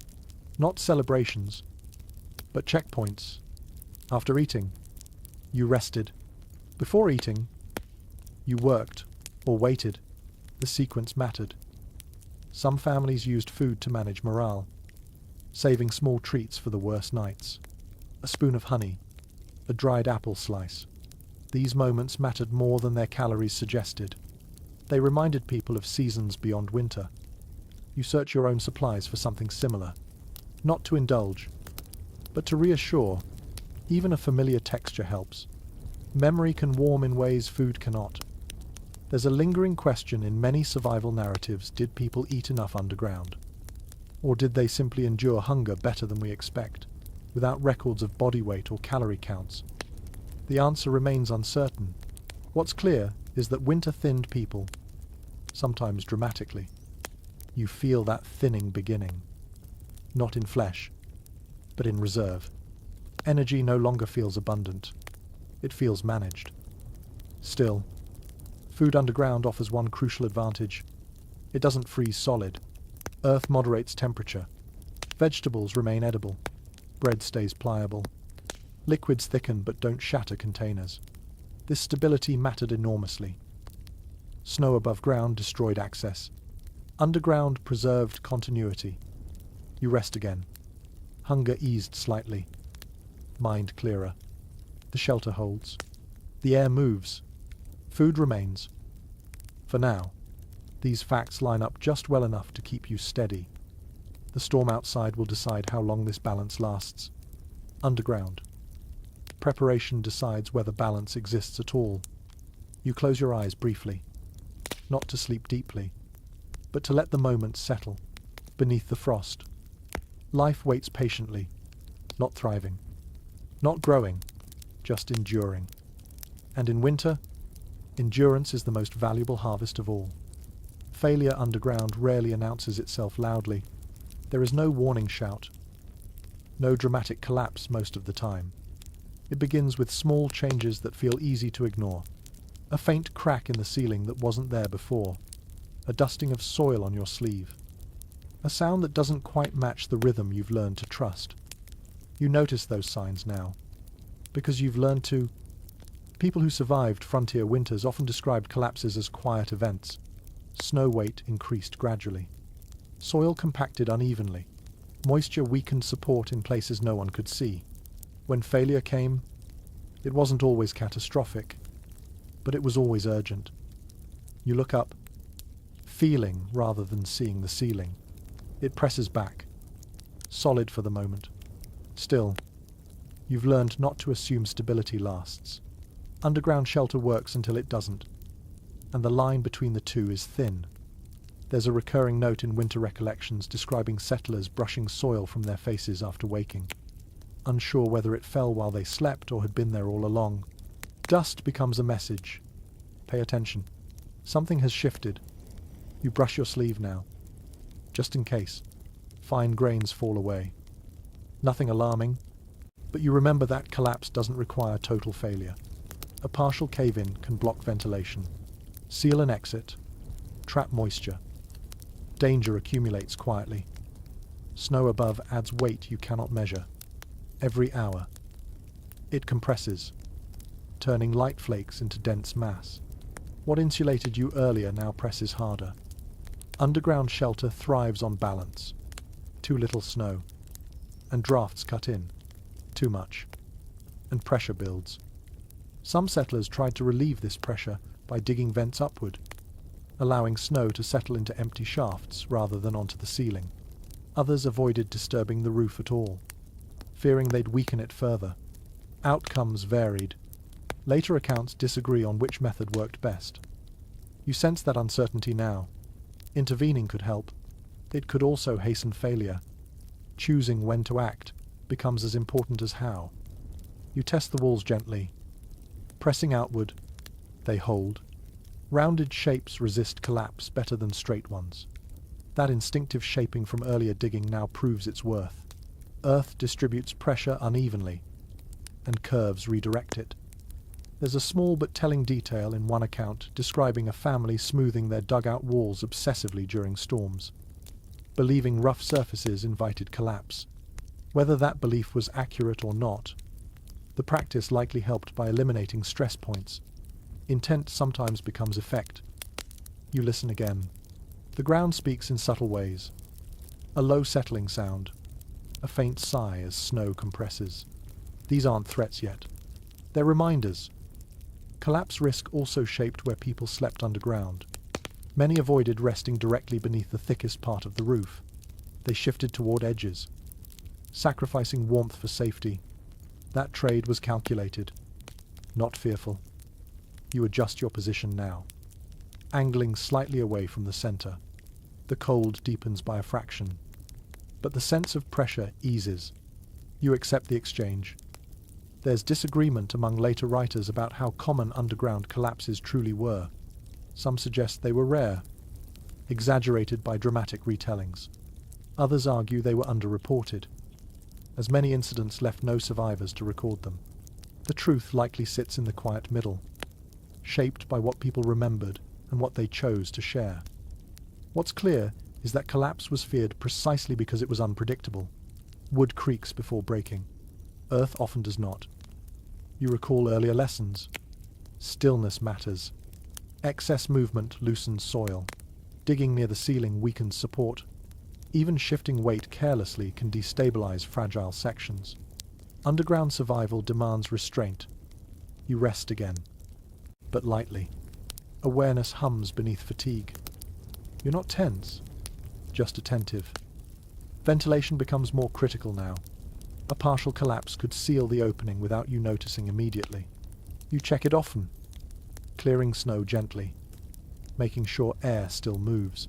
Not celebrations, but checkpoints. After eating, you rested. Before eating, you worked or waited. The sequence mattered. Some families used food to manage morale, saving small treats for the worst nights. A spoon of honey, a dried apple slice. These moments mattered more than their calories suggested. They reminded people of seasons beyond winter. You search your own supplies for something similar, not to indulge, but to reassure. Even a familiar texture helps. Memory can warm in ways food cannot. There's a lingering question in many survival narratives: did people eat enough underground? Or did they simply endure hunger better than we expect, without records of body weight or calorie counts? The answer remains uncertain. What's clear is that winter thinned people, sometimes dramatically. You feel that thinning beginning, not in flesh, but in reserve. Energy no longer feels abundant. It feels managed. Still, food underground offers one crucial advantage. It doesn't freeze solid. Earth moderates temperature. Vegetables remain edible. Bread stays pliable. Liquids thicken but don't shatter containers. This stability mattered enormously. Snow above ground destroyed access. Underground preserved continuity. You rest again. Hunger eased slightly. Mind clearer. The shelter holds. The air moves. Food remains. For now, these facts line up just well enough to keep you steady. The storm outside will decide how long this balance lasts. Underground. Preparation decides whether balance exists at all. You close your eyes briefly, not to sleep deeply, but to let the moments settle beneath the frost. Life waits patiently, not thriving, not growing, just enduring. And in winter, endurance is the most valuable harvest of all. Failure underground rarely announces itself loudly. There is no warning shout, no dramatic collapse most of the time. It begins with small changes that feel easy to ignore. A faint crack in the ceiling that wasn't there before. A dusting of soil on your sleeve. A sound that doesn't quite match the rhythm you've learned to trust. You notice those signs now, because you've learned to. People who survived frontier winters often described collapses as quiet events. Snow weight increased gradually. Soil compacted unevenly. Moisture weakened support in places no one could see. When failure came, it wasn't always catastrophic, but it was always urgent. You look up, feeling rather than seeing the ceiling. It presses back, solid for the moment. Still, you've learned not to assume stability lasts. Underground shelter works until it doesn't, and the line between the two is thin. There's a recurring note in winter recollections describing settlers brushing soil from their faces after waking, unsure whether it fell while they slept or had been there all along. Dust becomes a message. Pay attention. Something has shifted. You brush your sleeve now, just in case. Fine grains fall away. Nothing alarming, but you remember that collapse doesn't require total failure. A partial cave-in can block ventilation, seal an exit, trap moisture. Danger accumulates quietly. Snow above adds weight you cannot measure. Every hour, it compresses, turning light flakes into dense mass. What insulated you earlier now presses harder. Underground shelter thrives on balance. Too little snow, and drafts cut in. Too much, and pressure builds. Some settlers tried to relieve this pressure by digging vents upward, allowing snow to settle into empty shafts rather than onto the ceiling. Others avoided disturbing the roof at all, fearing they'd weaken it further. Outcomes varied. Later accounts disagree on which method worked best. You sense that uncertainty now. Intervening could help. It could also hasten failure. Choosing when to act becomes as important as how. You test the walls gently. Pressing outward, they hold. Rounded shapes resist collapse better than straight ones. That instinctive shaping from earlier digging now proves its worth. Earth distributes pressure unevenly, and curves redirect it. There's a small but telling detail in one account describing a family smoothing their dugout walls obsessively during storms, believing rough surfaces invited collapse. Whether that belief was accurate or not, The practice likely helped by eliminating stress points. Intent sometimes becomes effect. You listen again. The ground speaks in subtle ways. A low settling sound. A faint sigh as snow compresses. These aren't threats yet. They're reminders. Collapse risk also shaped where people slept underground. Many avoided resting directly beneath the thickest part of the roof. They shifted toward edges, sacrificing warmth for safety. That trade was calculated, not fearful. You adjust your position now, angling slightly away from the center. The cold deepens by a fraction, but the sense of pressure eases. You accept the exchange. There's disagreement among later writers about how common underground collapses truly were. Some suggest they were rare, exaggerated by dramatic retellings. Others argue they were underreported, as many incidents left no survivors to record them. The truth likely sits in the quiet middle, shaped by what people remembered and what they chose to share. What's clear is that collapse was feared precisely because it was unpredictable. Wood creaks before breaking. Earth often does not. You recall earlier lessons. Stillness matters. Excess movement loosens soil. Digging near the ceiling weakens support. Even shifting weight carelessly can destabilize fragile sections. Underground survival demands restraint. You rest again, but lightly. Awareness hums beneath fatigue. You're not tense, just attentive. Ventilation becomes more critical now. A partial collapse could seal the opening without you noticing immediately. You check it often, clearing snow gently, making sure air still moves.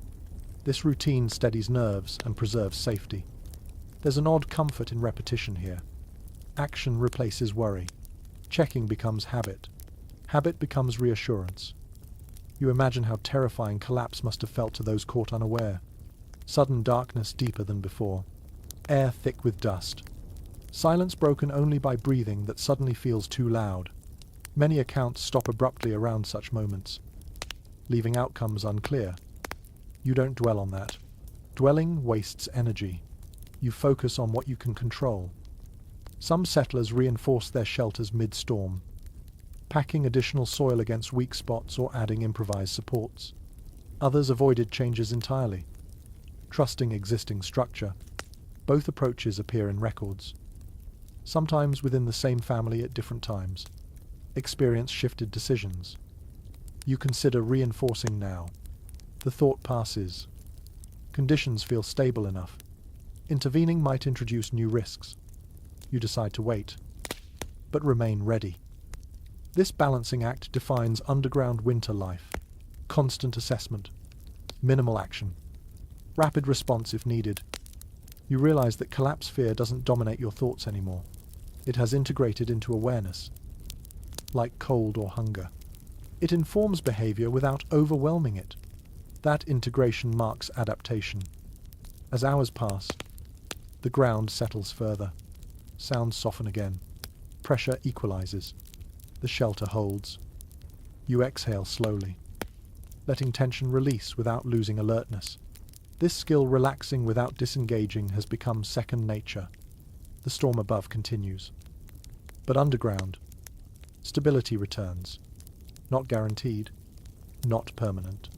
This routine steadies nerves and preserves safety. There's an odd comfort in repetition here. Action replaces worry. Checking becomes habit. Habit becomes reassurance. You imagine how terrifying collapse must have felt to those caught unaware. Sudden darkness deeper than before. Air thick with dust. Silence broken only by breathing that suddenly feels too loud. Many accounts stop abruptly around such moments, leaving outcomes unclear. You don't dwell on that. Dwelling wastes energy. You focus on what you can control. Some settlers reinforced their shelters mid-storm, packing additional soil against weak spots or adding improvised supports. Others avoided changes entirely, trusting existing structure. Both approaches appear in records, sometimes within the same family at different times. Experience shifted decisions. You consider reinforcing now. The thought passes. Conditions feel stable enough. Intervening might introduce new risks. You decide to wait, but remain ready. This balancing act defines underground winter life. Constant assessment. Minimal action. Rapid response if needed. You realize that collapse fear doesn't dominate your thoughts anymore. It has integrated into awareness, like cold or hunger. It informs behavior without overwhelming it. That integration marks adaptation. As hours pass, the ground settles further. Sounds soften again. Pressure equalizes. The shelter holds. You exhale slowly, letting tension release without losing alertness. This skill, relaxing without disengaging, has become second nature. The storm above continues. But underground, stability returns. Not guaranteed, not permanent,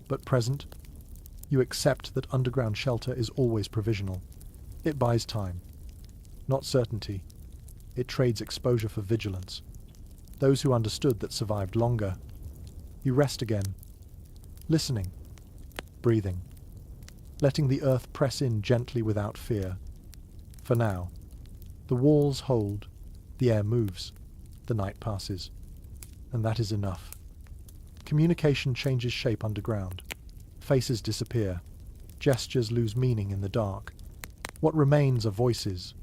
but present. You accept that underground shelter is always provisional. It buys time, not certainty. It trades exposure for vigilance. Those who understood that survived longer. You rest again, listening, breathing, letting the earth press in gently without fear. For now, the walls hold, the air moves, the night passes, and that is enough. Communication changes shape underground. Faces disappear. Gestures lose meaning in the dark. What remains are voices,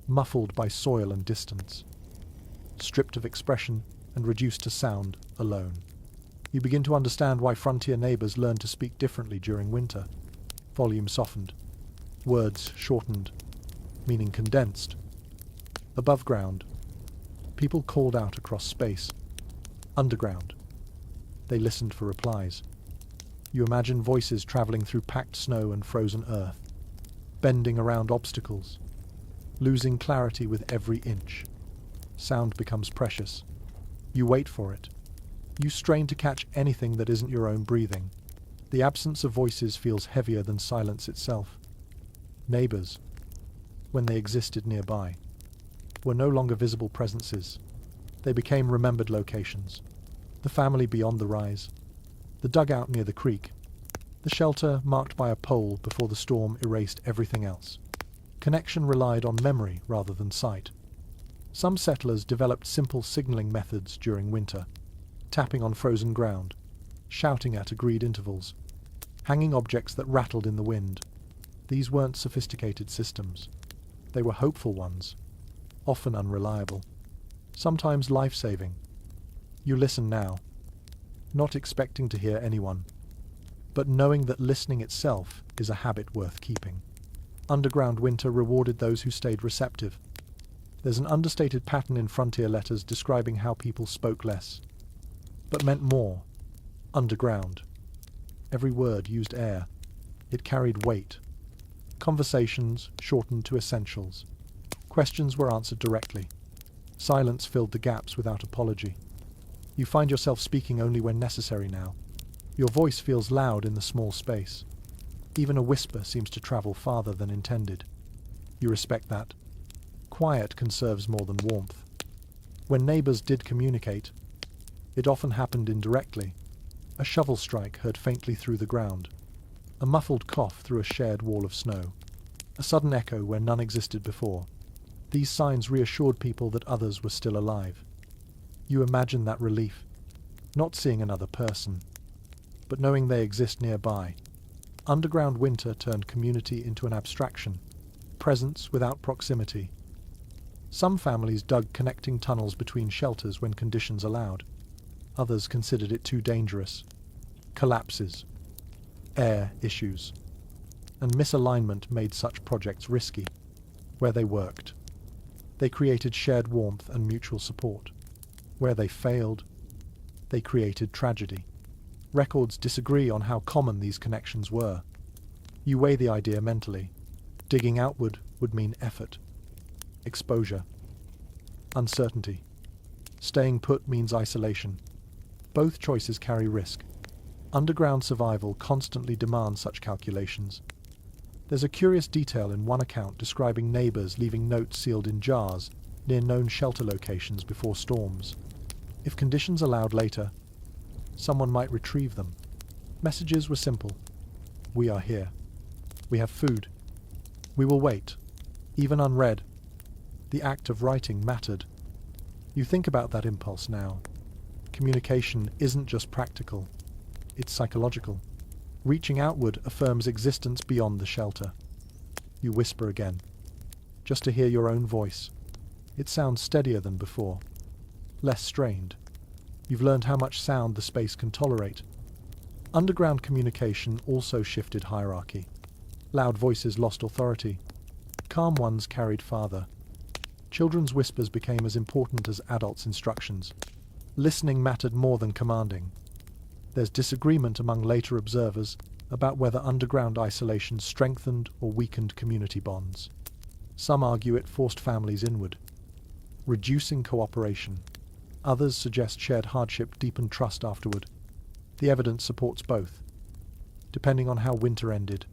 muffled by soil and distance, stripped of expression and reduced to sound alone. You begin to understand why frontier neighbors learned to speak differently during winter. Volume softened, words shortened, meaning condensed. Above ground, people called out across space. Underground, they listened for replies. You imagine voices traveling through packed snow and frozen earth, bending around obstacles, losing clarity with every inch. Sound becomes precious. You wait for it. You strain to catch anything that isn't your own breathing. The absence of voices feels heavier than silence itself. Neighbors, when they existed nearby, were no longer visible presences. They became remembered locations. The family beyond the rise, the dugout near the creek, the shelter marked by a pole before the storm erased everything else. Connection relied on memory rather than sight. Some settlers developed simple signaling methods during winter, tapping on frozen ground, shouting at agreed intervals, hanging objects that rattled in the wind. These weren't sophisticated systems. They were hopeful ones, often unreliable, sometimes life-saving. You listen now, not expecting to hear anyone, but knowing that listening itself is a habit worth keeping. Underground winter rewarded those who stayed receptive. There's an understated pattern in frontier letters describing how people spoke less, but meant more. Underground. Every word used air. It carried weight. Conversations shortened to essentials. Questions were answered directly. Silence filled the gaps without apology. You find yourself speaking only when necessary now. Your voice feels loud in the small space. Even a whisper seems to travel farther than intended. You respect that. Quiet conserves more than warmth. When neighbors did communicate, it often happened indirectly. A shovel strike heard faintly through the ground. A muffled cough through a shared wall of snow. A sudden echo where none existed before. These signs reassured people that others were still alive. You imagine that relief, not seeing another person, but knowing they exist nearby. Underground winter turned community into an abstraction, presence without proximity. Some families dug connecting tunnels between shelters when conditions allowed. Others considered it too dangerous. Collapses, air issues, and misalignment made such projects risky. Where they worked, they created shared warmth and mutual support. Where they failed, they created tragedy. Records disagree on how common these connections were. You weigh the idea mentally. Digging outward would mean effort, exposure, uncertainty. Staying put means isolation. Both choices carry risk. Underground survival constantly demands such calculations. There's a curious detail in one account describing neighbors leaving notes sealed in jars near known shelter locations before storms. If conditions allowed later, someone might retrieve them. Messages were simple. We are here. We have food. We will wait. Even unread. The act of writing mattered. You think about that impulse now. Communication isn't just practical. It's psychological. Reaching outward affirms existence beyond the shelter. You whisper again, just to hear your own voice. It sounds steadier than before, less strained. You've learned how much sound the space can tolerate. Underground communication also shifted hierarchy. Loud voices lost authority. Calm ones carried farther. Children's whispers became as important as adults' instructions. Listening mattered more than commanding. There's disagreement among later observers about whether underground isolation strengthened or weakened community bonds. Some argue it forced families inward, reducing cooperation. Others suggest shared hardship deepened trust afterward. The evidence supports both. Depending on how winter ended,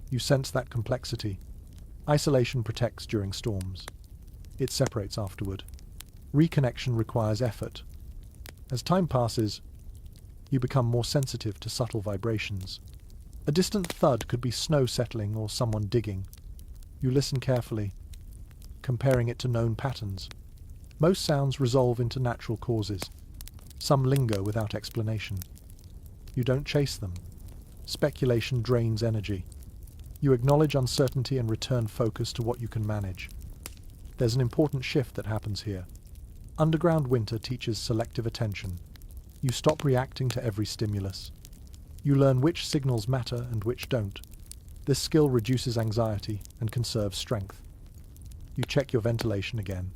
you sense that complexity. Isolation protects during storms. It separates afterward. Reconnection requires effort. As time passes, you become more sensitive to subtle vibrations. A distant thud could be snow settling or someone digging. You listen carefully, comparing it to known patterns. Most sounds resolve into natural causes. Some linger without explanation. You don't chase them. Speculation drains energy. You acknowledge uncertainty and return focus to what you can manage. There's an important shift that happens here. Underground winter teaches selective attention. You stop reacting to every stimulus. You learn which signals matter and which don't. This skill reduces anxiety and conserves strength. You check your ventilation again.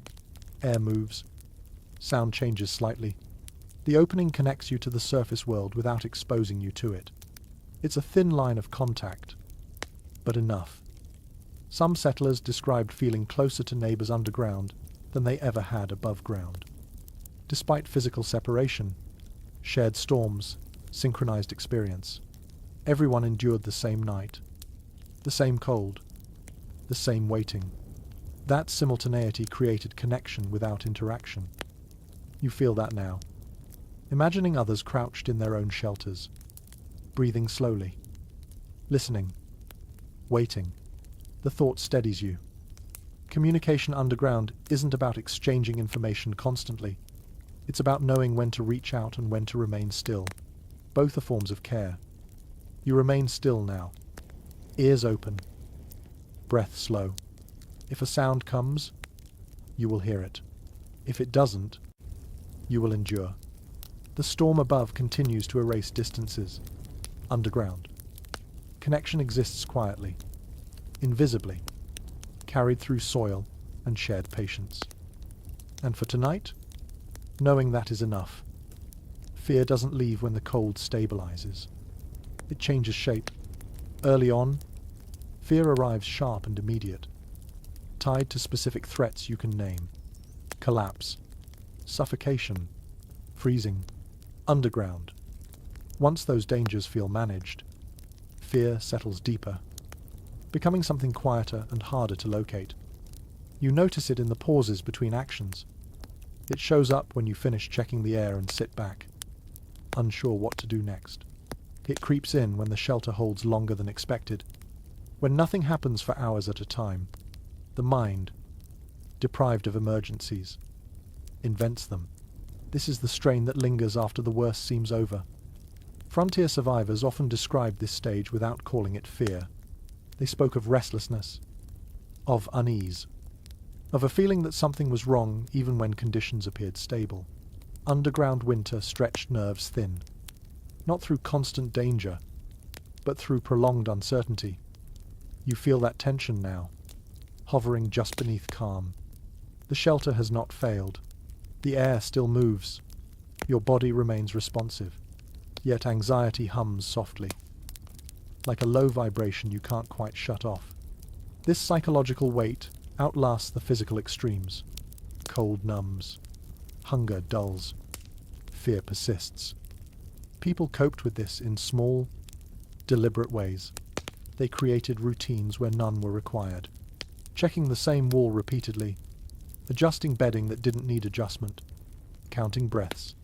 Air moves. Sound changes slightly. The opening connects you to the surface world without exposing you to it. It's a thin line of contact, but enough. Some settlers described feeling closer to neighbors underground than they ever had above ground. Despite physical separation, shared storms, synchronized experience, everyone endured the same night, the same cold, the same waiting. That simultaneity created connection without interaction. You feel that now. Imagining others crouched in their own shelters, breathing slowly, listening, waiting. The thought steadies you. Communication underground isn't about exchanging information constantly. It's about knowing when to reach out and when to remain still. Both are forms of care. You remain still now. Ears open. Breath slow. If a sound comes, you will hear it. If it doesn't, you will endure. The storm above continues to erase distances. Underground. Connection exists quietly, invisibly, carried through soil and shared patience. And for tonight, knowing that is enough. Fear doesn't leave when the cold stabilizes. It changes shape. Early on, fear arrives sharp and immediate, tied to specific threats you can name. Collapse, suffocation, freezing, underground. Once those dangers feel managed, fear settles deeper, becoming something quieter and harder to locate. You notice it in the pauses between actions. It shows up when you finish checking the air and sit back, unsure what to do next. It creeps in when the shelter holds longer than expected. When nothing happens for hours at a time, the mind, deprived of emergencies, invents them. This is the strain that lingers after the worst seems over. Frontier survivors often described this stage without calling it fear. They spoke of restlessness, of unease, of a feeling that something was wrong even when conditions appeared stable. Underground winter stretched nerves thin, not through constant danger, but through prolonged uncertainty. You feel that tension now, hovering just beneath calm. The shelter has not failed. The air still moves. Your body remains responsive, yet anxiety hums softly, like a low vibration you can't quite shut off. This psychological weight outlasts the physical extremes. Cold numbs, hunger dulls, fear persists. People coped with this in small, deliberate ways. They created routines where none were required, checking the same wall repeatedly, adjusting bedding that didn't need adjustment, counting breaths.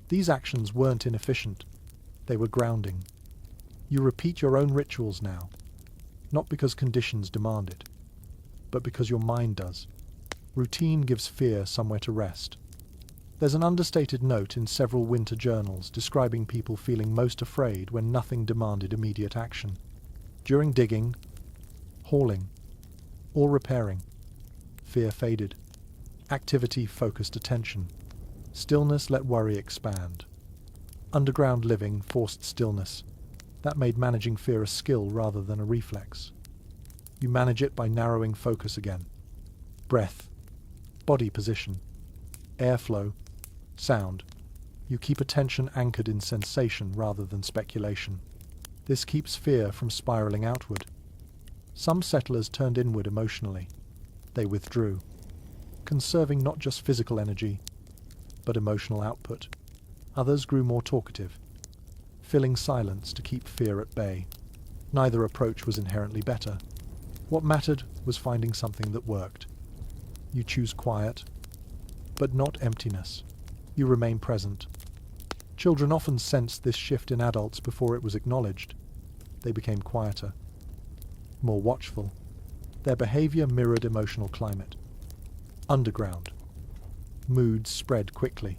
These actions weren't inefficient. They were grounding. You repeat your own rituals now, not because conditions demand it, but because your mind does. Routine gives fear somewhere to rest. There's an understated note in several winter journals describing people feeling most afraid when nothing demanded immediate action. During digging, hauling, or repairing, fear faded. Activity focused attention. Stillness let worry expand. Underground living forced stillness. That made managing fear a skill rather than a reflex. You manage it by narrowing focus again. Breath, body position, airflow, sound. You keep attention anchored in sensation rather than speculation. This keeps fear from spiraling outward. Some settlers turned inward emotionally. They withdrew, conserving not just physical energy, but emotional output. Others grew more talkative, filling silence to keep fear at bay. Neither approach was inherently better. What mattered was finding something that worked. You choose quiet, but not emptiness. You remain present. Children often sensed this shift in adults before it was acknowledged. They became quieter, more watchful. Their behavior mirrored emotional climate. Underground. Moods spread quickly.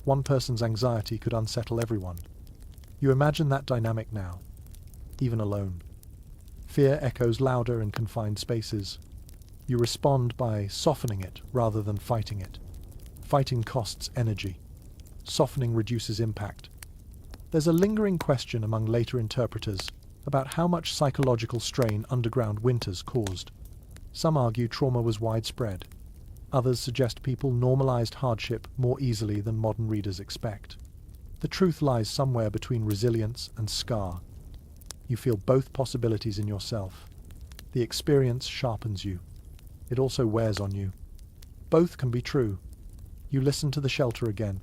One person's anxiety could unsettle everyone. You imagine that dynamic now, even alone. Fear echoes louder in confined spaces. You respond by softening it rather than fighting it. Fighting costs energy. Softening reduces impact. There's a lingering question among later interpreters about how much psychological strain underground winters caused. Some argue trauma was widespread. Others suggest people normalized hardship more easily than modern readers expect. The truth lies somewhere between resilience and scar. You feel both possibilities in yourself. The experience sharpens you. It also wears on you. Both can be true. You listen to the shelter again.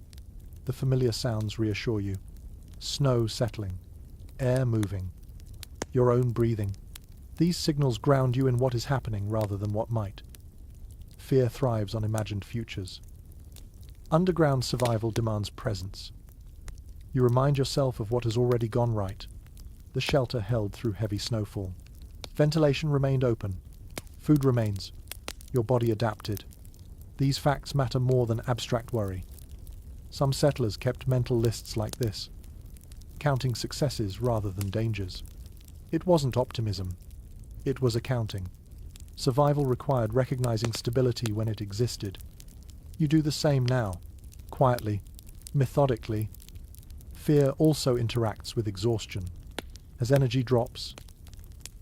The familiar sounds reassure you. Snow settling, air moving, your own breathing. These signals ground you in what is happening rather than what might. Fear thrives on imagined futures. Underground survival demands presence. You remind yourself of what has already gone right. The shelter held through heavy snowfall. Ventilation remained open. Food remains. Your body adapted. These facts matter more than abstract worry. Some settlers kept mental lists like this, counting successes rather than dangers. It wasn't optimism. It was accounting. Survival required recognizing stability when it existed. You do the same now, quietly, methodically. Fear also interacts with exhaustion. As energy drops,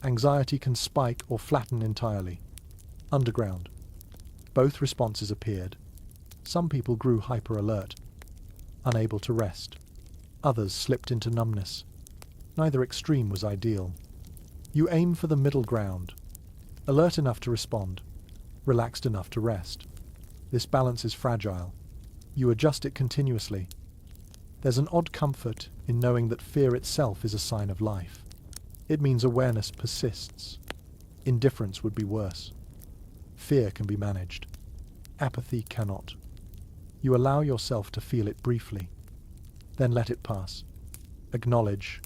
anxiety can spike or flatten entirely. Underground. Both responses appeared. Some people grew hyper-alert, unable to rest. Others slipped into numbness. Neither extreme was ideal. You aim for the middle ground, alert enough to respond, relaxed enough to rest. This balance is fragile. You adjust it continuously. There's an odd comfort in knowing that fear itself is a sign of life. It means awareness persists. Indifference would be worse. Fear can be managed. Apathy cannot. You allow yourself to feel it briefly. Then let it pass. Acknowledge.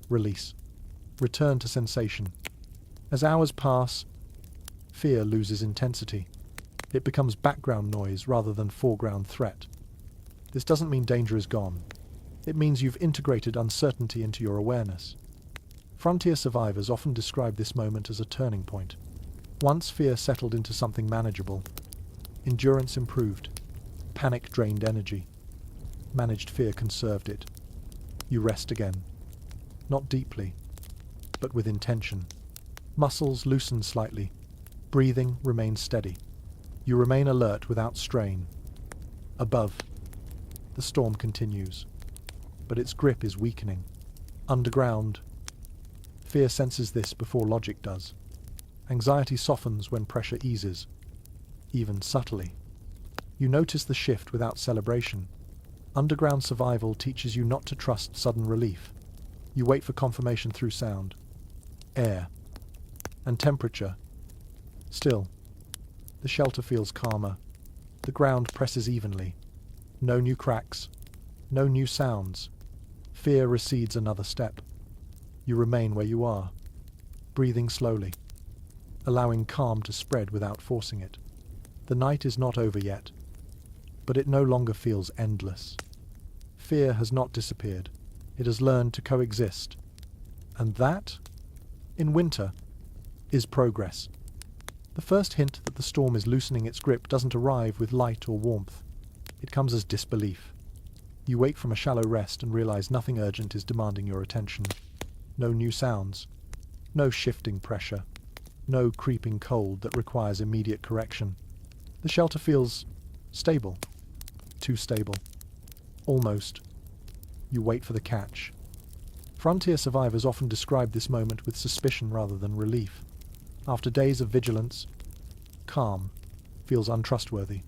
Release. Return to sensation. As hours pass, fear loses intensity. It becomes background noise rather than foreground threat. This doesn't mean danger is gone. It means you've integrated uncertainty into your awareness. Frontier survivors often describe this moment as a turning point. Once fear settled into something manageable, endurance improved, panic drained energy. Managed fear conserved it. You rest again. Not deeply, but with intention. Muscles loosen slightly. Breathing remains steady. You remain alert without strain. Above, the storm continues, but its grip is weakening. Underground, fear senses this before logic does. Anxiety softens when pressure eases, even subtly. You notice the shift without celebration. Underground survival teaches you not to trust sudden relief. You wait for confirmation through sound, air, and temperature. Still, the shelter feels calmer. The ground presses evenly. No new cracks, no new sounds. Fear recedes another step. You remain where you are, breathing slowly, allowing calm to spread without forcing it. The night is not over yet, but it no longer feels endless. Fear has not disappeared. It has learned to coexist. And that, in winter, is progress. The first hint that the storm is loosening its grip doesn't arrive with light or warmth. It comes as disbelief. You wake from a shallow rest and realize nothing urgent is demanding your attention. No new sounds. No shifting pressure. No creeping cold that requires immediate correction. The shelter feels stable. Too stable. Almost. You wait for the catch. Frontier survivors often describe this moment with suspicion rather than relief. After days of vigilance, calm feels untrustworthy.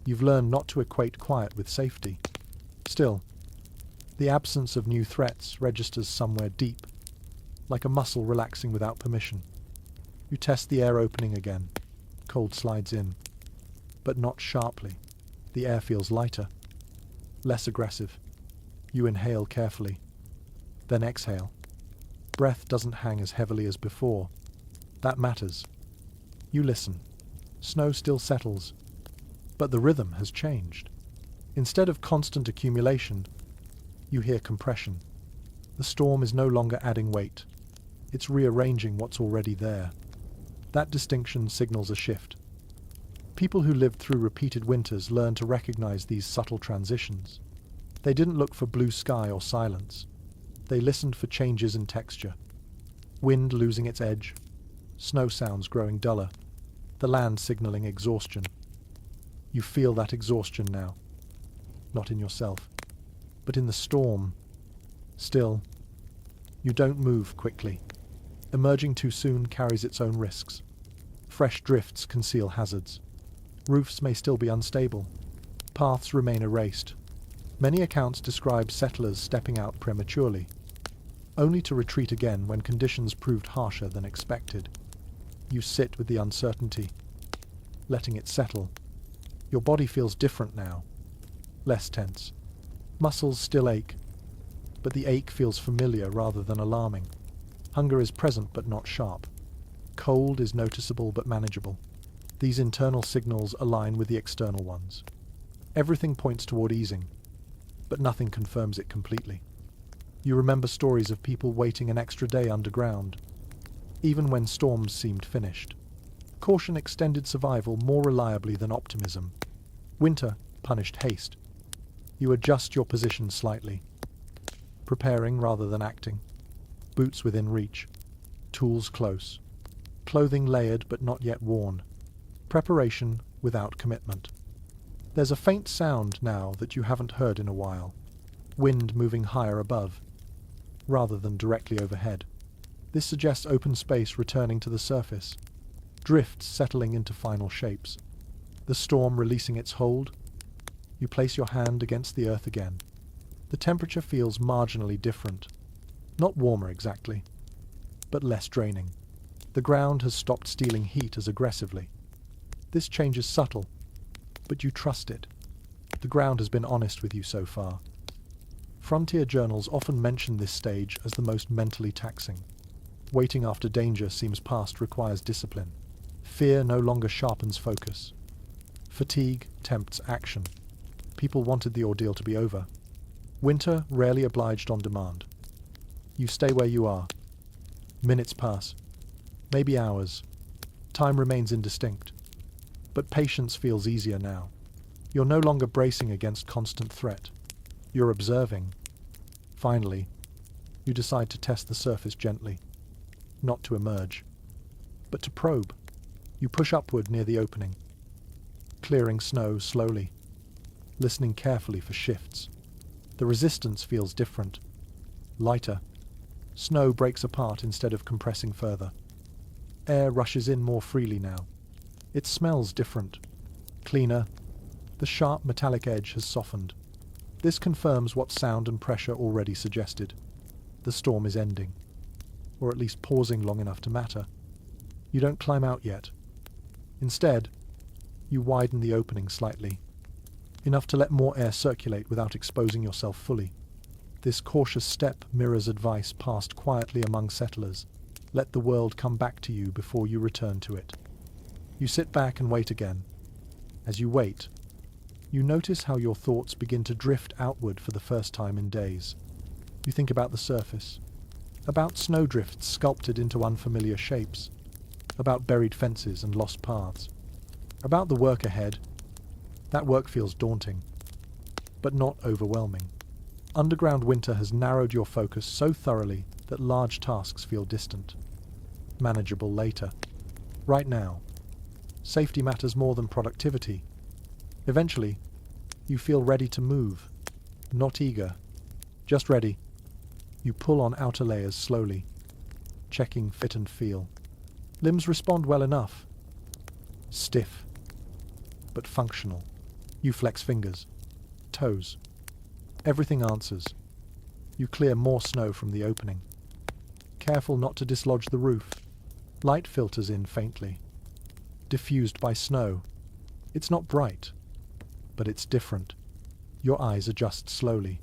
You've learned not to equate quiet with safety. Still, the absence of new threats registers somewhere deep, like a muscle relaxing without permission. You test the air opening again. Cold slides in, but not sharply. The air feels lighter, less aggressive. You inhale carefully, then exhale. Breath doesn't hang as heavily as before. That matters. You listen. Snow still settles, but the rhythm has changed. Instead of constant accumulation, you hear compression. The storm is no longer adding weight. It's rearranging what's already there. That distinction signals a shift. People who lived through repeated winters learn to recognize these subtle transitions. They didn't look for blue sky or silence. They listened for changes in texture. Wind losing its edge, snow sounds growing duller, the land signaling exhaustion. You feel that exhaustion now. Not in yourself, but in the storm. Still, you don't move quickly. Emerging too soon carries its own risks. Fresh drifts conceal hazards. Roofs may still be unstable. Paths remain erased. Many accounts describe settlers stepping out prematurely, only to retreat again when conditions proved harsher than expected. You sit with the uncertainty, letting it settle. Your body feels different now, less tense. Muscles still ache, but the ache feels familiar rather than alarming. Hunger is present but not sharp. Cold is noticeable but manageable. These internal signals align with the external ones. Everything points toward easing, but nothing confirms it completely. You remember stories of people waiting an extra day underground, even when storms seemed finished. Caution extended survival more reliably than optimism. Winter punished haste. You adjust your position slightly, preparing rather than acting. Boots within reach, tools close, clothing layered but not yet worn. Preparation without commitment. There's a faint sound now that you haven't heard in a while. Wind moving higher above, rather than directly overhead. This suggests open space returning to the surface. Drifts settling into final shapes. The storm releasing its hold. You place your hand against the earth again. The temperature feels marginally different. Not warmer exactly, but less draining. The ground has stopped stealing heat as aggressively. This change is subtle, but you trust it. The ground has been honest with you so far. Frontier journals often mention this stage as the most mentally taxing. Waiting after danger seems past requires discipline. Fear no longer sharpens focus. Fatigue tempts action. People wanted the ordeal to be over. Winter rarely obliged on demand. You stay where you are. Minutes pass. Maybe hours. Time remains indistinct. But patience feels easier now. You're no longer bracing against constant threat. You're observing. Finally, you decide to test the surface gently. Not to emerge, but to probe. You push upward near the opening, clearing snow slowly, listening carefully for shifts. The resistance feels different, lighter. Snow breaks apart instead of compressing further. Air rushes in more freely now. It smells different, cleaner. The sharp metallic edge has softened. This confirms what sound and pressure already suggested. The storm is ending, or at least pausing long enough to matter. You don't climb out yet. Instead, you widen the opening slightly, enough to let more air circulate without exposing yourself fully. This cautious step mirrors advice passed quietly among settlers. Let the world come back to you before you return to it. You sit back and wait again. As you wait, you notice how your thoughts begin to drift outward for the first time in days. You think about the surface, about snowdrifts sculpted into unfamiliar shapes, about buried fences and lost paths, about the work ahead. That work feels daunting, but not overwhelming. Underground winter has narrowed your focus so thoroughly that large tasks feel distant, manageable later. Right now, safety matters more than productivity. Eventually, you feel ready to move, not eager, just ready. You pull on outer layers slowly, checking fit and feel. Limbs respond well enough. Stiff, but functional. You flex fingers, toes. Everything answers. You clear more snow from the opening. Careful not to dislodge the roof. Light filters in faintly, diffused by snow. It's not bright, but it's different. Your eyes adjust slowly,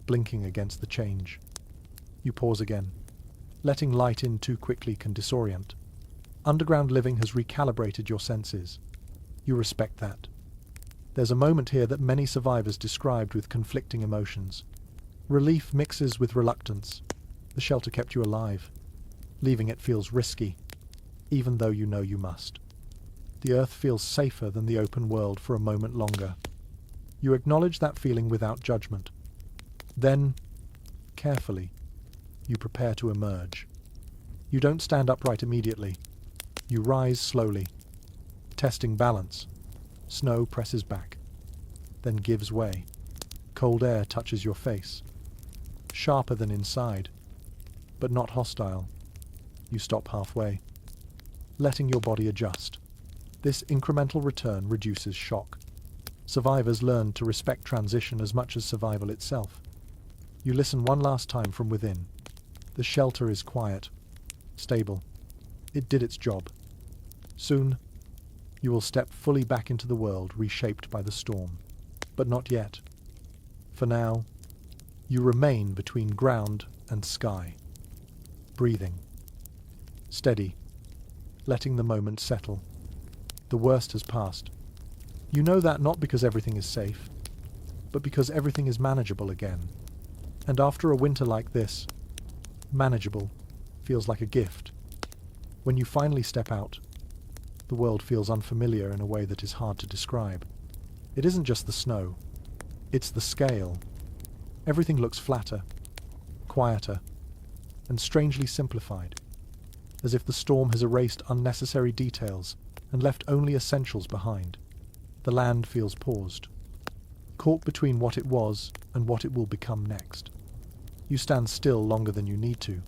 blinking against the change. You pause again. Letting light in too quickly can disorient. Underground living has recalibrated your senses. You respect that. There's a moment here that many survivors described with conflicting emotions. Relief mixes with reluctance. The shelter kept you alive. Leaving it feels risky, even though you know you must. The earth feels safer than the open world for a moment longer. You acknowledge that feeling without judgment. Then, carefully, you prepare to emerge. You don't stand upright immediately. You rise slowly, testing balance. Snow presses back, then gives way. Cold air touches your face. Sharper than inside, but not hostile. You stop halfway, letting your body adjust. This incremental return reduces shock. Survivors learn to respect transition as much as survival itself. You listen one last time from within. The shelter is quiet, stable. It did its job. Soon, you will step fully back into the world reshaped by the storm. But not yet. For now, you remain between ground and sky, breathing, steady, letting the moment settle. The worst has passed. You know that not because everything is safe, but because everything is manageable again. And after a winter like this, manageable feels like a gift. When you finally step out, the world feels unfamiliar in a way that is hard to describe. It isn't just the snow, it's the scale. Everything looks flatter, quieter, and strangely simplified, as if the storm has erased unnecessary details and left only essentials behind. The land feels paused, caught between what it was and what it will become next. You stand still longer than you need to.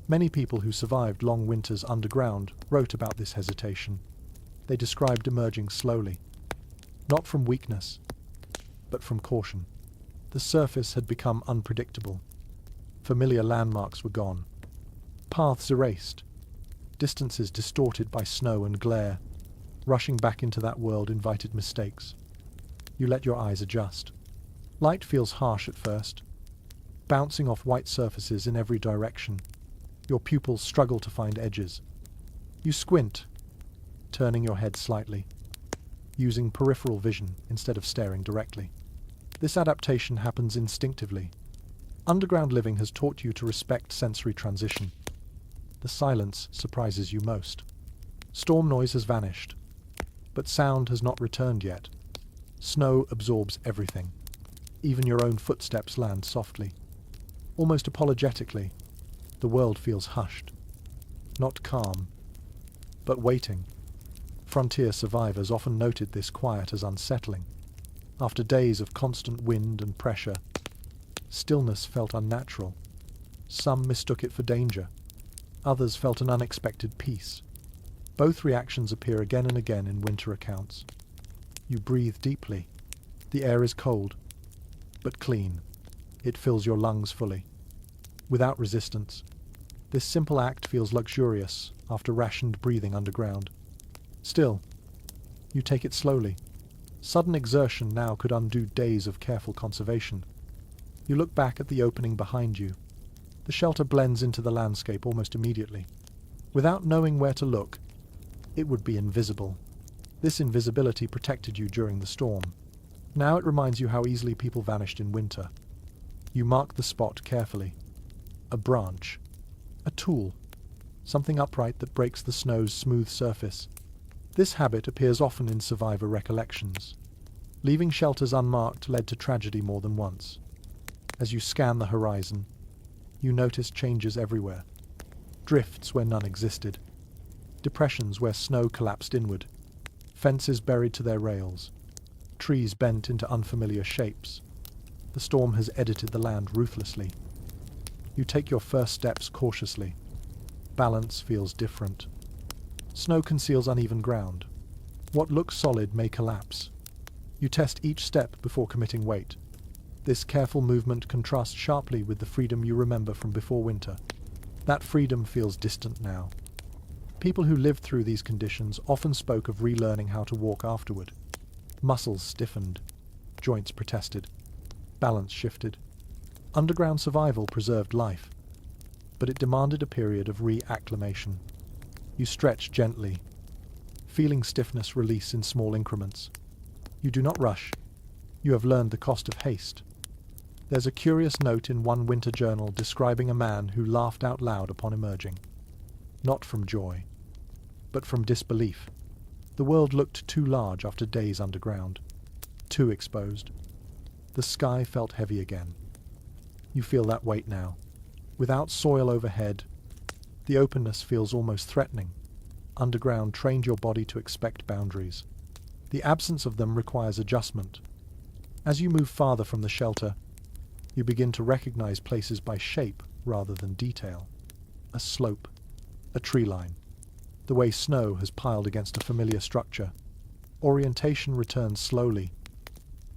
Many people who survived long winters underground wrote about this hesitation. They described emerging slowly, not from weakness, but from caution. The surface had become unpredictable. Familiar landmarks were gone, paths erased, distances distorted by snow and glare. Rushing back into that world invited mistakes. You let your eyes adjust. Light feels harsh at first, bouncing off white surfaces in every direction. Your pupils struggle to find edges. You squint, turning your head slightly, using peripheral vision instead of staring directly. This adaptation happens instinctively. Underground living has taught you to respect sensory transition. The silence surprises you most. Storm noise has vanished, but sound has not returned yet. Snow absorbs everything. Even your own footsteps land softly. Almost apologetically, the world feels hushed. Not calm, but waiting. Frontier survivors often noted this quiet as unsettling. After days of constant wind and pressure, stillness felt unnatural. Some mistook it for danger. Others felt an unexpected peace. Both reactions appear again and again in winter accounts. You breathe deeply. The air is cold, but clean. It fills your lungs fully, without resistance. This simple act feels luxurious after rationed breathing underground. Still, you take it slowly. Sudden exertion now could undo days of careful conservation. You look back at the opening behind you. The shelter blends into the landscape almost immediately. Without knowing where to look, it would be invisible. This invisibility protected you during the storm. Now it reminds you how easily people vanished in winter. You mark the spot carefully. A branch. A tool. Something upright that breaks the snow's smooth surface. This habit appears often in survivor recollections. Leaving shelters unmarked led to tragedy more than once. As you scan the horizon, you notice changes everywhere. Drifts where none existed. Depressions where snow collapsed inward. Fences buried to their rails. Trees bent into unfamiliar shapes. The storm has edited the land ruthlessly. You take your first steps cautiously. Balance feels different. Snow conceals uneven ground. What looks solid may collapse. You test each step before committing weight. This careful movement contrasts sharply with the freedom you remember from before winter. That freedom feels distant now. People who lived through these conditions often spoke of relearning how to walk afterward. Muscles stiffened, joints protested, balance shifted. Underground survival preserved life, but it demanded a period of reacclimation. You stretch gently, feeling stiffness release in small increments. You do not rush. You have learned the cost of haste. There's a curious note in one winter journal describing a man who laughed out loud upon emerging. Not from joy, but from disbelief. The world looked too large after days underground, too exposed. The sky felt heavy again. You feel that weight now. Without soil overhead, the openness feels almost threatening. Underground trained your body to expect boundaries. The absence of them requires adjustment. As you move farther from the shelter, you begin to recognize places by shape rather than detail. A slope, a tree line, the way snow has piled against a familiar structure. Orientation returns slowly,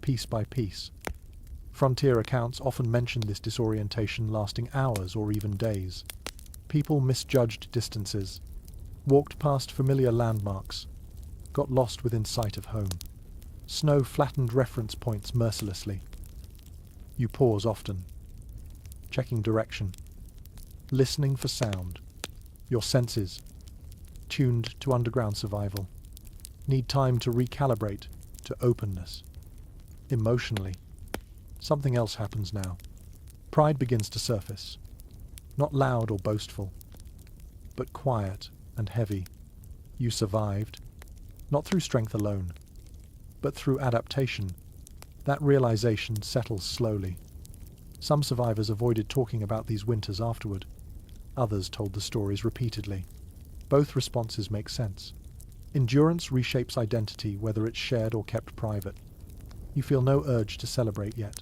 piece by piece. Frontier accounts often mention this disorientation lasting hours or even days. People misjudged distances, walked past familiar landmarks, got lost within sight of home. Snow flattened reference points mercilessly. You pause often, checking direction, listening for sound. Your senses, tuned to underground survival, need time to recalibrate to openness. Emotionally, something else happens now. Pride begins to surface, not loud or boastful, but quiet and heavy. You survived, not through strength alone, but through adaptation. That realization settles slowly. Some survivors avoided talking about these winters afterward. Others told the stories repeatedly. Both responses make sense. Endurance reshapes identity, whether it's shared or kept private. You feel no urge to celebrate yet.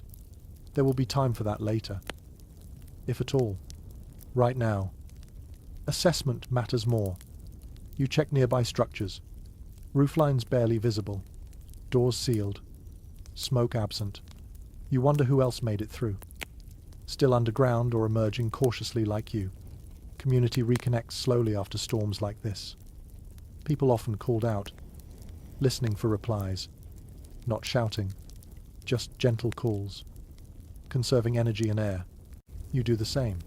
There will be time for that later, if at all. Right now, assessment matters more. You check nearby structures. Rooflines barely visible, doors sealed, smoke absent. You wonder who else made it through. Still underground or emerging cautiously like you. Community reconnects slowly after storms like this. People often called out, listening for replies, not shouting, just gentle calls, conserving energy and air. You do the same.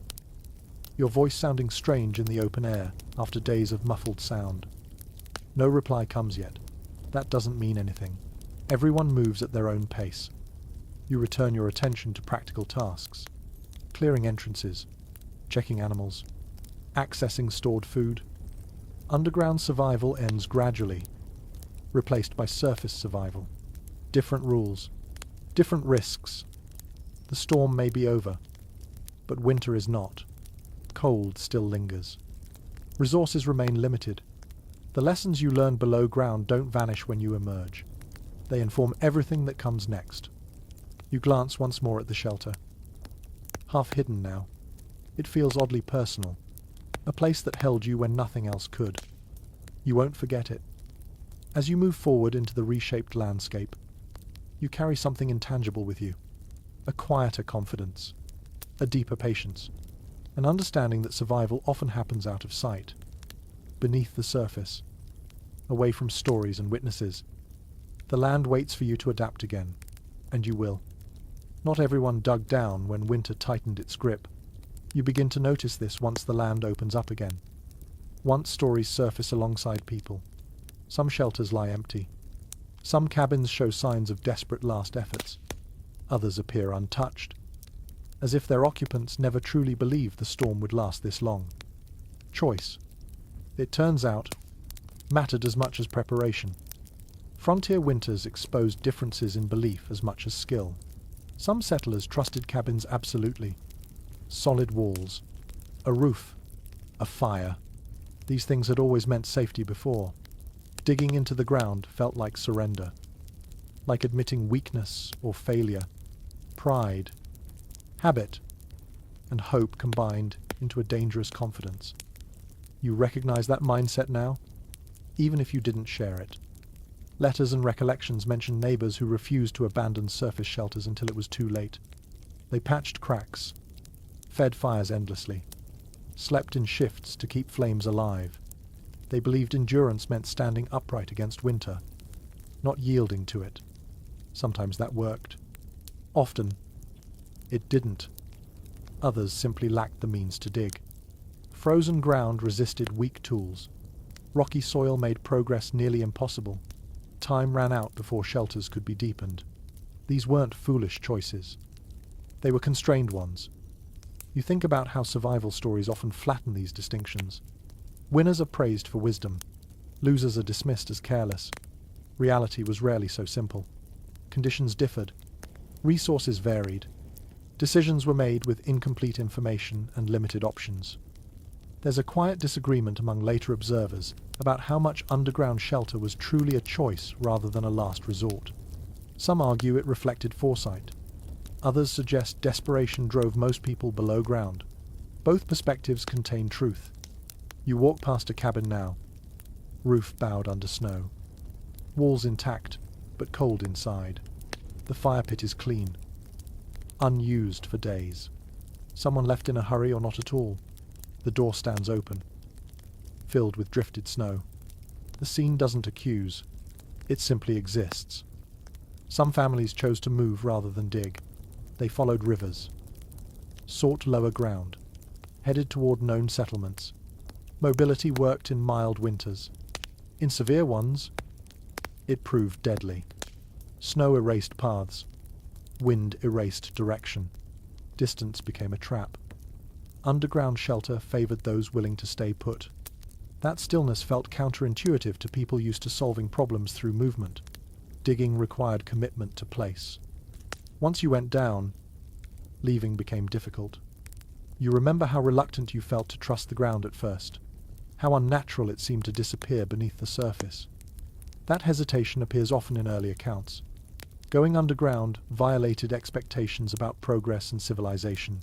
Your voice sounding strange in the open air after days of muffled sound. No reply comes yet. That doesn't mean anything. Everyone moves at their own pace. You return your attention to practical tasks. Clearing entrances, checking animals, accessing stored food. Underground survival ends gradually, replaced by surface survival. Different rules, different risks. The storm may be over, but winter is not. Cold still lingers. Resources remain limited. The lessons you learn below ground don't vanish when you emerge. They inform everything that comes next. You glance once more at the shelter. Half hidden now. It feels oddly personal. A place that held you when nothing else could. You won't forget it. As you move forward into the reshaped landscape, you carry something intangible with you. A quieter confidence, a deeper patience, an understanding that survival often happens out of sight, beneath the surface, away from stories and witnesses. The land waits for you to adapt again, and you will. Not everyone dug down when winter tightened its grip. You begin to notice this once the land opens up again. Once stories surface alongside people. Some shelters lie empty. Some cabins show signs of desperate last efforts. Others appear untouched, as if their occupants never truly believed the storm would last this long. Choice, it turns out, mattered as much as preparation. Frontier winters exposed differences in belief as much as skill. Some settlers trusted cabins absolutely. Solid walls, a roof, a fire. These things had always meant safety before. Digging into the ground felt like surrender, like admitting weakness or failure. Pride, habit, and hope combined into a dangerous confidence. You recognize that mindset now, even if you didn't share it. Letters and recollections mention neighbors who refused to abandon surface shelters until it was too late. They patched cracks, fed fires endlessly, slept in shifts to keep flames alive. They believed endurance meant standing upright against winter, not yielding to it. Sometimes that worked. Often, it didn't. Others simply lacked the means to dig. Frozen ground resisted weak tools. Rocky soil made progress nearly impossible. Time ran out before shelters could be deepened. These weren't foolish choices. They were constrained ones. You think about how survival stories often flatten these distinctions. Winners are praised for wisdom. Losers are dismissed as careless. Reality was rarely so simple. Conditions differed. Resources varied. Decisions were made with incomplete information and limited options. There's a quiet disagreement among later observers about how much underground shelter was truly a choice rather than a last resort. Some argue it reflected foresight. Others suggest desperation drove most people below ground. Both perspectives contain truth. You walk past a cabin now, Roof bowed under snow. Walls intact, but cold inside. The fire pit is clean. Unused for days. Someone left in a hurry or not at all. The door stands open, filled with drifted snow. The scene doesn't accuse. It simply exists. Some families chose to move rather than dig. They followed rivers, sought lower ground, headed toward known settlements. Mobility worked in mild winters. In severe ones, it proved deadly. Snow erased paths. Wind erased direction. Distance became a trap. Underground shelter favored those willing to stay put. That stillness felt counterintuitive to people used to solving problems through movement. Digging required commitment to place. Once you went down, leaving became difficult. You remember how reluctant you felt to trust the ground at first, how unnatural it seemed to disappear beneath the surface. That hesitation appears often in early accounts. Going underground violated expectations about progress and civilization.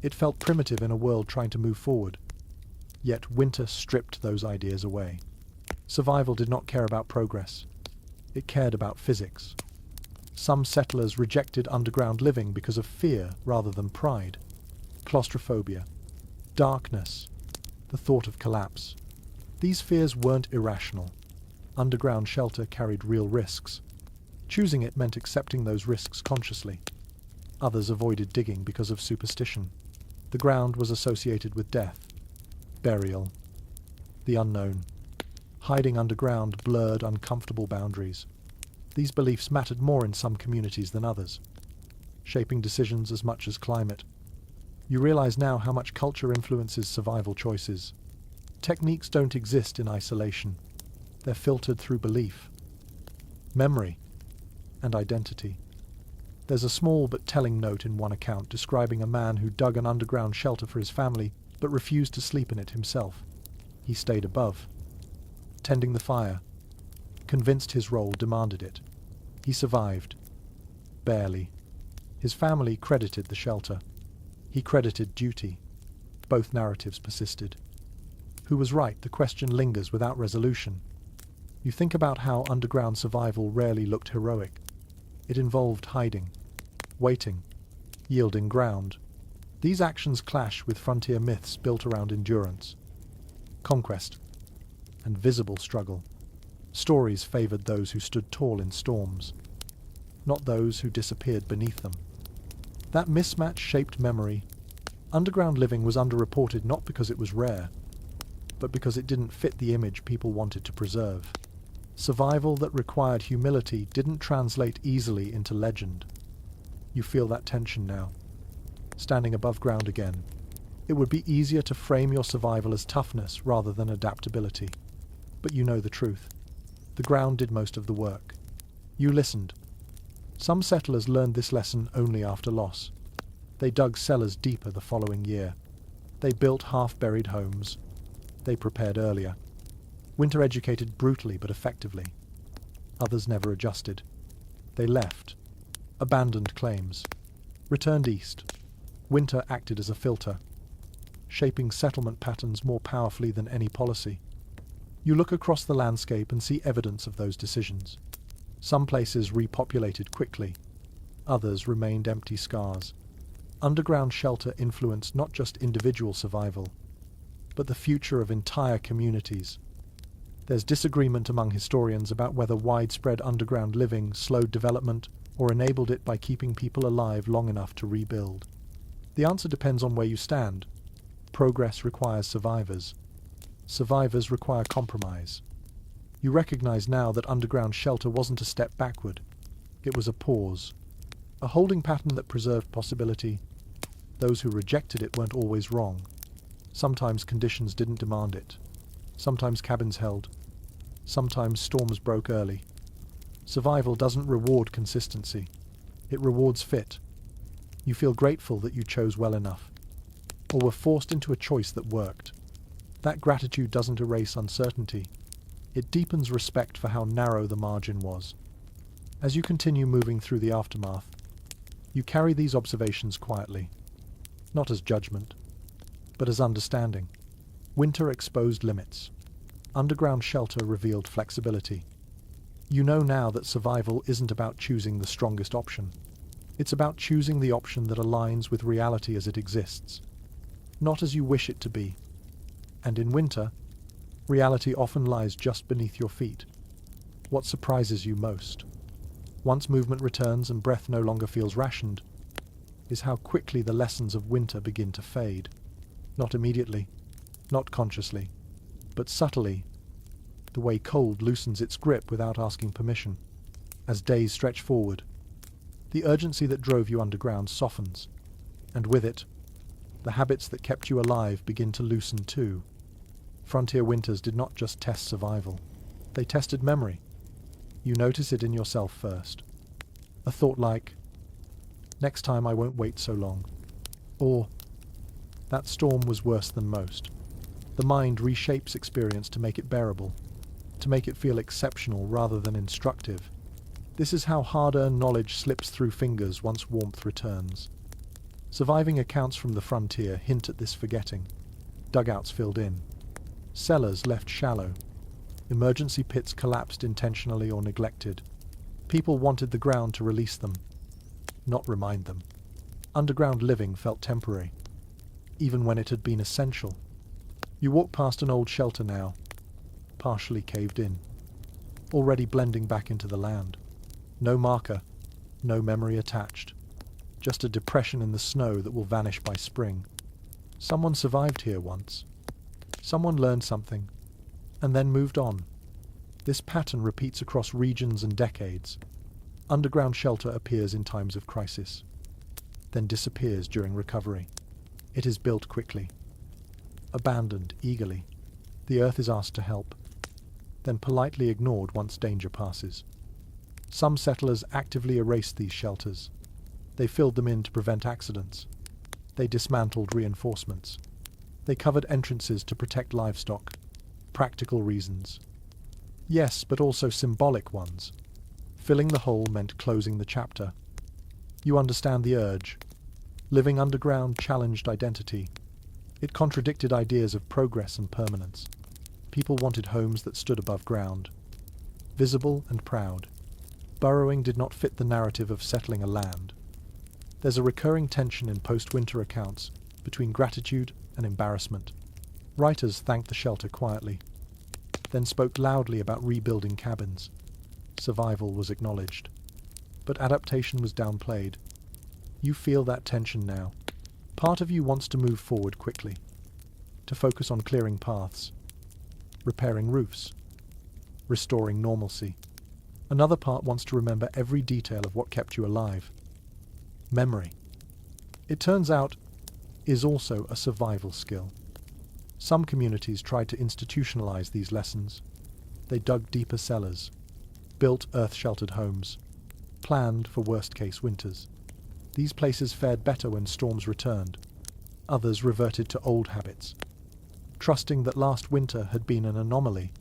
It felt primitive in a world trying to move forward. Yet winter stripped those ideas away. Survival did not care about progress. It cared about physics. Some settlers rejected underground living because of fear rather than pride. Claustrophobia, darkness, the thought of collapse. These fears weren't irrational. Underground shelter carried real risks. Choosing it meant accepting those risks consciously. Others avoided digging because of superstition. The ground was associated with death, burial, the unknown. Hiding underground blurred uncomfortable boundaries. These beliefs mattered more in some communities than others, shaping decisions as much as climate. You realize now how much culture influences survival choices. Techniques don't exist in isolation. They're filtered through belief, memory, and identity. There's a small but telling note in one account describing a man who dug an underground shelter for his family but refused to sleep in it himself. He stayed above, tending the fire, convinced his role demanded it. He survived. Barely. His family credited the shelter. He credited duty. Both narratives persisted. Who was right? The question lingers without resolution. You think about how underground survival rarely looked heroic. It involved hiding, waiting, yielding ground. These actions clash with frontier myths built around endurance, conquest, and visible struggle. Stories favored those who stood tall in storms, not those who disappeared beneath them. That mismatch shaped memory. Underground living was underreported not because it was rare, but because it didn't fit the image people wanted to preserve. Survival that required humility didn't translate easily into legend. You feel that tension now, standing above ground again. It would be easier to frame your survival as toughness rather than adaptability. But you know the truth. The ground did most of the work. You listened. Some settlers learned this lesson only after loss. They dug cellars deeper the following year. They built half-buried homes. They prepared earlier. Winter educated brutally but effectively. Others never adjusted. They left, abandoned claims, returned east. Winter acted as a filter, shaping settlement patterns more powerfully than any policy. You look across the landscape and see evidence of those decisions. Some places repopulated quickly. Others remained empty scars. Underground shelter influenced not just individual survival, but the future of entire communities. There's disagreement among historians about whether widespread underground living slowed development or enabled it by keeping people alive long enough to rebuild. The answer depends on where you stand. Progress requires survivors. Survivors require compromise. You recognize now that underground shelter wasn't a step backward. It was a pause, a holding pattern that preserved possibility. Those who rejected it weren't always wrong. Sometimes conditions didn't demand it. Sometimes cabins held. Sometimes storms broke early. Survival doesn't reward consistency. It rewards fit. You feel grateful that you chose well enough, or were forced into a choice that worked. That gratitude doesn't erase uncertainty. It deepens respect for how narrow the margin was. As you continue moving through the aftermath, you carry these observations quietly, not as judgment, but as understanding. Winter exposed limits. Underground shelter revealed flexibility. You know now that survival isn't about choosing the strongest option. It's about choosing the option that aligns with reality as it exists, not as you wish it to be. And in winter, reality often lies just beneath your feet. What surprises you most, once movement returns and breath no longer feels rationed, is how quickly the lessons of winter begin to fade. Not immediately, not consciously, but subtly, the way cold loosens its grip without asking permission. As days stretch forward, the urgency that drove you underground softens, and with it, the habits that kept you alive begin to loosen too. Frontier winters did not just test survival, they tested memory. You notice it in yourself first. A thought like, "Next time I won't wait so long," or "That storm was worse than most." The mind reshapes experience to make it bearable, to make it feel exceptional rather than instructive. This is how hard-earned knowledge slips through fingers once warmth returns. Surviving accounts from the frontier hint at this forgetting. Dugouts filled in, cellars left shallow, emergency pits collapsed intentionally or neglected. People wanted the ground to release them, not remind them. Underground living felt temporary, even when it had been essential. You walk past an old shelter now, partially caved in, already blending back into the land. No marker, no memory attached, just a depression in the snow that will vanish by spring. Someone survived here once. Someone learned something, and then moved on. This pattern repeats across regions and decades. Underground shelter appears in times of crisis, then disappears during recovery. It is built quickly, abandoned eagerly. The earth is asked to help, then politely ignored once danger passes. Some settlers actively erased these shelters. They filled them in to prevent accidents. They dismantled reinforcements. They covered entrances to protect livestock. Practical reasons. Yes, but also symbolic ones. Filling the hole meant closing the chapter. You understand the urge. Living underground challenged identity. It contradicted ideas of progress and permanence. People wanted homes that stood above ground, visible and proud. Burrowing did not fit the narrative of settling a land. There's a recurring tension in post-winter accounts between gratitude and embarrassment. Writers thanked the shelter quietly, then spoke loudly about rebuilding cabins. Survival was acknowledged, but adaptation was downplayed. You feel that tension now. Part of you wants to move forward quickly, to focus on clearing paths, repairing roofs, restoring normalcy. Another part wants to remember every detail of what kept you alive. Memory, it turns out, is also a survival skill. Some communities tried to institutionalize these lessons. They dug deeper cellars, built earth-sheltered homes, planned for worst-case winters. These places fared better when storms returned. Others reverted to old habits, trusting that last winter had been an anomaly.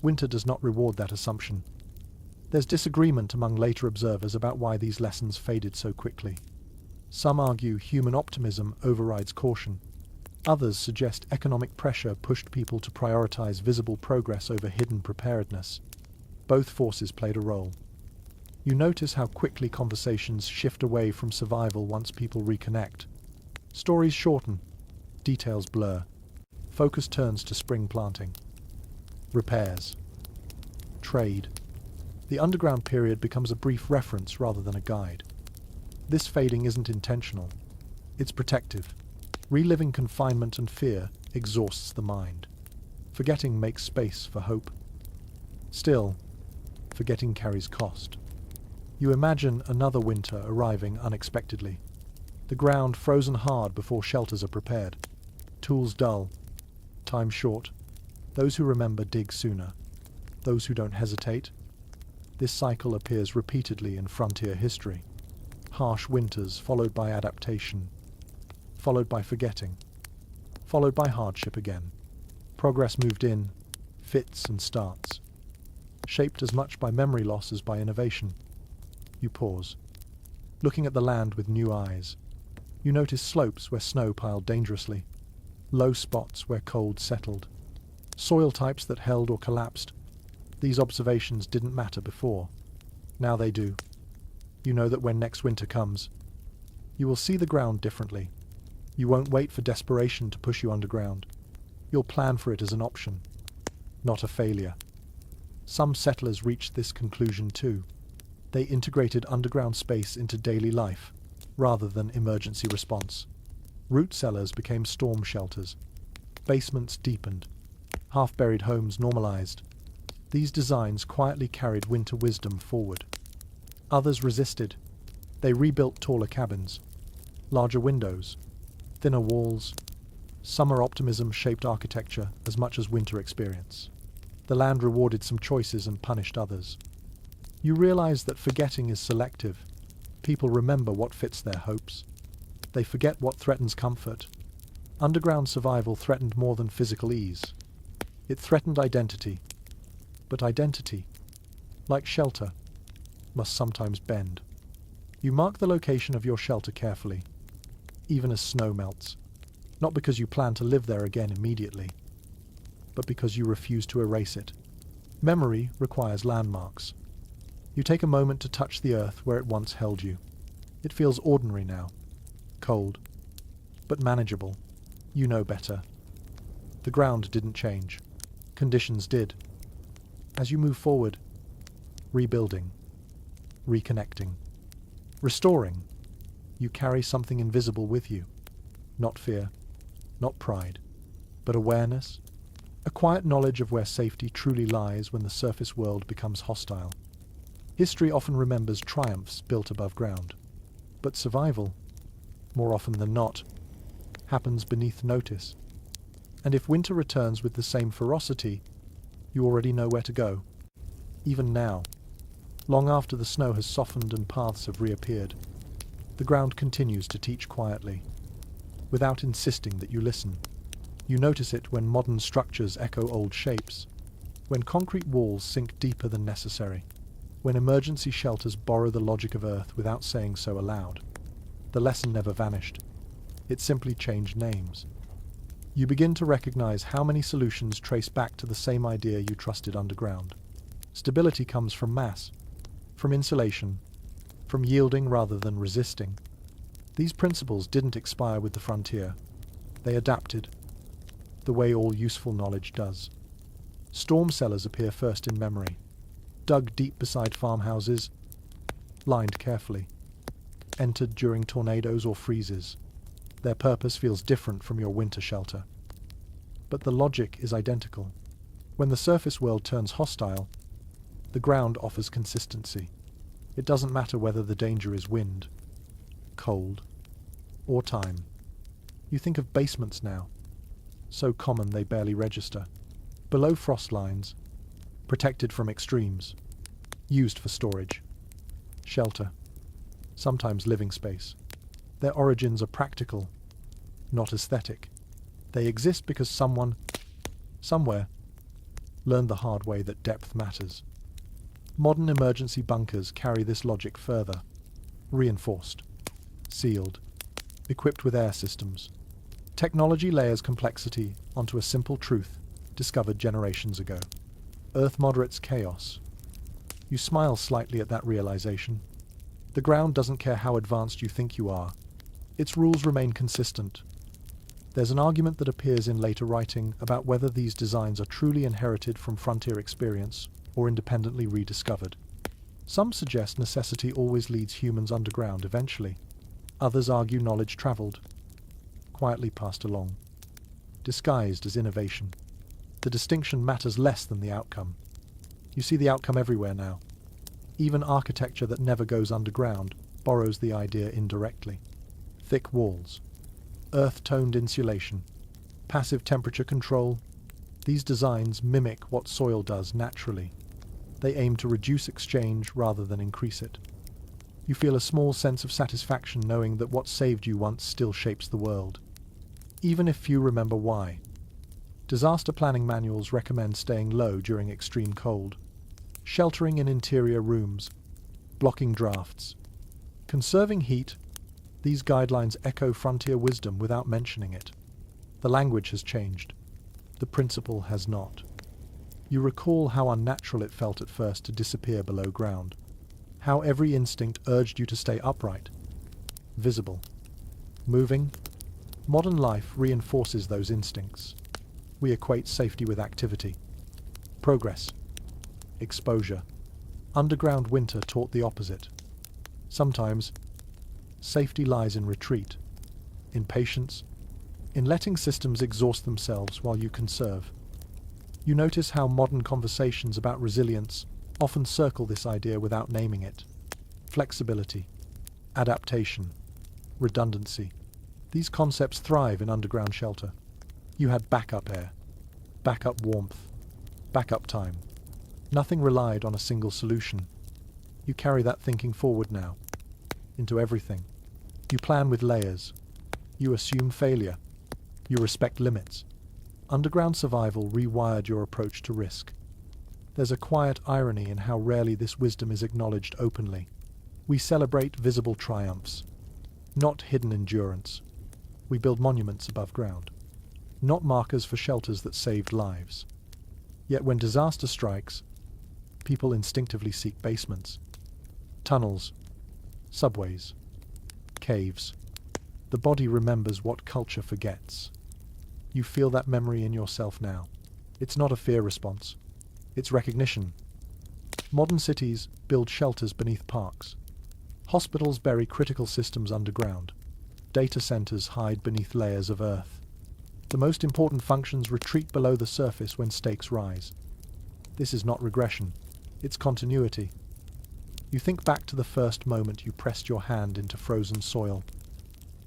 Winter does not reward that assumption. There's disagreement among later observers about why these lessons faded so quickly. Some argue human optimism overrides caution. Others suggest economic pressure pushed people to prioritize visible progress over hidden preparedness. Both forces played a role. You notice how quickly conversations shift away from survival once people reconnect. Stories shorten, details blur. Focus turns to spring planting, repairs, trade. The underground period becomes a brief reference rather than a guide. This fading isn't intentional. It's protective. Reliving confinement and fear exhausts the mind. Forgetting makes space for hope. Still, forgetting carries cost. You imagine another winter arriving unexpectedly. The ground frozen hard before shelters are prepared. Tools dull. Time short. Those who remember dig sooner. Those who don't hesitate. This cycle appears repeatedly in frontier history. Harsh winters followed by adaptation, followed by forgetting, followed by hardship again. Progress moved in, fits and starts, shaped as much by memory loss as by innovation. You pause, looking at the land with new eyes. You notice slopes where snow piled dangerously, low spots where cold settled, soil types that held or collapsed. These observations didn't matter before. Now they do. You know that when next winter comes, you will see the ground differently. You won't wait for desperation to push you underground. You'll plan for it as an option, not a failure. Some settlers reached this conclusion too. They integrated underground space into daily life, rather than emergency response. Root cellars became storm shelters. Basements deepened. Half-buried homes normalized. These designs quietly carried winter wisdom forward. Others resisted. They rebuilt taller cabins, larger windows, thinner walls. Summer optimism shaped architecture as much as winter experience. The land rewarded some choices and punished others. You realize that forgetting is selective. People remember what fits their hopes. They forget what threatens comfort. Underground survival threatened more than physical ease. It threatened identity. But identity, like shelter, must sometimes bend. You mark the location of your shelter carefully, even as snow melts. Not because you plan to live there again immediately, but because you refuse to erase it. Memory requires landmarks. You take a moment to touch the earth where it once held you. It feels ordinary now, cold, but manageable. You know better. The ground didn't change. Conditions did. As you move forward, rebuilding, reconnecting, restoring, you carry something invisible with you. Not fear, not pride, but awareness, a quiet knowledge of where safety truly lies when the surface world becomes hostile. History often remembers triumphs built above ground, but survival, more often than not, happens beneath notice. And if winter returns with the same ferocity, you already know where to go. Even now, long after the snow has softened and paths have reappeared, the ground continues to teach quietly, without insisting that you listen. You notice it when modern structures echo old shapes, when concrete walls sink deeper than necessary, when emergency shelters borrow the logic of Earth without saying so aloud. The lesson never vanished. It simply changed names. You begin to recognize how many solutions trace back to the same idea you trusted underground. Stability comes from mass, from insulation, from yielding rather than resisting. These principles didn't expire with the frontier. They adapted, the way all useful knowledge does. Storm cellars appear first in memory, dug deep beside farmhouses, lined carefully, entered during tornadoes or freezes. Their purpose feels different from your winter shelter. But the logic is identical. When the surface world turns hostile, the ground offers consistency. It doesn't matter whether the danger is wind, cold, or time. You think of basements now, so common they barely register. Below frost lines, protected from extremes, used for storage, shelter, sometimes living space. Their origins are practical, not aesthetic. They exist because someone, somewhere, learned the hard way that depth matters. Modern emergency bunkers carry this logic further, reinforced, sealed, equipped with air systems. Technology layers complexity onto a simple truth discovered generations ago. Earth moderates chaos. You smile slightly at that realization. The ground doesn't care how advanced you think you are. Its rules remain consistent. There's an argument that appears in later writing about whether these designs are truly inherited from frontier experience or independently rediscovered. Some suggest necessity always leads humans underground eventually. Others argue knowledge traveled, quietly passed along, disguised as innovation. The distinction matters less than the outcome. You see the outcome everywhere now. Even architecture that never goes underground borrows the idea indirectly. Thick walls, earth-toned insulation, passive temperature control. These designs mimic what soil does naturally. They aim to reduce exchange rather than increase it. You feel a small sense of satisfaction knowing that what saved you once still shapes the world, even if few remember why. Disaster planning manuals recommend staying low during extreme cold, sheltering in interior rooms, blocking drafts, conserving heat. These guidelines echo frontier wisdom without mentioning it. The language has changed. The principle has not. You recall how unnatural it felt at first to disappear below ground, how every instinct urged you to stay upright, visible, moving. Modern life reinforces those instincts. We equate safety with activity, progress, exposure. Underground winter taught the opposite. Sometimes, safety lies in retreat, in patience, in letting systems exhaust themselves while you conserve. You notice how modern conversations about resilience often circle this idea without naming it. Flexibility, adaptation, redundancy. These concepts thrive in underground shelter. You had backup air, backup warmth, backup time. Nothing relied on a single solution. You carry that thinking forward now, into everything. You plan with layers. You assume failure. You respect limits. Underground survival rewired your approach to risk. There's a quiet irony in how rarely this wisdom is acknowledged openly. We celebrate visible triumphs, not hidden endurance. We build monuments above ground, not markers for shelters that saved lives. Yet when disaster strikes, people instinctively seek basements, tunnels, subways, caves. The body remembers what culture forgets. You feel that memory in yourself now. It's not a fear response. It's recognition. Modern cities build shelters beneath parks. Hospitals bury critical systems underground. Data centers hide beneath layers of earth. The most important functions retreat below the surface when stakes rise. This is not regression. It's continuity. You think back to the first moment you pressed your hand into frozen soil,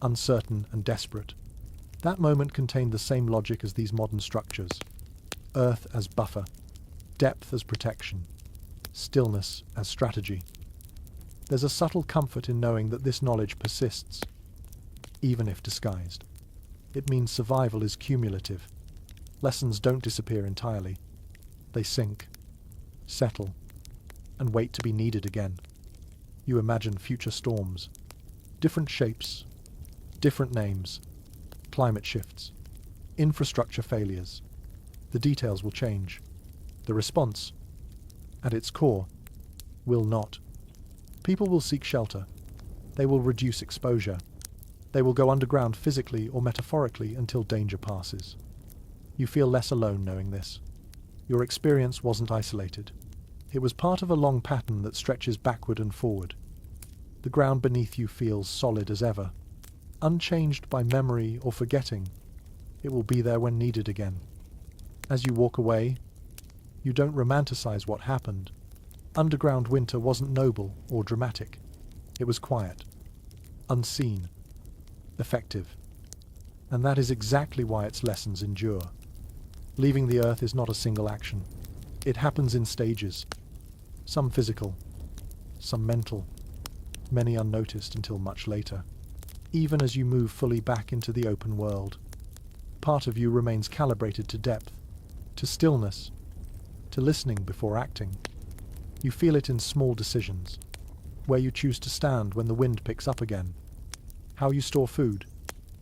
uncertain and desperate. That moment contained the same logic as these modern structures. Earth as buffer, depth as protection, stillness as strategy. There's a subtle comfort in knowing that this knowledge persists, even if disguised. It means survival is cumulative. Lessons don't disappear entirely. They sink, settle, and wait to be needed again. You imagine future storms, different shapes, different names, climate shifts, infrastructure failures. The details will change. The response, at its core, will not. People will seek shelter. They will reduce exposure. They will go underground physically or metaphorically until danger passes. You feel less alone knowing this. Your experience wasn't isolated. It was part of a long pattern that stretches backward and forward. The ground beneath you feels solid as ever, unchanged by memory or forgetting. It will be there when needed again. As you walk away, you don't romanticize what happened. Underground winter wasn't noble or dramatic. It was quiet, unseen, effective. And that is exactly why its lessons endure. Leaving the earth is not a single action. It happens in stages. Some physical, some mental, many unnoticed until much later. Even as you move fully back into the open world, part of you remains calibrated to depth, to stillness, to listening before acting. You feel it in small decisions, where you choose to stand when the wind picks up again, how you store food,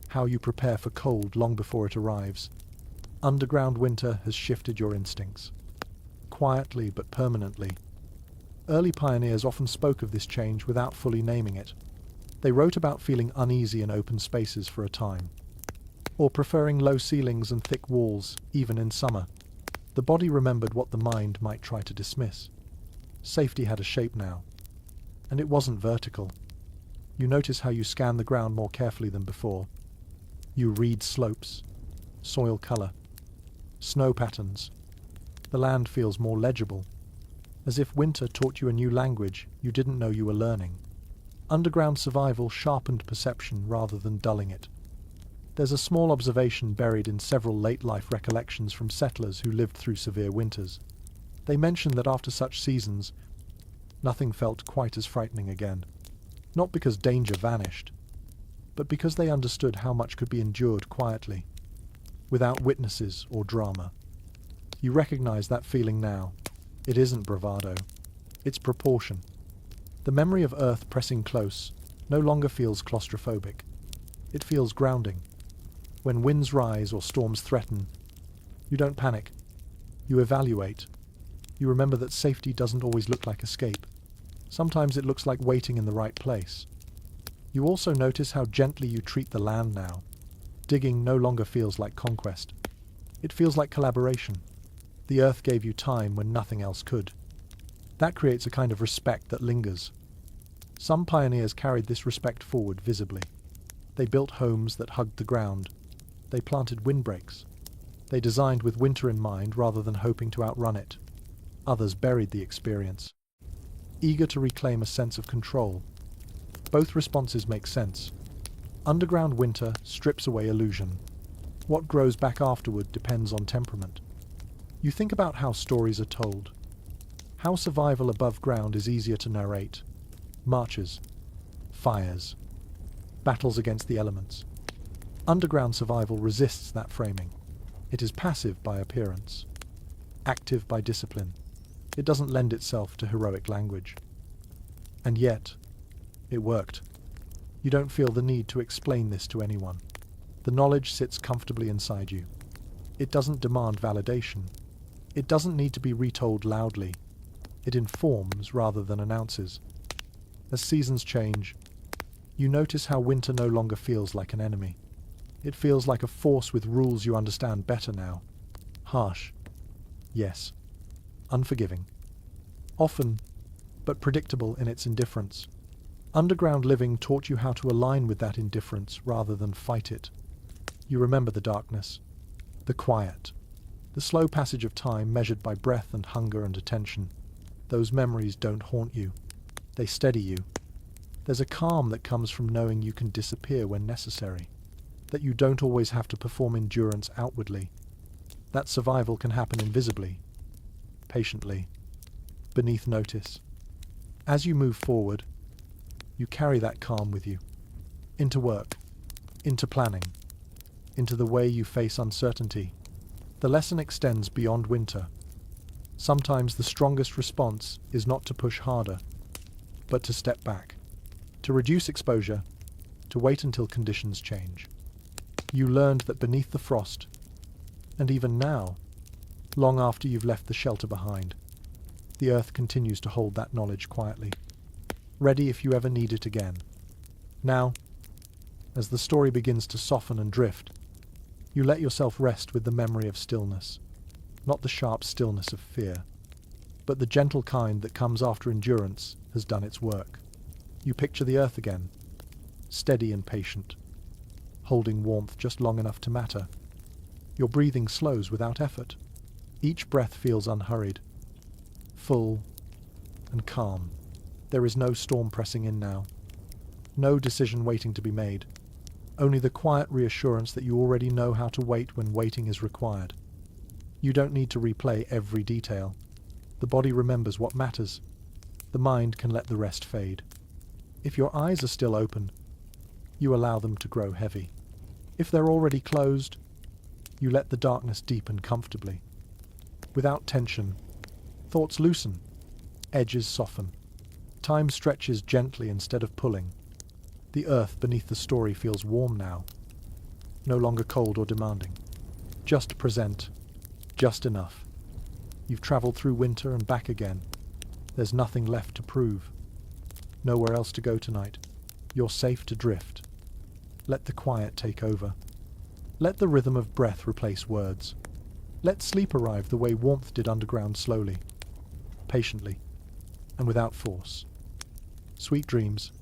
how you prepare for cold long before it arrives. Underground winter has shifted your instincts, quietly but permanently. Early pioneers often spoke of this change without fully naming it. They wrote about feeling uneasy in open spaces for a time, or preferring low ceilings and thick walls, even in summer. The body remembered what the mind might try to dismiss. Safety had a shape now, and it wasn't vertical. You notice how you scan the ground more carefully than before. You read slopes, soil color, snow patterns. The land feels more legible, as if winter taught you a new language you didn't know you were learning. Underground survival sharpened perception rather than dulling it. There's a small observation buried in several late-life recollections from settlers who lived through severe winters. They mention that after such seasons, nothing felt quite as frightening again. Not because danger vanished, but because they understood how much could be endured quietly, without witnesses or drama. You recognize that feeling now. It isn't bravado. It's proportion. The memory of Earth pressing close no longer feels claustrophobic. It feels grounding. When winds rise or storms threaten, You don't panic. You evaluate. You remember that safety doesn't always look like escape. Sometimes it looks like waiting in the right place. You also notice how gently you treat the land now. Digging no longer feels like conquest. It feels like collaboration. The earth gave you time when nothing else could. That creates a kind of respect that lingers. Some pioneers carried this respect forward visibly. They built homes that hugged the ground. They planted windbreaks. They designed with winter in mind rather than hoping to outrun it. Others buried the experience, eager to reclaim a sense of control. Both responses make sense. Underground winter strips away illusion. What grows back afterward depends on temperament. You think about how stories are told. How survival above ground is easier to narrate. Marches, fires, battles against the elements. Underground survival resists that framing. It is passive by appearance, active by discipline. It doesn't lend itself to heroic language. And yet, it worked. You don't feel the need to explain this to anyone. The knowledge sits comfortably inside you. It doesn't demand validation. It doesn't need to be retold loudly. It informs rather than announces. As seasons change, you notice how winter no longer feels like an enemy. It feels like a force with rules you understand better now. Harsh. Yes. Unforgiving. Often, but predictable in its indifference. Underground living taught you how to align with that indifference rather than fight it. You remember the darkness, the quiet, the slow passage of time measured by breath and hunger and attention. Those memories don't haunt you. They steady you. There's a calm that comes from knowing you can disappear when necessary, that you don't always have to perform endurance outwardly, that survival can happen invisibly, patiently, beneath notice. As you move forward, you carry that calm with you, into work, into planning, into the way you face uncertainty. The lesson extends beyond winter. Sometimes the strongest response is not to push harder, but to step back, to reduce exposure, to wait until conditions change. You learned that beneath the frost, and even now, long after you've left the shelter behind, the earth continues to hold that knowledge quietly, ready if you ever need it again. Now, as the story begins to soften and drift, you let yourself rest with the memory of stillness, not the sharp stillness of fear, but the gentle kind that comes after endurance has done its work. You picture the earth again, steady and patient, holding warmth just long enough to matter. Your breathing slows without effort. Each breath feels unhurried, full and calm. There is no storm pressing in now, no decision waiting to be made, only the quiet reassurance that you already know how to wait when waiting is required. You don't need to replay every detail. The body remembers what matters. The mind can let the rest fade. If your eyes are still open, you allow them to grow heavy. If they're already closed, you let the darkness deepen comfortably. Without tension, thoughts loosen, edges soften. Time stretches gently instead of pulling. The earth beneath the story feels warm now, no longer cold or demanding. Just present, just enough. You've traveled through winter and back again. There's nothing left to prove. Nowhere else to go tonight. You're safe to drift. Let the quiet take over. Let the rhythm of breath replace words. Let sleep arrive the way warmth did underground, slowly, patiently, and without force. Sweet dreams.